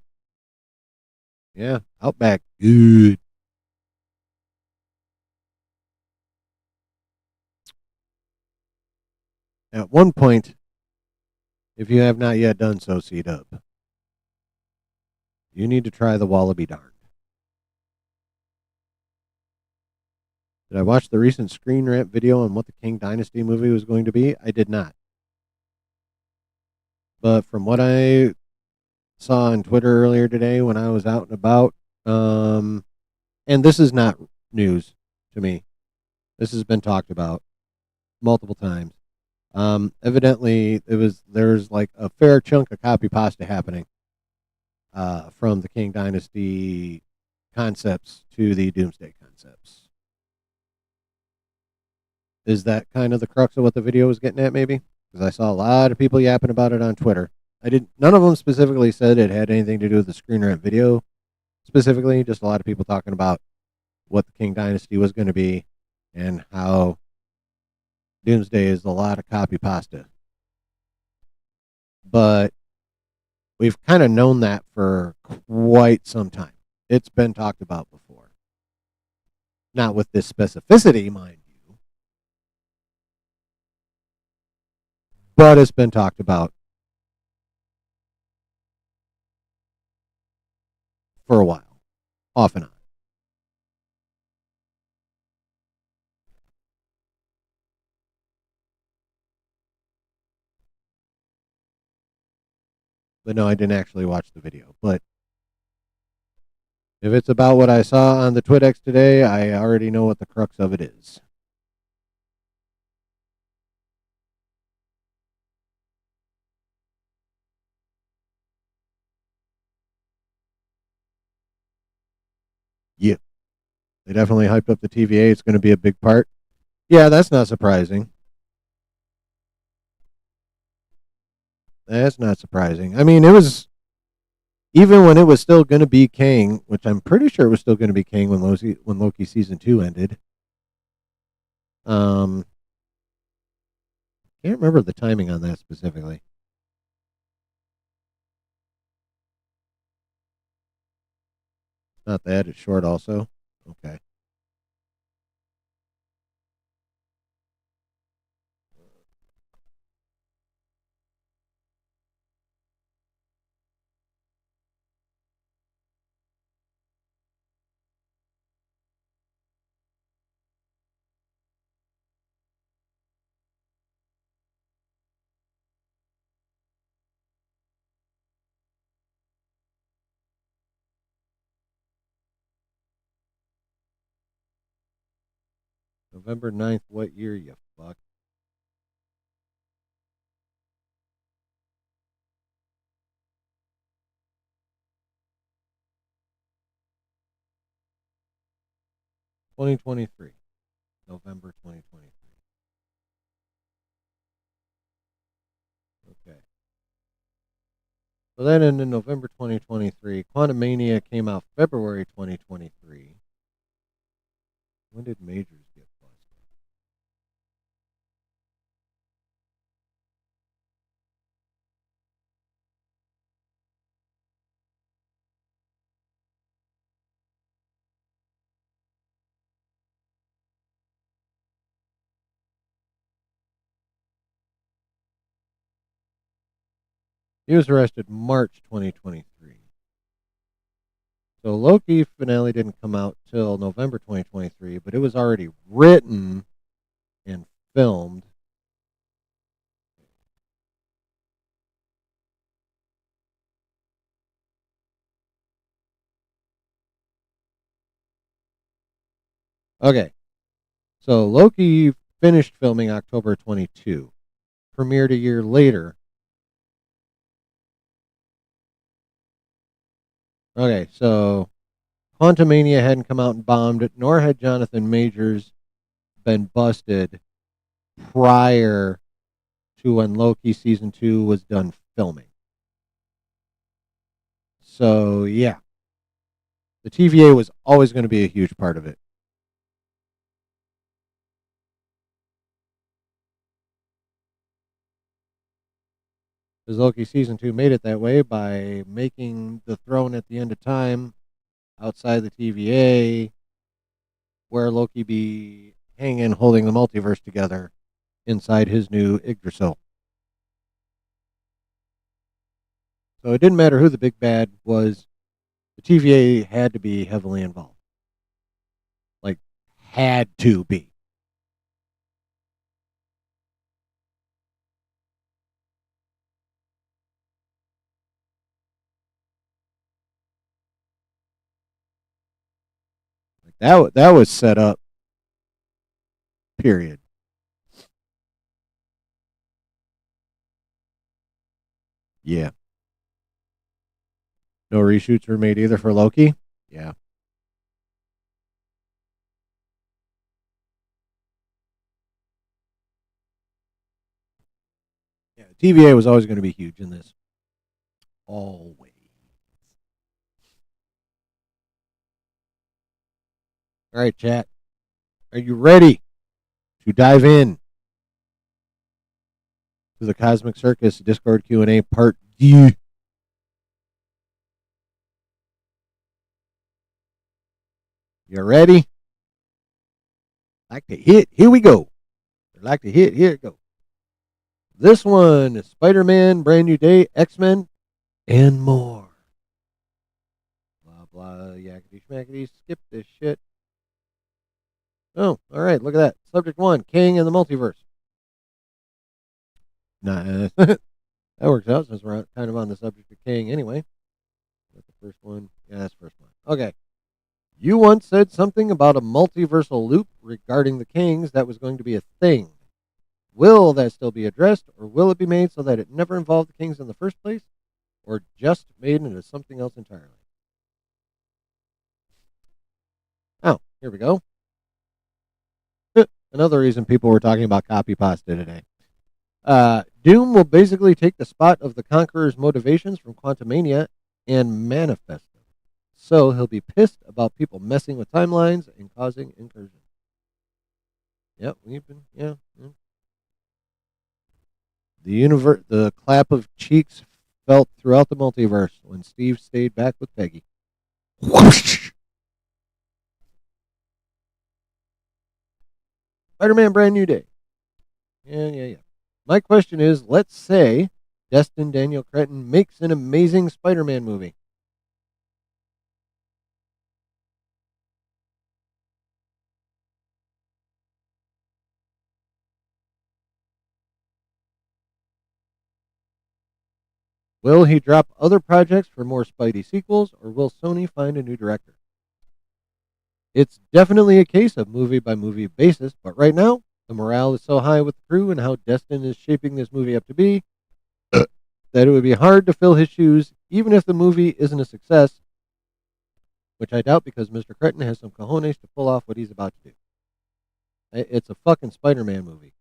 yeah, Outback, good. At one point, if you have not yet done so, C-Dub, you need to try the Wallaby Darn. Did I watch the recent Screen Rant video on what the King Dynasty movie was going to be? I did not. But from what I saw on Twitter earlier today when I was out and about, and this is not news to me. This has been talked about multiple times. Evidently, there's like a fair chunk of copy pasta happening from the King Dynasty concepts to the Doomsday concepts. Is that kind of the crux of what the video was getting at, maybe? Because I saw a lot of people yapping about it on Twitter. I didn't. None of them specifically said it had anything to do with the Screen Rant video specifically. Just a lot of people talking about what the King Dynasty was going to be and how Doomsday is a lot of copy pasta. But we've kind of known that for quite some time. It's been talked about before. Not with this specificity, mind you, but it's been talked about for a while, off and on. But no, I didn't actually watch the video. But if it's about what I saw on the TwitX today, I already know what the crux of it is. Yeah, they definitely hyped up the TVA. It's going to be a big part. Yeah, that's not surprising. That's not surprising. I mean, it was even when it was still going to be Kang, which I'm pretty sure it was still going to be Kang when Loki season 2 ended. Um, can't remember the timing on that specifically. Not that it's short. Also, okay. November 9th, what year, you fuck? (2023) November 2023. Okay. So then in November 2023, Quantum Mania came out February 2023. When did Majors get busted? He was arrested March 2023. So Loki finale didn't come out till November 2023, but it was already written and filmed. Okay. So Loki finished filming October 22, premiered a year later, Okay, so Quantumania hadn't come out and bombed it, nor had Jonathan Majors been busted prior to when Loki season 2 was done filming. So, yeah, the TVA was always going to be a huge part of it. Because Loki season 2 made it that way by making the throne at the end of time outside the TVA, where Loki be hanging, holding the multiverse together inside his new Yggdrasil. So it didn't matter who the big bad was, the TVA had to be heavily involved. Like, had to be. Like that was set up. Period. Yeah. No reshoots were made either for Loki. Yeah. Yeah. TVA was always going to be huge in this. Always. All right, chat. Are you ready to dive in to the Cosmic Circus Discord Q&A part D? You ready? Like to hit? Here we go. Like to hit? Here it goes. This one is Spider-Man, Brand New Day, X-Men, and more. Blah, blah, yakety schmackety. Skip this shit. Oh, all right. Look at that. Subject 1, King and the Multiverse. Nah, that works out since we're kind of on the subject of King anyway. That's the first one. Yeah, that's the first one. Okay. You once said something about a multiversal loop regarding the Kings that was going to be a thing. Will that still be addressed, or will it be made so that it never involved the Kings in the first place, or just made into something else entirely? Oh, here we go. Another reason people were talking about copy pasta today. Doom will basically take the spot of the Conqueror's motivations from Quantumania and manifest them. So he'll be pissed about people messing with timelines and causing incursions. Yep, we've been, yeah. The clap of cheeks felt throughout the multiverse when Steve stayed back with Peggy. Whoosh! Spider-Man Brand New Day. Yeah. My question is, let's say Destin Daniel Cretton makes an amazing Spider-Man movie. Will he drop other projects for more Spidey sequels, or will Sony find a new director? It's definitely a case of movie by movie basis, but right now, the morale is so high with the crew and how Destin is shaping this movie up to be that it would be hard to fill his shoes, even if the movie isn't a success, which I doubt because Mr. Cretton has some cojones to pull off what he's about to do. It's a fucking Spider-Man movie.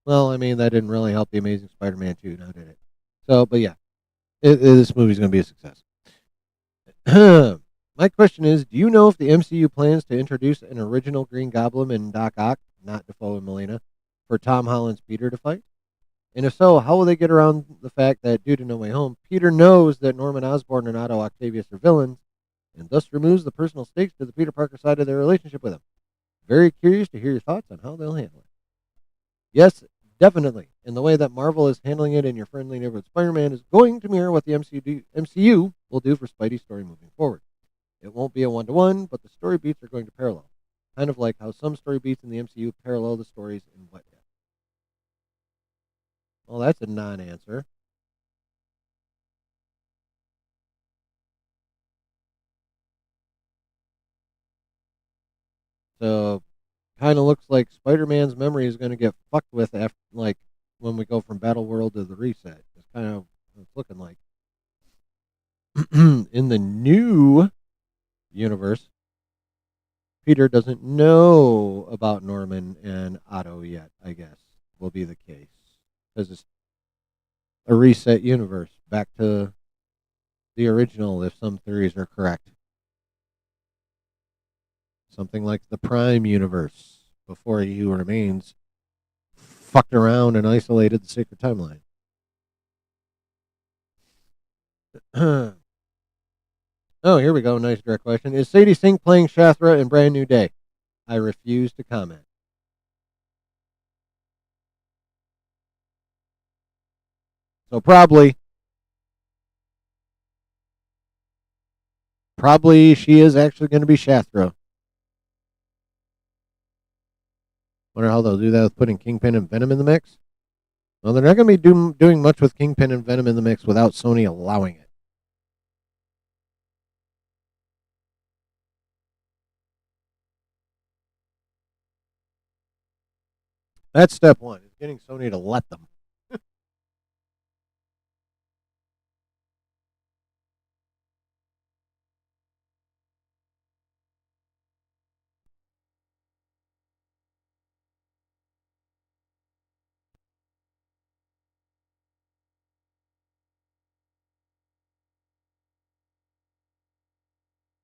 Well, I mean, that didn't really help the Amazing Spider-Man 2, now did it? So, but yeah, this movie's going to be a success. My question is, do you know if the MCU plans to introduce an original Green Goblin and Doc Ock, not Defoe and Molina, for Tom Holland's Peter to fight? And if so, how will they get around the fact that, due to No Way Home, Peter knows that Norman Osborn and Otto Octavius are villains, and thus removes the personal stakes to the Peter Parker side of their relationship with him? Very curious to hear your thoughts on how they'll handle it. Yes, definitely. And the way that Marvel is handling it in Your Friendly Neighborhood Spider-Man is going to mirror what the MCU will do for Spidey's story moving forward. It won't be a one-to-one, but the story beats are going to parallel. Kind of like how some story beats in the MCU parallel the stories in What If. Well, that's a non-answer. So, kind of looks like Spider-Man's memory is going to get fucked with after, like, when we go from Battle World to the reset. kind of what it's looking like. In the new universe, Peter doesn't know about Norman and Otto yet, I guess, will be the case. Because it's a reset universe back to the original, if some theories are correct. Something like the Prime universe, before He Who Remains fucked around and isolated the Sacred Timeline. Oh, here we go. Nice direct question. Is Sadie Sink playing Shathra in Brand New Day? I refuse to comment. So probably she is actually going to be Shathra. Wonder how they'll do that with putting Kingpin and Venom in the mix. Well, they're not going to be doing much with Kingpin and Venom in the mix without Sony allowing it. That's step one, is getting Sony to let them.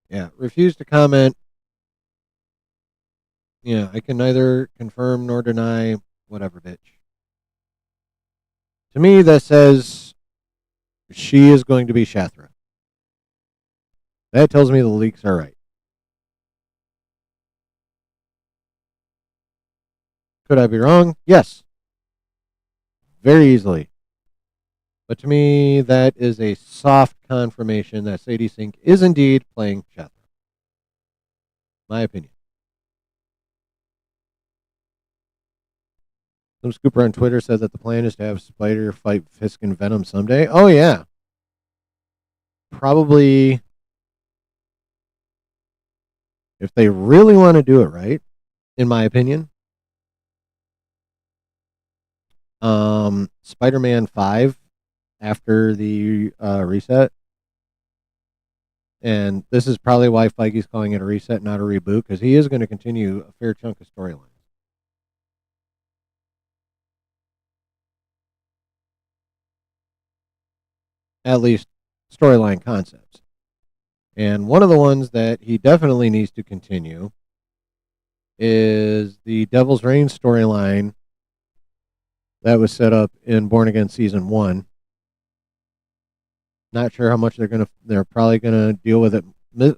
Yeah, refuse to comment. Yeah, I can neither confirm nor deny whatever, bitch. To me, that says she is going to be Shathra. That tells me the leaks are right. Could I be wrong? Yes, very easily. But to me, that is a soft confirmation that Sadie Sink is indeed playing Shathra. My opinion. Some scooper on Twitter said that the plan is to have Spider fight Fisk and Venom someday. Oh, yeah. Probably, if they really want to do it right, in my opinion, Spider-Man 5 after the reset. And this is probably why Feige's calling it a reset, not a reboot, because he is going to continue a fair chunk of storylines. At least storyline concepts. And one of the ones that he definitely needs to continue is the Devil's Reign storyline that was set up in Born Again Season 1. Not sure how much they're probably gonna deal with it.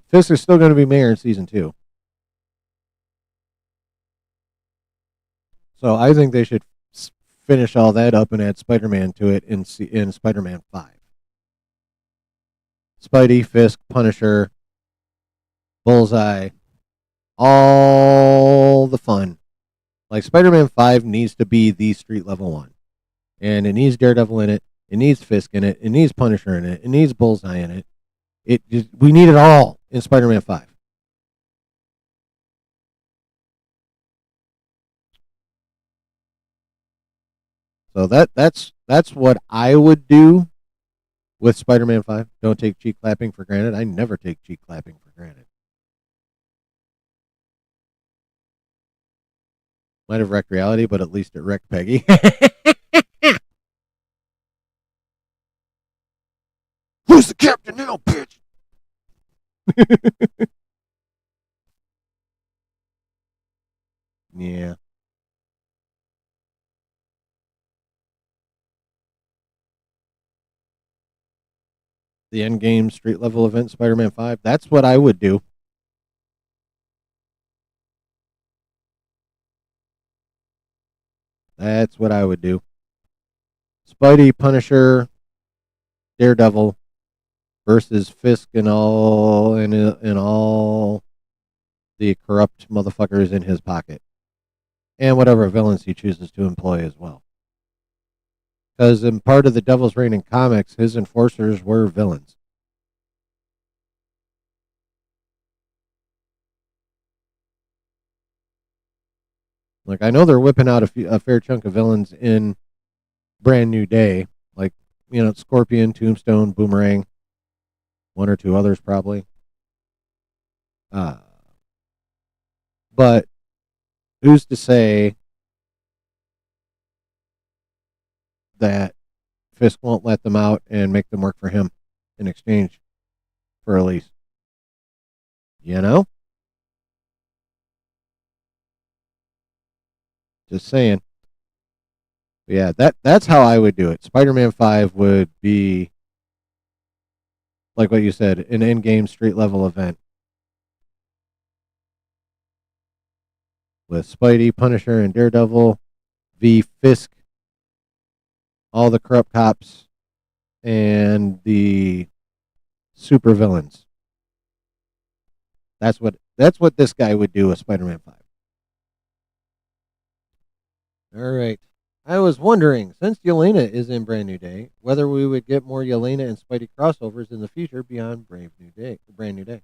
Fisk is still gonna be mayor in Season 2. So I think they should finish all that up and add Spider-Man to it in Spider-Man 5. Spidey, Fisk, Punisher, Bullseye, all the fun. Like Spider-Man 5 needs to be the street level one. And it needs Daredevil in it. It needs Fisk in it. It needs Punisher in it. It needs Bullseye in it. We need it all in Spider-Man 5. So that's what I would do with Spider-Man 5. Don't take cheek clapping for granted. I never take cheek clapping for granted. Might have wrecked reality, but at least it wrecked Peggy. Who's the captain now, bitch? Yeah. The end game street level event, Spider-Man 5. That's what I would do. That's what I would do. Spidey, Punisher, Daredevil versus Fisk and all the corrupt motherfuckers in his pocket, and whatever villains he chooses to employ as well. Because in part of the Devil's Reign in comics, his enforcers were villains. Like I know they're whipping out a fair chunk of villains in Brand New Day, like Scorpion, Tombstone, Boomerang, one or two others probably. Uh, but who's to say that Fisk won't let them out and make them work for him in exchange for a lease? You know? Just saying. Yeah, that's how I would do it. Spider-Man 5 would be like what you said, an in-game street level event with Spidey, Punisher, and Daredevil v Fisk, all the corrupt cops, and the super villains. That's what this guy would do with Spider-Man 5. All right. I was wondering, since Yelena is in Brand New Day, whether we would get more Yelena and Spidey crossovers in the future beyond Brand New Day.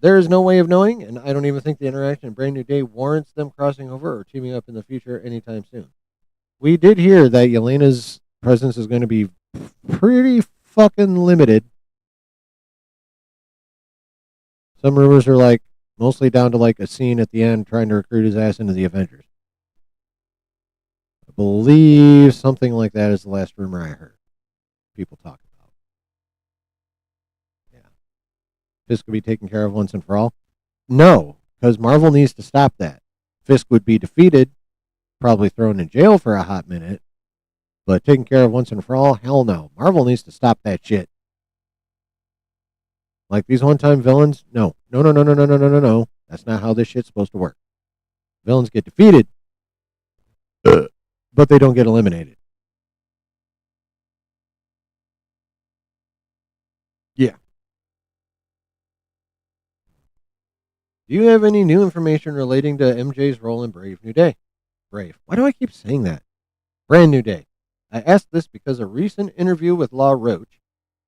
There is no way of knowing, and I don't even think the interaction in Brand New Day warrants them crossing over or teaming up in the future anytime soon. We did hear that Yelena's presence is going to be pretty fucking limited. Some rumors are like mostly down to like a scene at the end trying to recruit his ass into the Avengers. I believe something like that is the last rumor I heard people talk about. Yeah. Fisk will be taken care of once and for all? No, because Marvel needs to stop that. Fisk would be defeated, probably thrown in jail for a hot minute, but taken care of once and for all? Hell no. Marvel needs to stop that shit. Like these one-time villains? No. No, no, no, no, no, no, no, no, no. That's not how this shit's supposed to work. Villains get defeated, but they don't get eliminated. Yeah. Do you have any new information relating to MJ's role in Brave New Day? Brave. Why do I keep saying that? Brand New Day. I asked this because a recent interview with Law Roach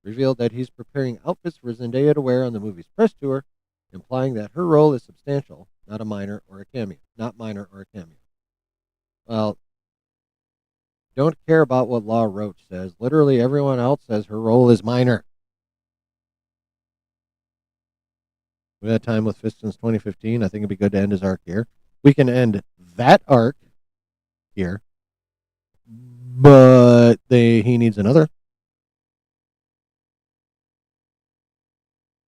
revealed that he's preparing outfits for Zendaya to wear on the movie's press tour, implying that her role is substantial, not minor or a cameo. Well, don't care about what Law Roach says. Literally everyone else says her role is minor. We had time with Fist since 2015. I think it'd be good to end his arc here. We can end that arc here, but he needs another.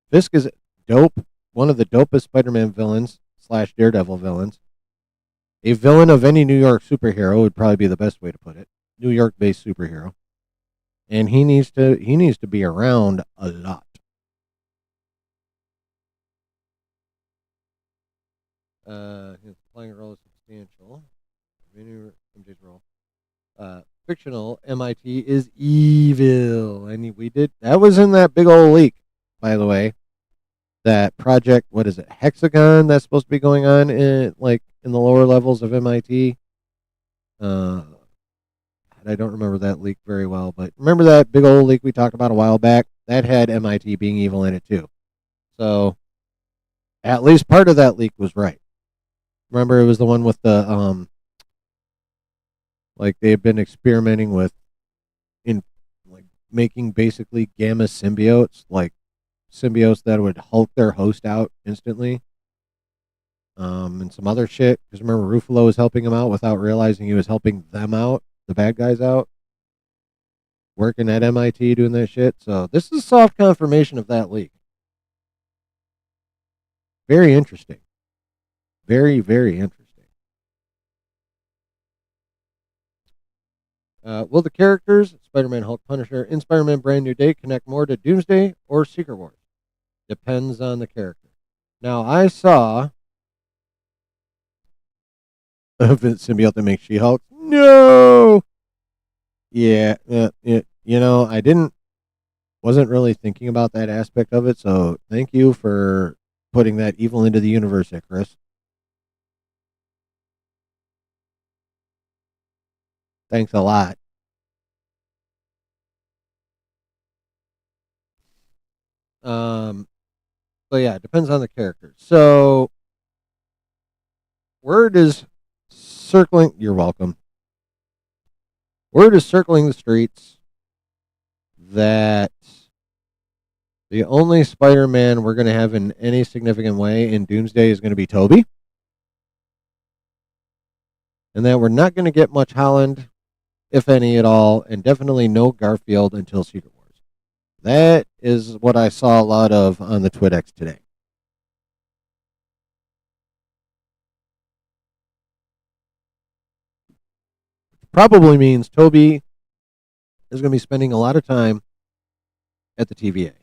Fisk is dope, one of the dopest Spider-Man villains / Daredevil villains. A villain of any New York superhero would probably be the best way to put it. New York-based superhero, and he needs to be around a lot. His playing a role is substantial. MJ's role. Fictional MIT is evil, and we did that was in that big old leak, by the way. That project, what is it, Hexagon? That's supposed to be going on in the lower levels of MIT. I don't remember that leak very well, but remember that big old leak we talked about a while back? That had MIT being evil in it too. So at least part of that leak was right. Remember, it was the one with the like they've been experimenting with in like making basically gamma symbiotes, like symbiotes that would Hulk their host out instantly. And some other shit. Because remember, Ruffalo was helping him out without realizing he was helping them out, the bad guys out, working at MIT doing that shit. So this is soft confirmation of that leak. Very interesting. Very, very interesting. Will the characters, Spider-Man, Hulk, Punisher, in Spider-Man Brand New Day connect more to Doomsday or Secret Wars? Depends on the character. Now, I saw a symbiote that makes She-Hulk. No! Yeah, I wasn't really thinking about that aspect of it, so thank you for putting that evil into the universe, Chris. Thanks a lot. But yeah, it depends on the character. So, word is circling. You're welcome. Word is circling the streets that the only Spider-Man we're going to have in any significant way in Doomsday is going to be Tobey, and that we're not going to get much Holland, if any at all, and definitely no Garfield until Secret Wars. That is what I saw a lot of on the TwitX today. Probably means Tobey is going to be spending a lot of time at the TVA.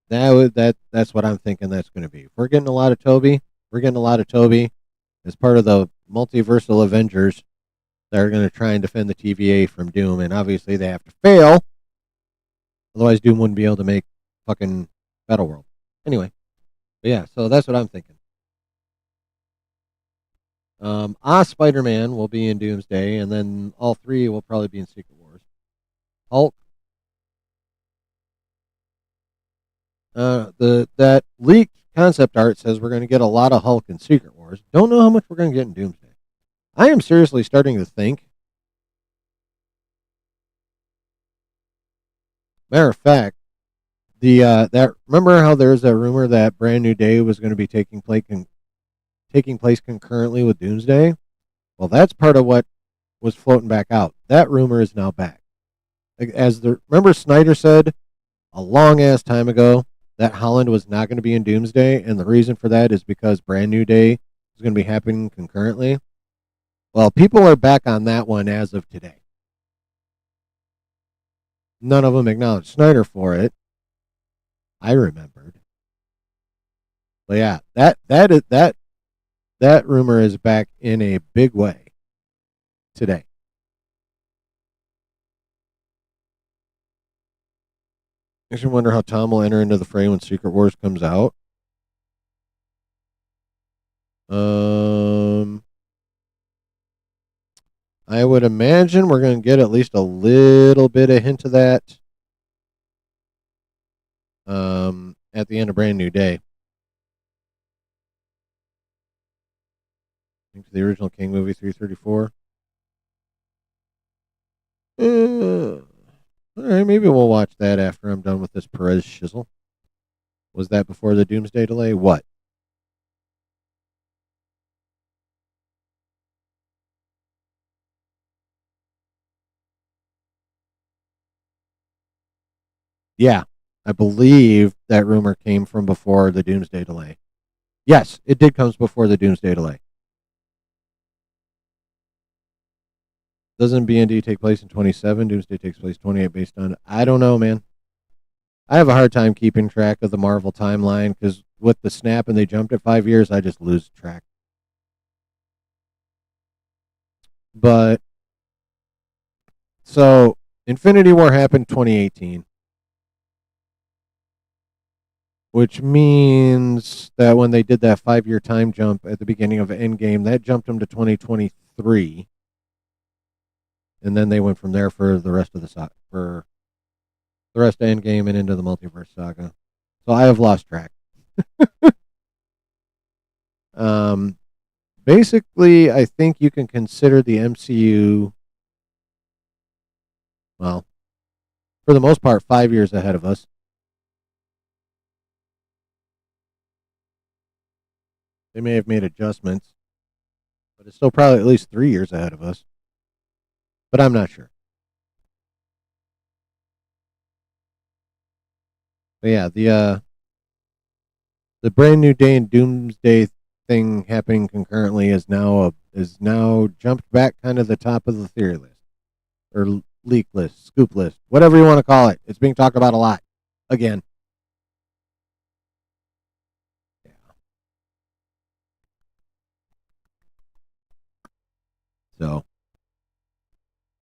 That's what I'm thinking that's going to be. If we're getting a lot of Tobey, we're getting a lot of Tobey as part of the multiversal Avengers that are going to try and defend the TVA from Doom, and obviously they have to fail. Otherwise, Doom wouldn't be able to make fucking Battleworld. Anyway, but yeah, so that's what I'm thinking. Spider-Man will be in Doomsday, and then all three will probably be in Secret Wars. Hulk. That leaked concept art says we're going to get a lot of Hulk in Secret Wars. Don't know how much we're going to get in Doomsday. I am seriously starting to think. Matter of fact, that remember how there's a rumor that Brand New Day was going to be taking place concurrently with Doomsday? Well, that's part of what was floating back out. That rumor is now back. Remember Snyder said a long ass time ago that Holland was not going to be in Doomsday, and the reason for that is because Brand New Day is going to be happening concurrently. Well, people are back on that one as of today. None of them acknowledged Snyder for it. I remembered. But yeah, that rumor is back in a big way today. Makes me wonder how Tom will enter into the fray when Secret Wars comes out. I would imagine we're going to get at least a little bit of hint of that at the end of Brand New Day. I think the original King movie 334. All right, maybe we'll watch that after I'm done with this Perez shizzle. Was that before the Doomsday delay? What? Yeah, I believe that rumor came from before the Doomsday delay. Yes, it did come before the Doomsday delay. Doesn't BND take place in 27? Doomsday takes place 28 based on... I don't know, man. I have a hard time keeping track of the Marvel timeline because with the snap and they jumped at 5 years, I just lose track. But, so, Infinity War happened 2018. Which means that when they did that 5-year time jump at the beginning of Endgame, that jumped them to 2023. And then they went from there for the rest of for the rest of Endgame and into the multiverse saga. So I have lost track. Basically, I think you can consider the MCU, well, for the most part, 5 years ahead of us. They may have made adjustments, but it's still probably at least 3 years ahead of us. But I'm not sure. But yeah, the Brand New Day and Doomsday thing happening concurrently is now jumped back kind of the top of the theory list or leak list, scoop list, whatever you want to call it. It's being talked about a lot again. Yeah. So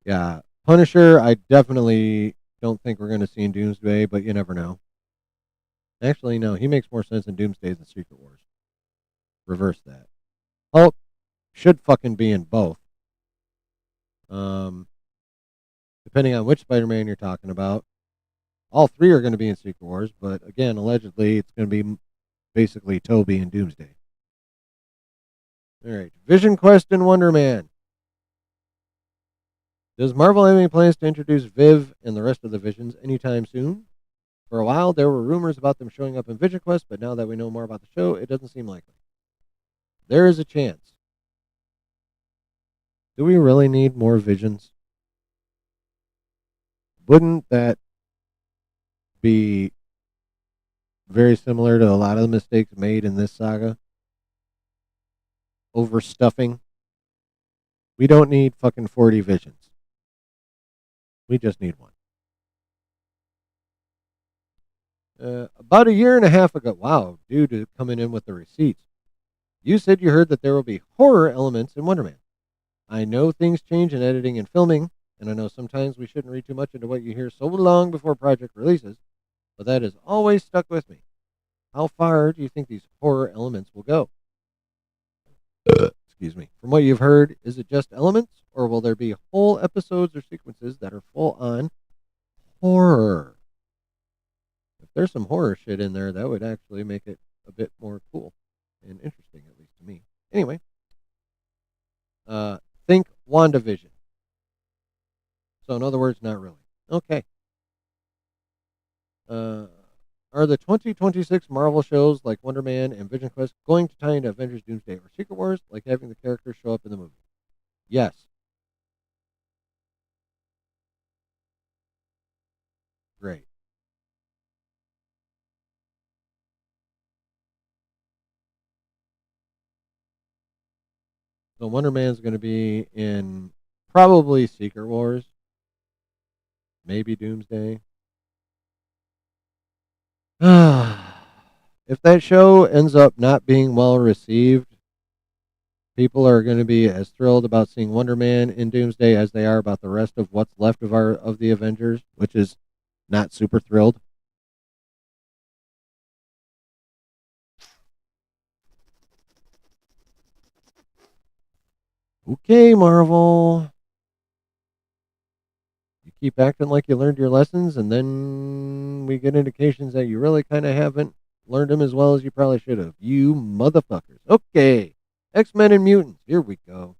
yeah, Punisher. I definitely don't think we're going to see in Doomsday, but you never know. Actually, no, he makes more sense in Doomsday than Secret Wars. Reverse that. Hulk should fucking be in both. Depending on which Spider-Man you're talking about. All three are going to be in Secret Wars, but again, allegedly, it's going to be basically Tobey and Doomsday. All right, Vision Quest and Wonder Man. Does Marvel have any plans to introduce Viv and the rest of the Visions anytime soon? For a while, there were rumors about them showing up in Vision Quest, but now that we know more about the show, it doesn't seem likely. There is a chance. Do we really need more Visions? Wouldn't that be very similar to a lot of the mistakes made in this saga? Overstuffing. We don't need fucking 40 Visions. We just need one. About a year and a half ago, wow, dude, coming in with the receipts. You said you heard that there will be horror elements in Wonder Man. I know things change in editing and filming, and I know sometimes we shouldn't read too much into what you hear so long before project releases, but that has always stuck with me. How far do you think these horror elements will go? Excuse me. From what you've heard, is it just elements, or will there be whole episodes or sequences that are full on horror? If there's some horror shit in there, that would actually make it a bit more cool and interesting, at least to me. Anyway, think WandaVision. So, in other words, not really. Okay. Are the 2026 Marvel shows like Wonder Man and Vision Quest going to tie into Avengers Doomsday or Secret Wars, like having the characters show up in the movie? Yes. Great. So Wonder Man's going to be in probably Secret Wars, maybe Doomsday. If that show ends up not being well received, people are going to be as thrilled about seeing Wonder Man in Doomsday as they are about the rest of what's left of the Avengers, which is not super thrilled. Okay, Marvel. You keep acting like you learned your lessons, and then we get indications that you really kind of haven't learned them as well as you probably should have. You motherfuckers. Okay. X-Men and Mutants. Here we go.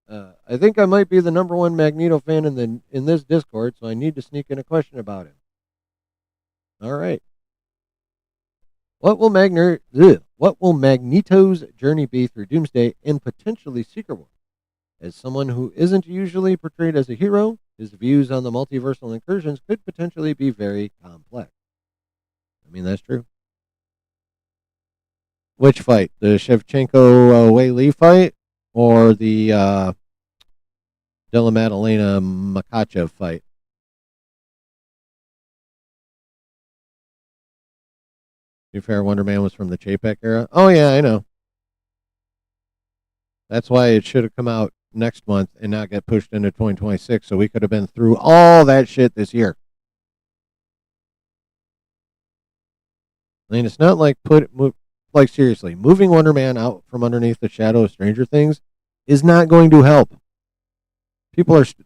I think I might be the number one Magneto fan in this Discord, so I need to sneak in a question about him. All right. What will Magneto's journey be through Doomsday and potentially Secret Wars? As someone who isn't usually portrayed as a hero, his views on the multiversal incursions could potentially be very complex. I mean, that's true. Which fight? The Shevchenko Wei Li fight or the Della Maddalena Makachev fight? To be fair, Wonder Man was from the Chapek era. Oh, yeah, I know. That's why it should have come out next month and not get pushed into 2026, so we could have been through all that shit this year. I mean, it's not like seriously, moving Wonder Man out from underneath the shadow of Stranger Things is not going to help.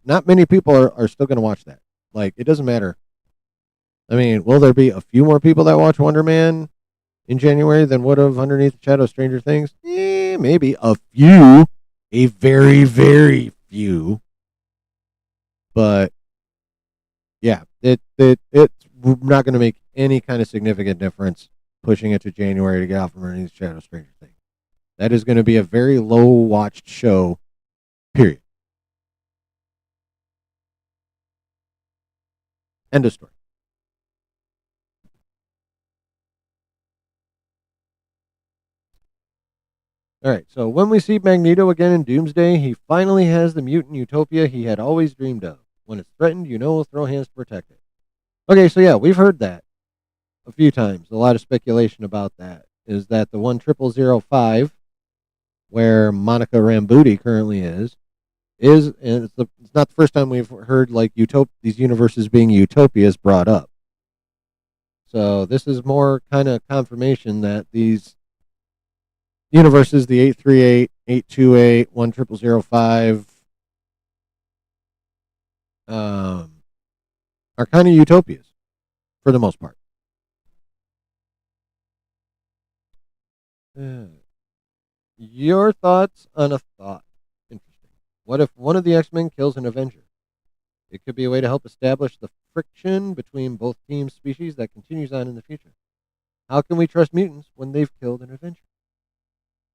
Not many people are still going to watch that. Like, it doesn't matter. I mean, will there be a few more people that watch Wonder Man in January than would have underneath the shadow of Stranger Things? Maybe a few, a very, very few. But yeah, it's not going to make any kind of significant difference pushing it to January to get out from underneath the shadow of Stranger Things. That is going to be a very low watched show, period. End of story. All right, so when we see Magneto again in Doomsday, he finally has the mutant utopia he had always dreamed of. When it's threatened, you know we'll throw hands to protect it. Okay, so yeah, we've heard that a few times. A lot of speculation about that is that the 10005, where Monica Rambeau currently and it's not the first time we've heard like these universes being utopias brought up. So this is more kind of confirmation that these universes, the 838, 828, 10005, are kind of utopias for the most part. Your thoughts on a thought. Interesting. What if one of the X-Men kills an Avenger? It could be a way to help establish the friction between both team species that continues on in the future. How can we trust mutants when they've killed an Avenger?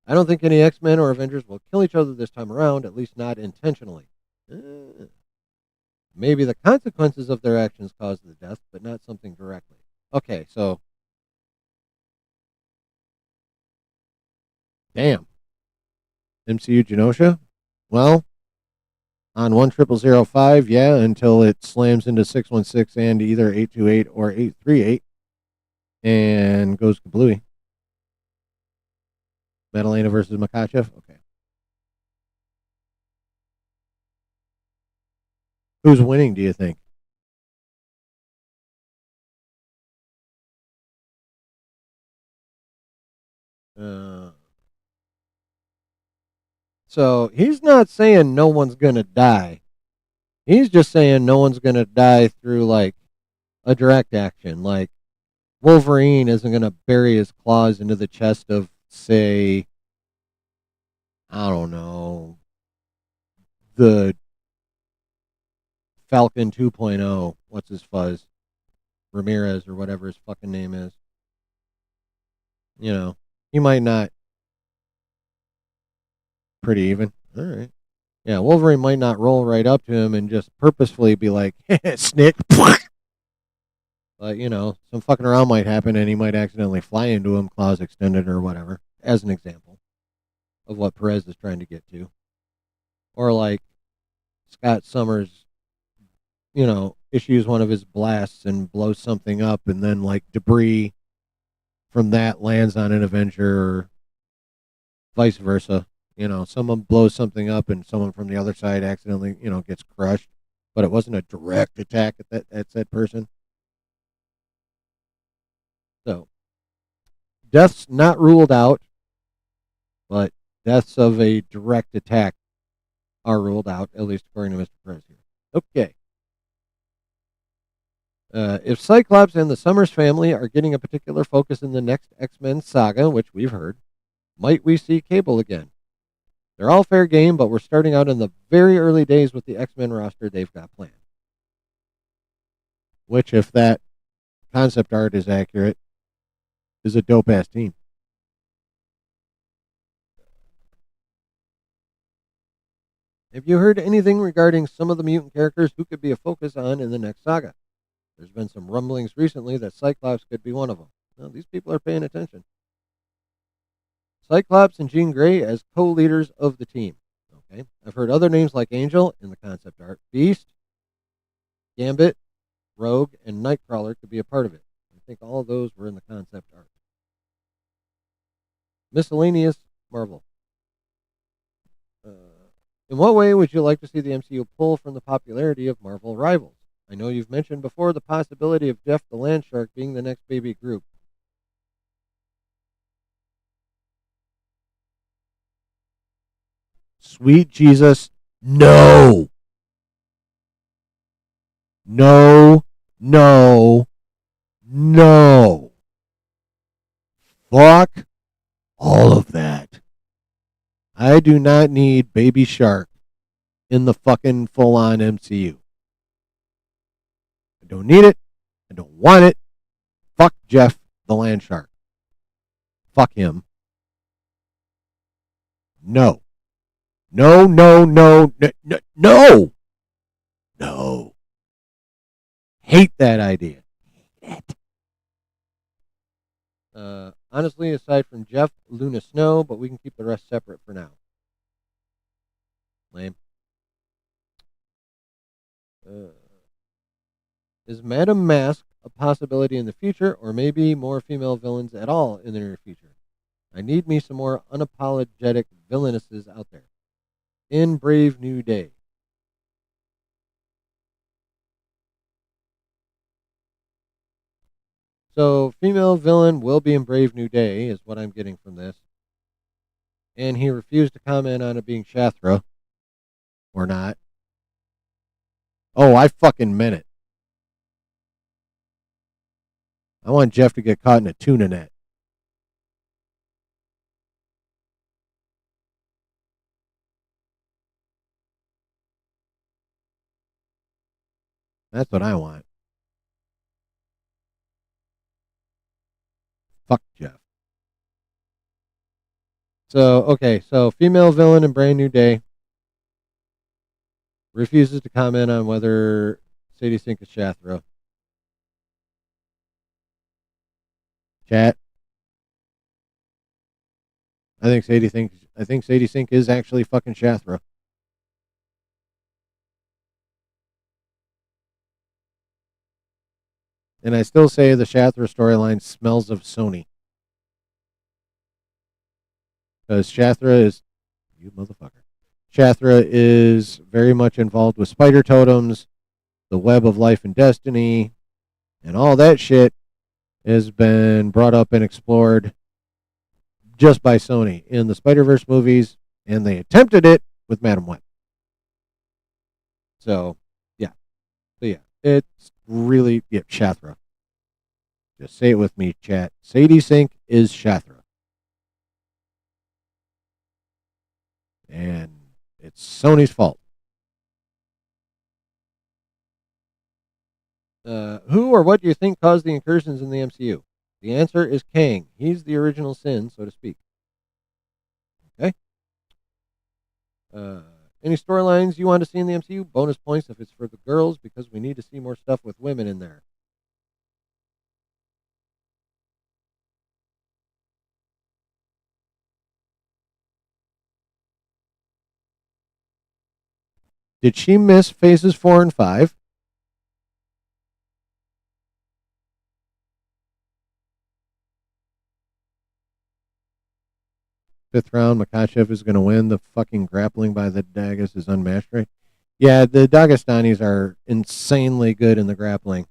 I don't think any X-Men or Avengers will kill each other this time around, at least not intentionally. Maybe the consequences of their actions caused the death, but not something directly. Okay, so damn. MCU Genosha? Well, on 10005, yeah, until it slams into 616 and either 828 or 838 and goes kablooey. Madalena versus Makachev? Okay. Who's winning, do you think? Uh, so he's not saying no one's going to die. He's just saying no one's going to die through like a direct action. Like Wolverine isn't going to bury his claws into the chest of, say, I don't know, the Falcon 2.0. What's his fuzz? Ramirez or whatever his fucking name is. You know, he might not. Pretty even. All right. Yeah, Wolverine might not roll right up to him and just purposefully be like, snick. But, you know, some fucking around might happen and he might accidentally fly into him, claws extended or whatever, as an example of what Perez is trying to get to. Or like Scott Summers, you know, issues one of his blasts and blows something up and then like debris from that lands on an Avenger or vice versa. You know, someone blows something up and someone from the other side accidentally, you know, gets crushed, but it wasn't a direct attack at that person. So, deaths not ruled out, but deaths of a direct attack are ruled out, at least according to Mr. Perez here. Okay. If Cyclops and the Summers family are getting a particular focus in the next X-Men saga, which we've heard, might we see Cable again? They're all fair game, but we're starting out in the very early days with the X-Men roster they've got planned. Which, if that concept art is accurate, is a dope-ass team. Have you heard anything regarding some of the mutant characters who could be a focus on in the next saga? There's been some rumblings recently that Cyclops could be one of them. Well, these people are paying attention. Cyclops and Jean Grey as co-leaders of the team. Okay, I've heard other names like Angel in the concept art. Beast, Gambit, Rogue, and Nightcrawler could be a part of it. I think all of those were in the concept art. Miscellaneous Marvel. In what way would you like to see the MCU pull from the popularity of Marvel rivals? I know you've mentioned before the possibility of Jeff the Land Shark being the next baby group. Sweet Jesus, no. No, no, no. Fuck all of that. I do not need Baby Shark in the fucking full-on MCU. I don't need it. I don't want it. Fuck Jeff the Land Shark. Fuck him. No. No, no, no, no, no, no. No. Hate that idea. Honestly, aside from Jeff, Luna Snow, but we can keep the rest separate for now. Lame. Is Madame Mask a possibility in the future, or maybe more female villains at all in the near future? I need me some more unapologetic villainesses out there. In Brave New Day. So, female villain will be in Brave New Day, is what I'm getting from this. And he refused to comment on it being Shathra. Or not. Oh, I fucking meant it. I want Jeff to get caught in a tuna net. That's what I want. Fuck Jeff. So, okay, so female villain in Brand New Day refuses to comment on whether Sadie Sink is Shathra. Chat. I think Sadie Sink is actually fucking Shathra. And I still say the Shathra storyline smells of Sony. Because Shathra is you motherfucker. Shathra is very much involved with spider totems, the web of life and destiny, and all that shit has been brought up and explored just by Sony in the Spider-Verse movies, and they attempted it with Madam Web. So, yeah. So, yeah. It's really, yeah, Shathra. Just say it with me, chat. Sadie Sink is Shathra. And it's Sony's fault. Who or what do you think caused the incursions in the MCU? The answer is Kang. He's the original sin, so to speak. Okay. Uh, any storylines you want to see in the MCU? Bonus points if it's for the girls because we need to see more stuff with women in there. Did she miss phases 4 and 5? Fifth round, Makachev is going to win. The fucking grappling by the Dagas is unmatched, right? Yeah, the Dagestanis are insanely good in the grappling.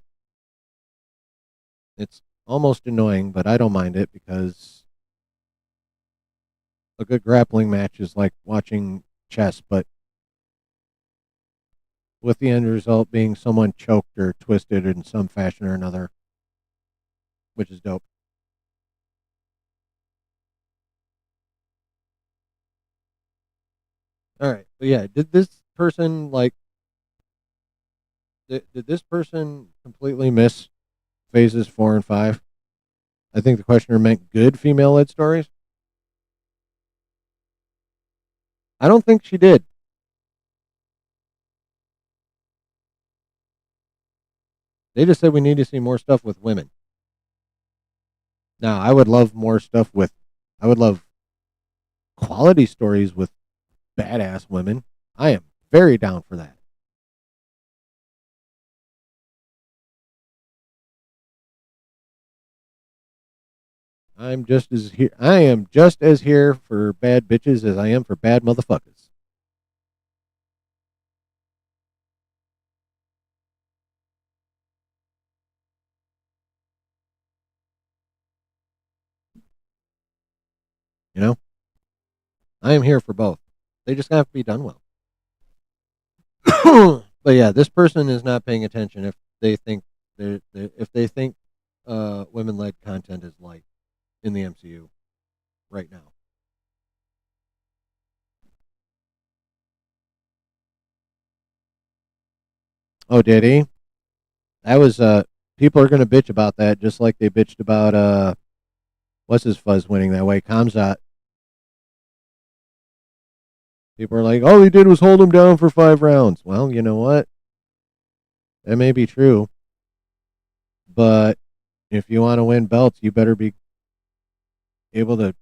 It's almost annoying, but I don't mind it because a good grappling match is like watching chess, but with the end result being someone choked or twisted in some fashion or another, which is dope. All right, but yeah, did this person like did this person completely miss phases 4 and 5? I think the questioner meant good female-led stories. I don't think she did. They just said we need to see more stuff with women. Now, I would love more stuff with. I would love quality stories with badass women. I am very down for that. I'm just as here. I am just as here for bad bitches as I am for bad motherfuckers. You know, I am here for both. They just have to be done well. But yeah, this person is not paying attention if they think if they think women led content is light in the MCU right now. Oh, did he? That was people are gonna bitch about that just like they bitched about what's his fuzz winning that way, Kamzat. People are like, all he did was hold him down for 5 rounds. Well, you know what? That may be true, but if you want to win belts, you better be able to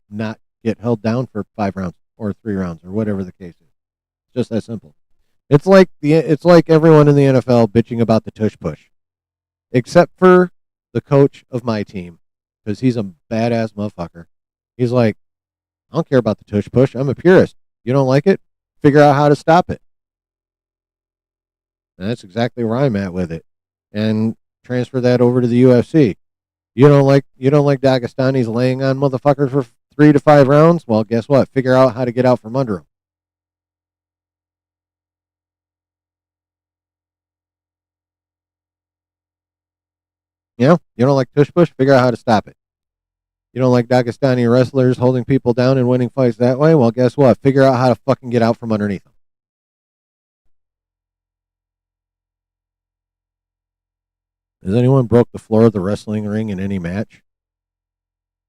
not get held down for 5 rounds or 3 rounds or whatever the case is. Just that simple. It's like everyone in the NFL bitching about the tush push, except for the coach of my team because he's a badass motherfucker. He's like, I don't care about the tush push. I'm a purist. You don't like it? Figure out how to stop it. And that's exactly where I'm at with it. And transfer that over to the UFC. You don't like Dagestanis laying on motherfuckers for 3 to 5 rounds? Well, guess what? Figure out how to get out from under them. You don't like tush push? Figure out how to stop it. You don't like Dagestani wrestlers holding people down and winning fights that way? Well, guess what? Figure out how to fucking get out from underneath them. Has anyone broke the floor of the wrestling ring in any match?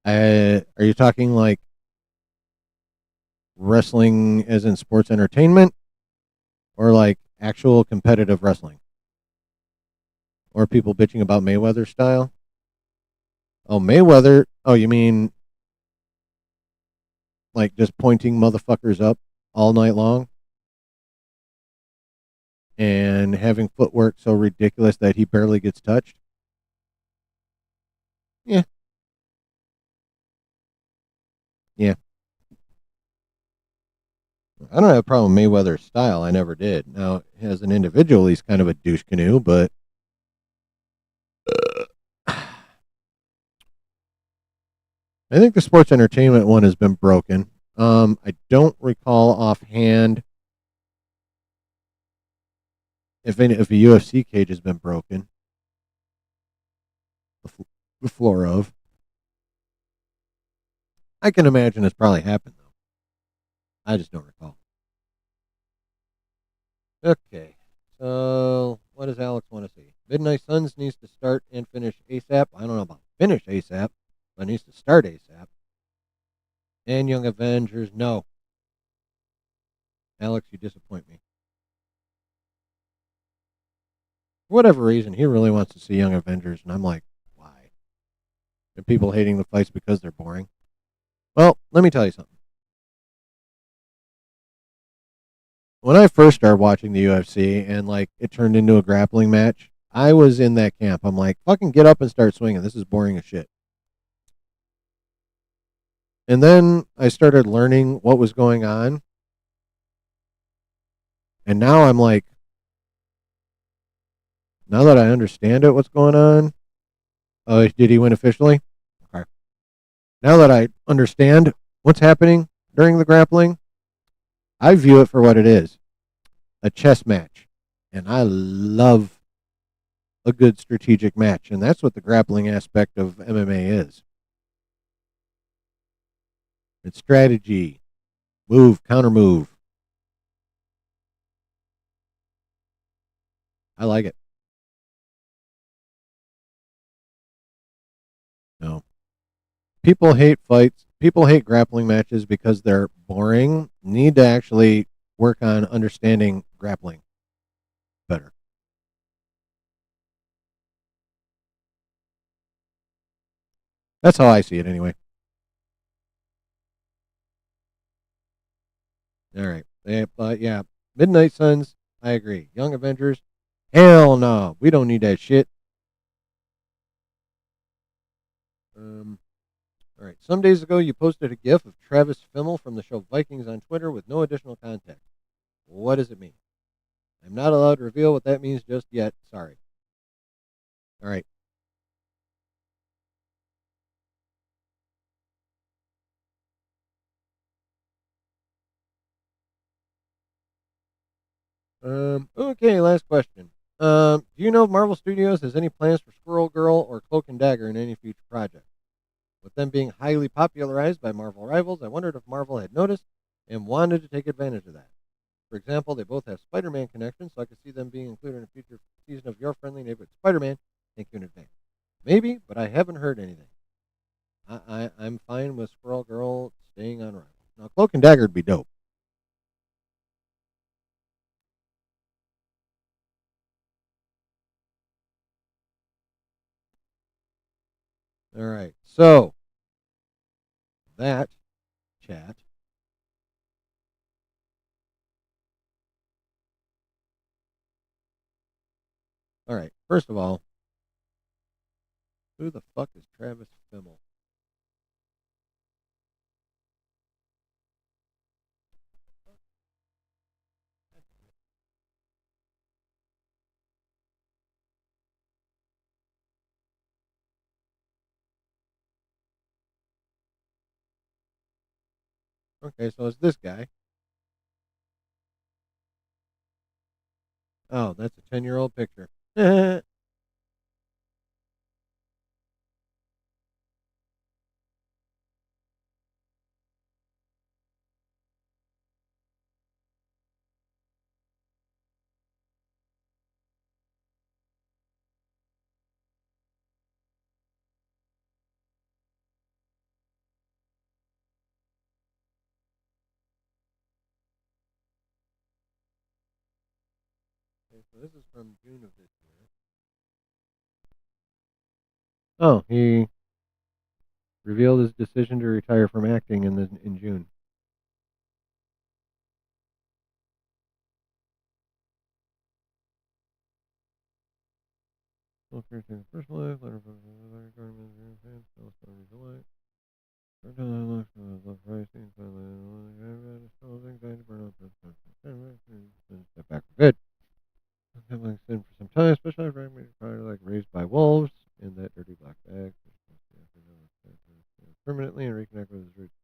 Are you talking like wrestling as in sports entertainment or like actual competitive wrestling? Or people bitching about Mayweather style? Oh, Mayweather. Oh, you mean like just pointing motherfuckers up all night long and having footwork so ridiculous that he barely gets touched? Yeah, yeah. I don't have a problem with Mayweather's style. I never did. Now, as an individual, he's kind of a douche canoe, but I think the sports entertainment one has been broken. I don't recall offhand if a UFC cage has been broken. The floor of. I can imagine it's probably happened though. I just don't recall. Okay. So what does Alex want to see? Midnight Suns needs to start and finish ASAP. I don't know about finish ASAP, but it needs to start ASAP. And Young Avengers, no. Alex, you disappoint me. For whatever reason, he really wants to see Young Avengers, and I'm like, why? Are people hating the fights because they're boring? Well, let me tell you something. When I first started watching the UFC and like it turned into a grappling match, I was in that camp. I'm like, fucking get up and start swinging. This is boring as shit. And then I started learning what was going on. And now I'm like, now that I understand it, what's going on? Oh, did he win officially? Okay. Now that I understand what's happening during the grappling, I view it for what it is, a chess match. And I love a good strategic match. And that's what the grappling aspect of MMA is. It's strategy, move, counter move. I like it. No. People hate fights. People hate grappling matches because they're boring. Need to actually work on understanding grappling better. That's how I see it anyway. All right. Yeah, but yeah, Midnight Suns, I agree. Young Avengers, hell no. We don't need that shit. Um, all right. Some days ago, you posted a GIF of Travis Fimmel from the show Vikings on Twitter with no additional context. What does it mean? I'm not allowed to reveal what that means just yet. Sorry. All right. Okay, last question. Do you know if Marvel Studios has any plans for Squirrel Girl or Cloak and Dagger in any future project? With them being highly popularized by Marvel rivals, I wondered if Marvel had noticed and wanted to take advantage of that. For example, they both have Spider-Man connections, so I could see them being included in a future season of Your Friendly Neighborhood Spider-Man. Thank you in advance. Maybe, but I haven't heard anything. I'm fine with Squirrel Girl staying on Rivals. Now, Cloak and Dagger would be dope. All right, so that chat. All right, first of all, who the fuck is Travis Fimmel? Okay, so it's this guy. Oh, that's a 10-year-old picture. Okay, so this is from June of this year. Oh, he revealed his decision to retire from acting in June. Personal life, letter from step back for good. For some time, especially like raised by wolves in that dirty black bag. Permanently and reconnect with his roots.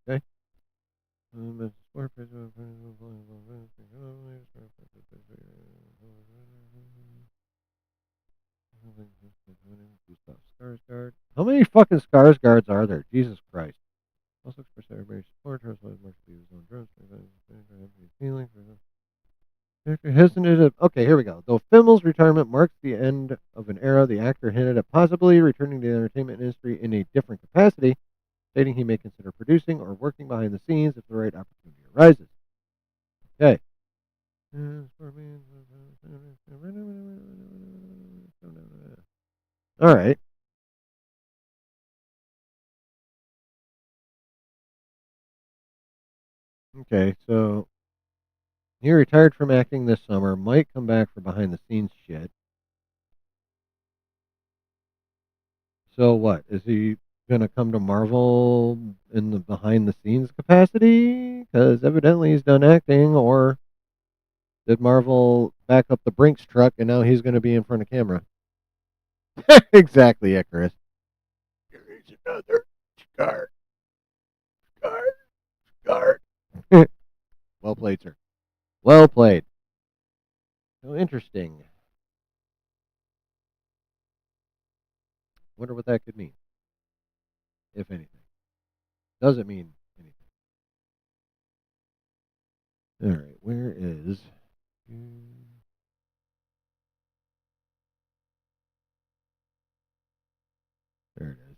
Okay. Skarsgård. How many fucking Skarsgårds are there? Jesus Christ. Also express everybody's support. Okay, here we go. Though Fimmel's retirement marks the end of an era, the actor hinted at possibly returning to the entertainment industry in a different capacity, stating he may consider producing or working behind the scenes if the right opportunity arises. Okay. All right. Okay, so he retired from acting this summer, might come back for behind the scenes shit. So what? Is he going to come to Marvel in the behind the scenes capacity? Because evidently he's done acting, or did Marvel back up the Brinks truck and now he's going to be in front of camera? Exactly, Icarus. Here's another scar, scar. Well played, sir. Well played. So interesting. Wonder what that could mean, if anything. Doesn't mean anything. All right, where is? There it is.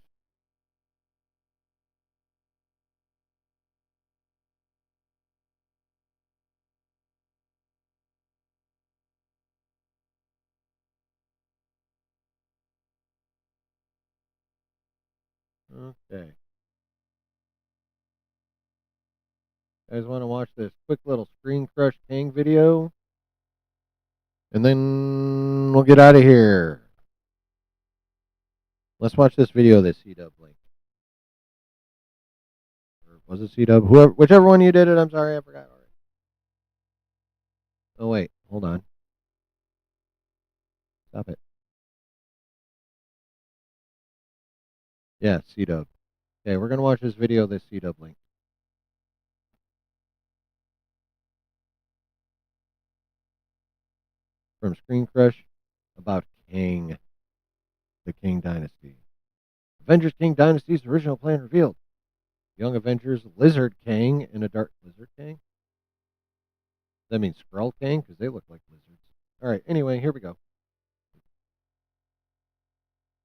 Okay. Guys want to watch this quick little Screen Crush Kang video? And then we'll get out of here. Let's watch this video that C-Dub linked. Or was it C-Dub? Whoever, whichever one you did it, I'm sorry, I forgot already. Oh, wait. Hold on. Stop it. Yeah, C-Dub. Okay, we're going to watch this video that C-Dub linked. From Screen Crush about Kang, the Kang Dynasty. Avengers Kang Dynasty's original plan revealed. Young Avengers Lizard Kang and a dark Lizard Kang? That means Skrull Kang? Because they look like lizards. All right, anyway, here we go.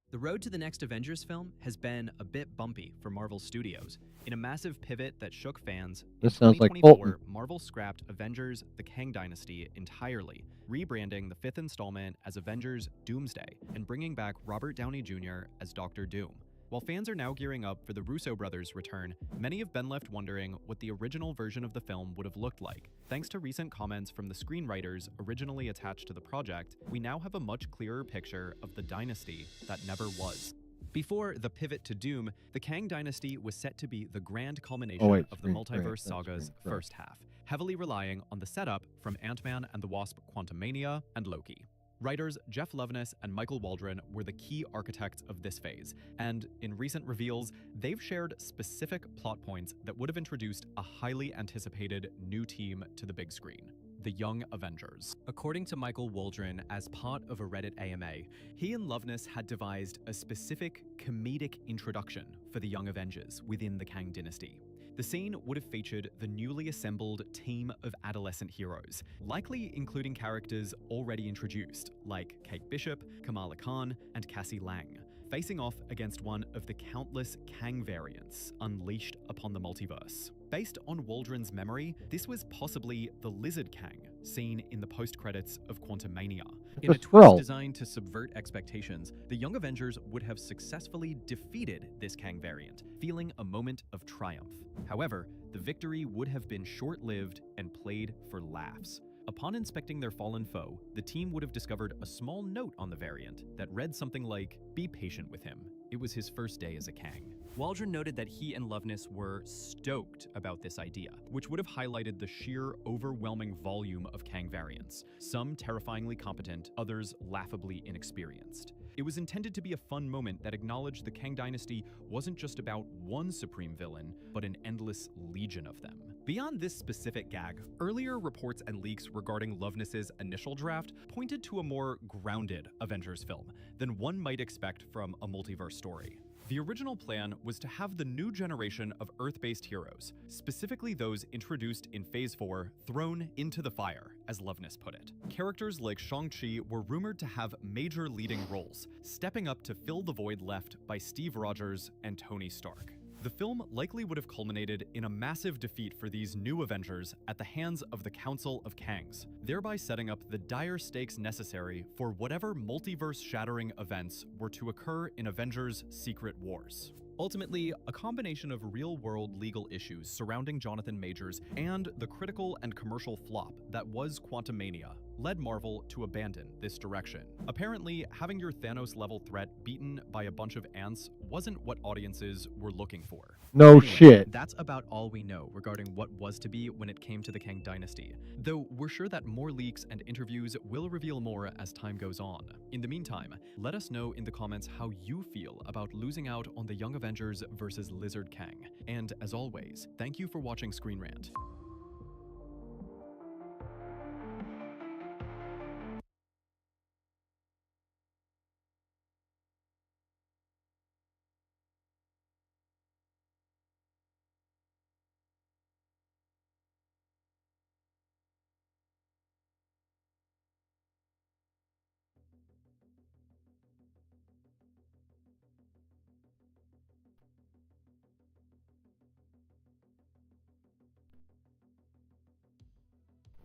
The road to the next Avengers film has been a bit bumpy for Marvel Studios. In a massive pivot that shook fans, This in sounds like 2024, Marvel scrapped Avengers The Kang Dynasty entirely, rebranding the fifth installment as Avengers Doomsday and bringing back Robert Downey Jr. as Doctor Doom. While fans are now gearing up for the Russo brothers' return, many have been left wondering what the original version of the film would have looked like. Thanks to recent comments from the screenwriters originally attached to the project, we now have a much clearer picture of the dynasty that never was. Before the pivot to Doom, the Kang Dynasty was set to be the grand culmination of the multiverse saga's first half, heavily relying on the setup from Ant-Man and the Wasp: Quantumania and Loki. Writers Jeff Loveness and Michael Waldron were the key architects of this phase, and in recent reveals, they've shared specific plot points that would have introduced a highly anticipated new team to the big screen: the Young Avengers. According to Michael Waldron, as part of a Reddit AMA, he and Loveness had devised a specific comedic introduction for the Young Avengers within the Kang Dynasty. The scene would have featured the newly assembled team of adolescent heroes, likely including characters already introduced, like Kate Bishop, Kamala Khan, and Cassie Lang. facing off against one of the countless Kang variants unleashed upon the multiverse. Based on Waldron's memory, this was possibly the Lizard Kang, seen in the post-credits of Quantumania. In a twist designed to subvert expectations, the Young Avengers would have successfully defeated this Kang variant, feeling a moment of triumph. However, the victory would have been short-lived and played for laughs. Upon inspecting their fallen foe, the team would have discovered a small note on the variant that read something like, "Be patient with him. It was his first day as a Kang." Waldron noted that he and Loveness were stoked about this idea, which would have highlighted the sheer, overwhelming volume of Kang variants, some terrifyingly competent, others laughably inexperienced. It was intended to be a fun moment that acknowledged the Kang dynasty wasn't just about one supreme villain, but an endless legion of them. Beyond this specific gag, earlier reports and leaks regarding Loveness's initial draft pointed to a more grounded Avengers film than one might expect from a multiverse story. The original plan was to have the new generation of Earth-based heroes, specifically those introduced in Phase 4, thrown into the fire, as Loveness put it. Characters like Shang-Chi were rumored to have major leading roles, stepping up to fill the void left by Steve Rogers and Tony Stark. The film likely would have culminated in a massive defeat for these new Avengers at the hands of the Council of Kangs, thereby setting up the dire stakes necessary for whatever multiverse-shattering events were to occur in Avengers: Secret Wars. Ultimately, a combination of real-world legal issues surrounding Jonathan Majors and the critical and commercial flop that was Quantumania led Marvel to abandon this direction. Apparently, having your Thanos-level threat beaten by a bunch of ants wasn't what audiences were looking for. No shit. That's about all we know regarding what was to be when it came to the Kang dynasty, though we're sure that more leaks and interviews will reveal more as time goes on. In the meantime, let us know in the comments how you feel about losing out on the Young Avengers versus Lizard Kang. And as always, thank you for watching Screen Rant.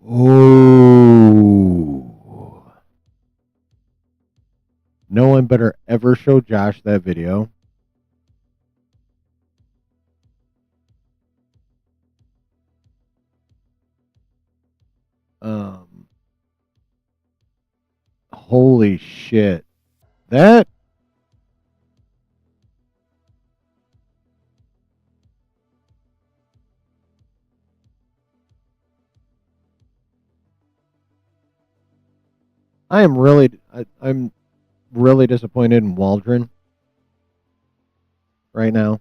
Ooh. No one better ever show Josh that video. Holy shit. That I'm really disappointed in Waldron right now.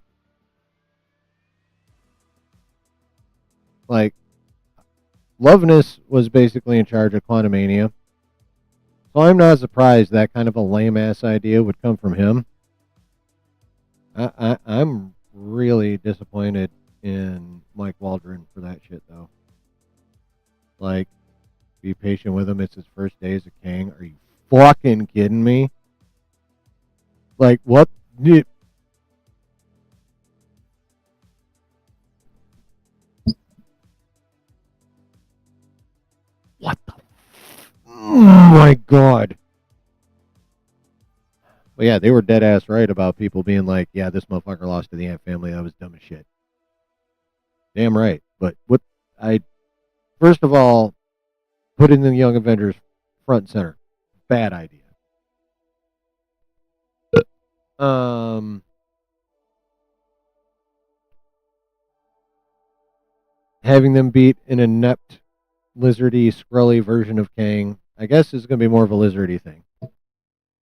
Like, Loveness was basically in charge of Quantumania. So I'm not surprised that kind of a lame ass idea would come from him. I'm really disappointed in Mike Waldron for that shit though. Like, be patient with him. It's his first day as a king. Are you fucking kidding me? Like, what? What the? Oh my god. Well, yeah, they were dead ass right about people being like, yeah, this motherfucker lost to the Ant family. That was dumb as shit. Damn right. But what first of all, putting the Young Avengers front and center. Bad idea. Having them beat an inept, lizardy, scrully version of Kang, I guess is going to be more of a lizardy thing. If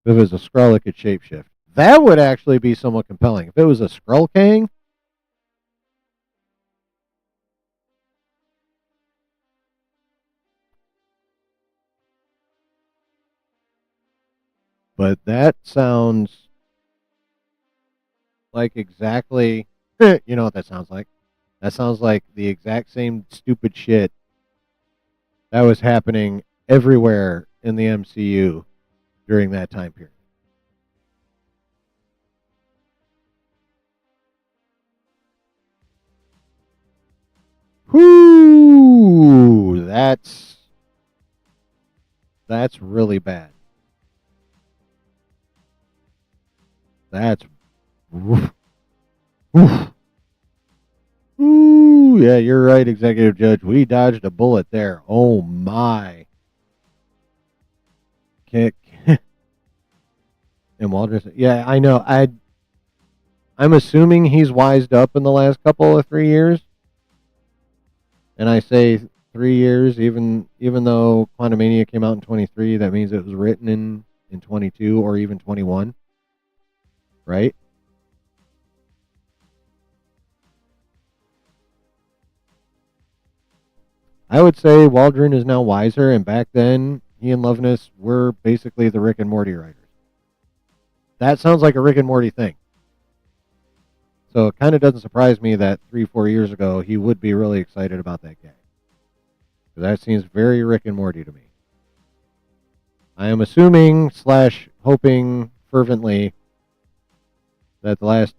it was a Skrull, it could shapeshift. That would actually be somewhat compelling. If it was a Skrull Kang, but that sounds like exactly, you know what that sounds like? That sounds like the exact same stupid shit that was happening everywhere in the MCU during that time period. That's really bad. That's oof, oof. Ooh, yeah, you're right, Executive Judge. We dodged a bullet there. Oh my. Kick. And Waldron, yeah, I know. I'm assuming he's wised up in the last couple of 3 years. And I say 3 years, even though Quantumania came out in 23, that means it was written in 22 or even 21, right? I would say Waldron is now wiser, and back then he and Loveness were basically the Rick and Morty writers. That sounds like a Rick and Morty thing. So it kind of doesn't surprise me that 3-4 years ago he would be really excited about that gag. That seems very Rick and Morty to me. I am assuming / hoping fervently that the last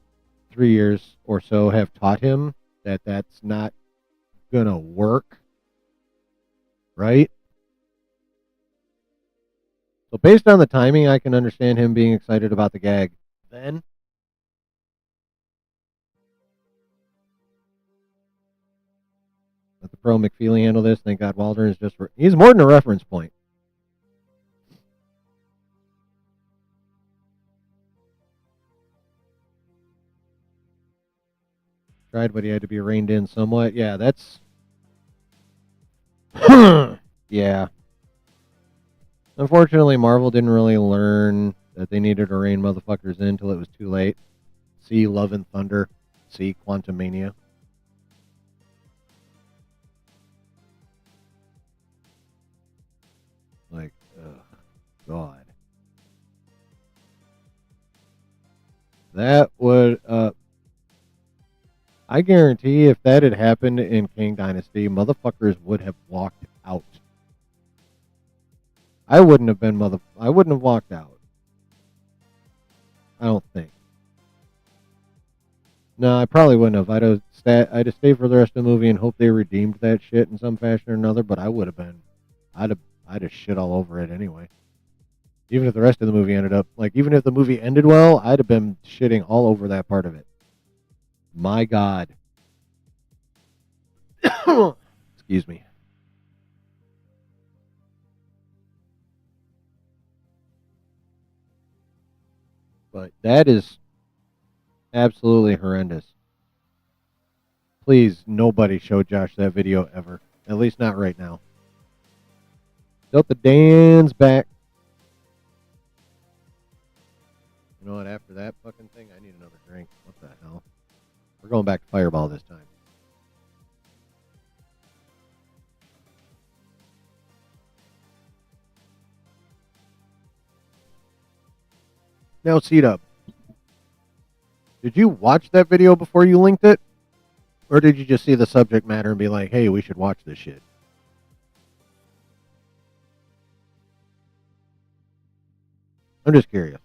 3 years or so have taught him that that's not gonna work, right? So based on the timing, I can understand him being excited about the gag then. Let the pro McFeely handle this. Thank God Waldron is he's more than a reference point. Tried, but he had to be reined in somewhat. Yeah, that's yeah. Unfortunately, Marvel didn't really learn that they needed to rein motherfuckers in until it was too late. See Love and Thunder. See Quantumania. Like, ugh, God. That would, I guarantee if that had happened in King Dynasty, motherfuckers would have walked out. I wouldn't have walked out. I don't think. No, I probably wouldn't have. I'd have stayed for the rest of the movie and hope they redeemed that shit in some fashion or another, but I'd have shit all over it anyway. Even if the rest of the movie ended up, like, even if the movie ended well, I'd have been shitting all over that part of it. My God. Excuse me. But that is absolutely horrendous. Please, nobody show Josh that video ever. At least not right now. Delta Dan's back. You know what? After that fucking thing, I need another drink. What the hell? We're going back to Fireball this time. Now, C-Dub, did you watch that video before you linked it? Or did you just see the subject matter and be like, hey, we should watch this shit? I'm just curious.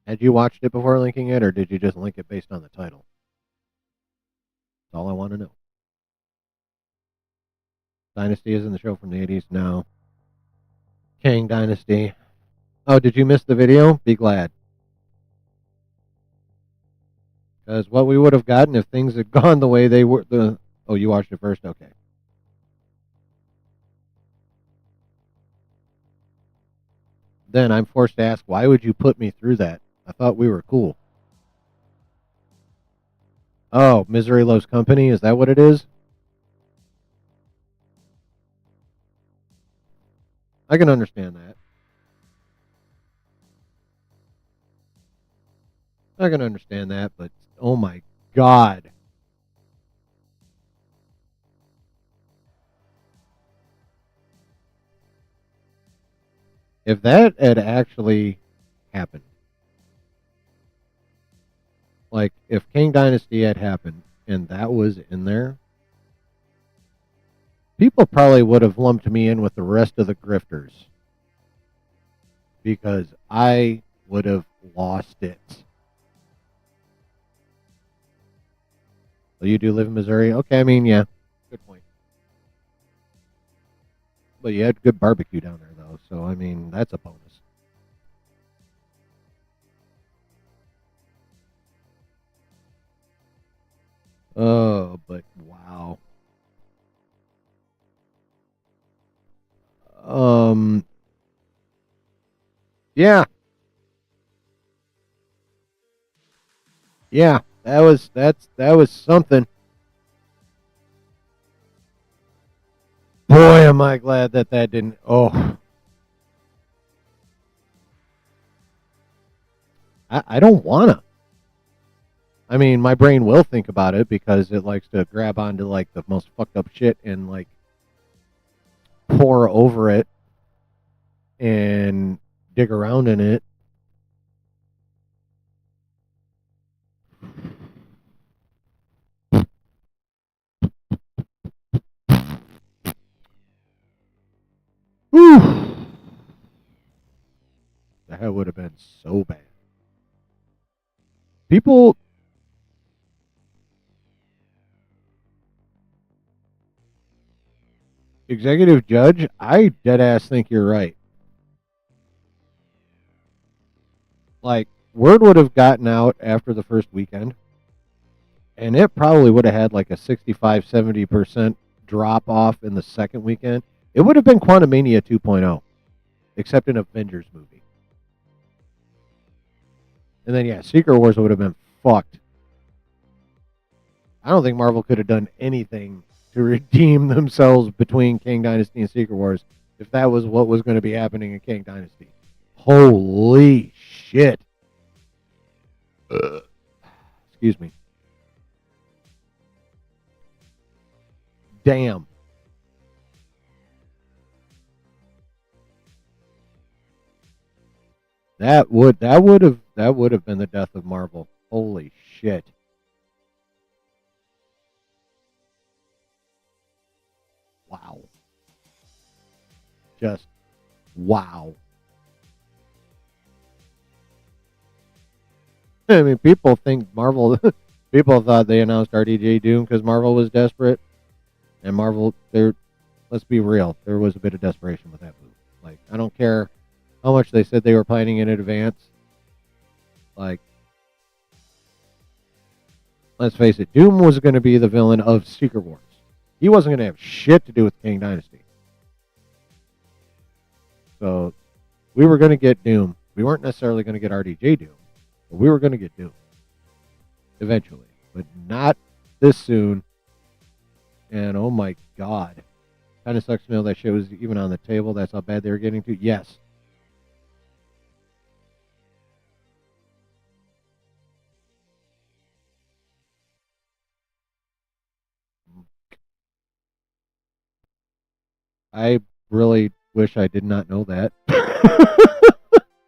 Had you watched it before linking it, or did you just link it based on the title? That's all I want to know. Dynasty is in the show from the 80s? No. Kang Dynasty. Oh, did you miss the video? Be glad. Because what we would have gotten if things had gone the way they were. Oh, you watched it first? Okay. Then I'm forced to ask, why would you put me through that? I thought we were cool. Oh, Misery Loves Company? Is that what it is? I can understand that. I can understand that, but oh my God. If that had actually happened, like if King Dynasty had happened and that was in there, people probably would have lumped me in with the rest of the grifters because I would have lost it. Well, you do live in Missouri? Okay, I mean, yeah. But you had good barbecue down there, though. So, I mean, that's a bonus. Oh, but wow. Um, yeah, yeah. That was something. Boy, am I glad that that didn't. Oh, I don't wanna. I mean, my brain will think about it because it likes to grab onto like the most fucked up shit and like pour over it and dig around in it. Whew. That would have been so bad. People, executive judge, I dead ass think you're right. Like, word would have gotten out after the first weekend, and it probably would have had like a 65-70% drop off in the second weekend. It would have been Quantumania 2.0, except an Avengers movie. And then, yeah, Secret Wars would have been fucked. I don't think Marvel could have done anything to redeem themselves between Kang Dynasty and Secret Wars if that was what was going to be happening in Kang Dynasty. Holy shit. Excuse me. Damn. That would have been the death of Marvel. Holy shit. Wow. Just wow. I mean, people think Marvel. People thought they announced RDJ Doom because Marvel was desperate, and Marvel. There, let's be real. There was a bit of desperation with that move. Like, I don't care how much they said they were planning in advance. Like, let's face it, Doom was going to be the villain of Secret Wars. He wasn't going to have shit to do with King Dynasty. So we were going to get Doom. We weren't necessarily going to get RDJ Doom, but we were going to get Doom eventually, but not this soon. And oh my god, kind of sucks to know that shit was even on the table. That's how bad they were getting to. Yes. I really wish I did not know that.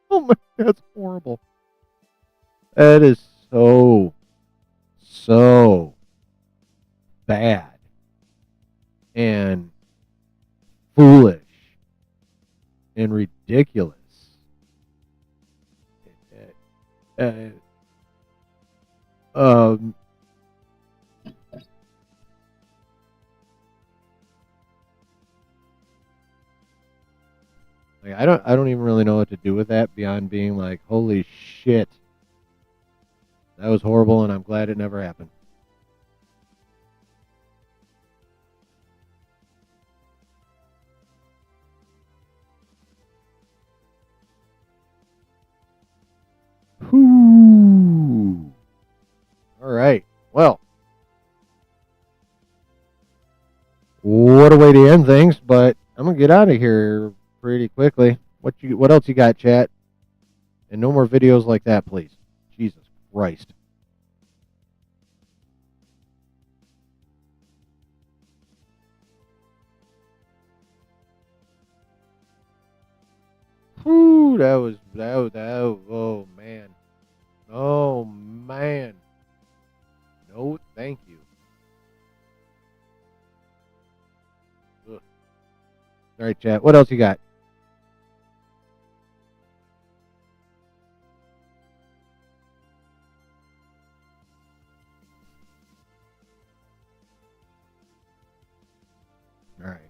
Oh my, that's horrible. That is so bad and foolish and ridiculous. Uh, um, like I don't even really know what to do with that beyond being like, holy shit, that was horrible, and I'm glad it never happened. Whew. All right. Well, what a way to end things, but I'm gonna get out of here pretty quickly. What else you got, chat? And no more videos like that, please. Jesus Christ. Whew, oh man. Oh man. No, thank you. Ugh. All right, chat. What else you got? All right.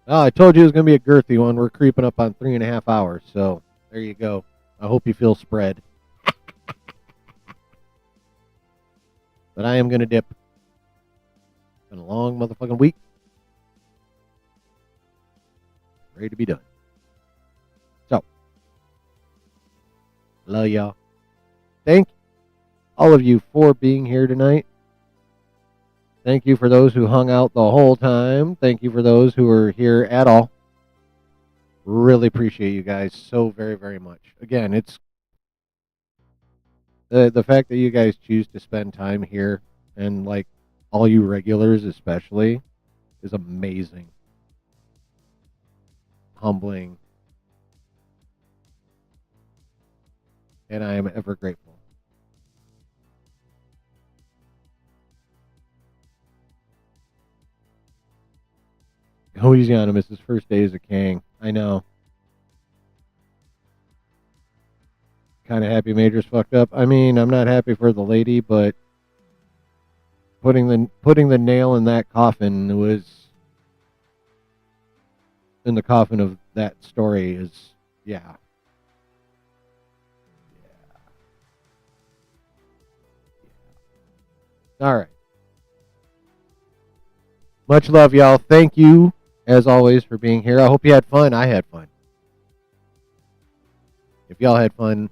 Oh, I told you it was going to be a girthy one. We're creeping up on 3.5 hours. So there you go. I hope you feel spread. But I am going to dip. Been a long motherfucking week. Ready to be done. So, love y'all. Thank all of you for being here tonight. Thank you for those who hung out the whole time. Thank you for those who are here at all. Really appreciate you guys so very, very much. Again, it's the fact that you guys choose to spend time here, and like all you regulars especially, is amazing. Humbling. And I am ever grateful. Go easy on him. It's his first day as a king. I know. Kind of happy Major's fucked up. I mean, I'm not happy for the lady, but putting the nail in that coffin was in the coffin of that story is yeah. All right. Much love, y'all. Thank you, as always, for being here. I hope you had fun. I had fun. If y'all had fun,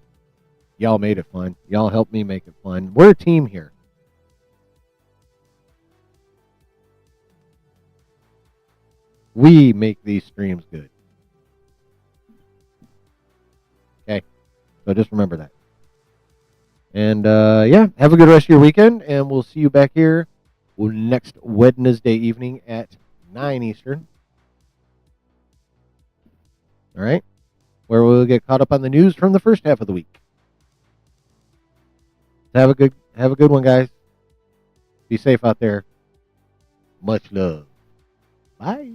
y'all made it fun. Y'all helped me make it fun. We're a team here. We make these streams good. Okay? So just remember that. And yeah, have a good rest of your weekend, and we'll see you back here next Wednesday evening at 9 Eastern. All right? Where we'll get caught up on the news from the first half of the week. Have a good one, guys. Be safe out there. Much love. Bye.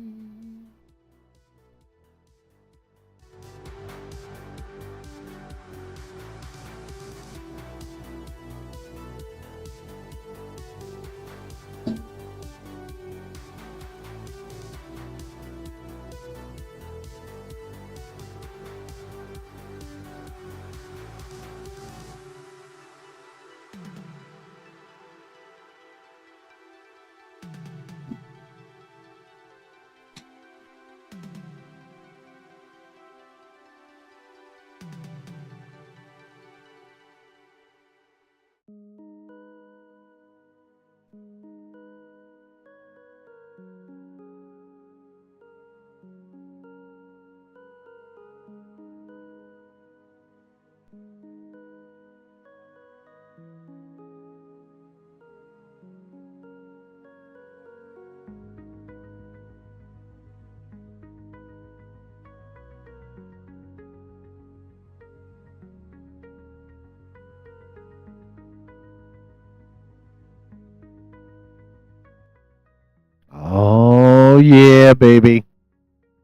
Oh, yeah, baby.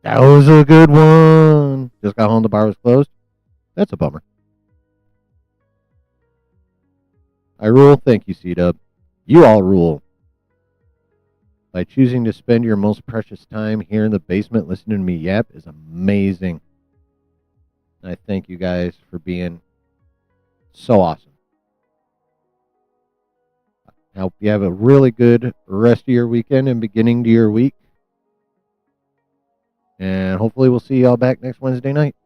That was a good one. Just got home, the bar was closed. That's a bummer. I rule. Thank you, C-Dub. You all rule. By choosing to spend your most precious time here in the basement listening to me yap is amazing. I thank you guys for being so awesome. I hope you have a really good rest of your weekend and beginning to your week. And hopefully we'll see y'all back next Wednesday night.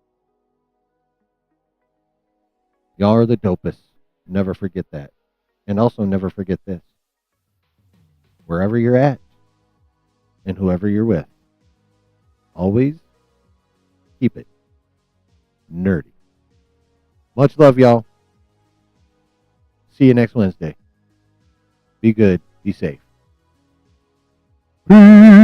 Y'all are the dopest. Never forget that. And also never forget this. Wherever you're at and whoever you're with, always keep it nerdy. Much love, y'all. See you next Wednesday. Be good. Be safe. Peace.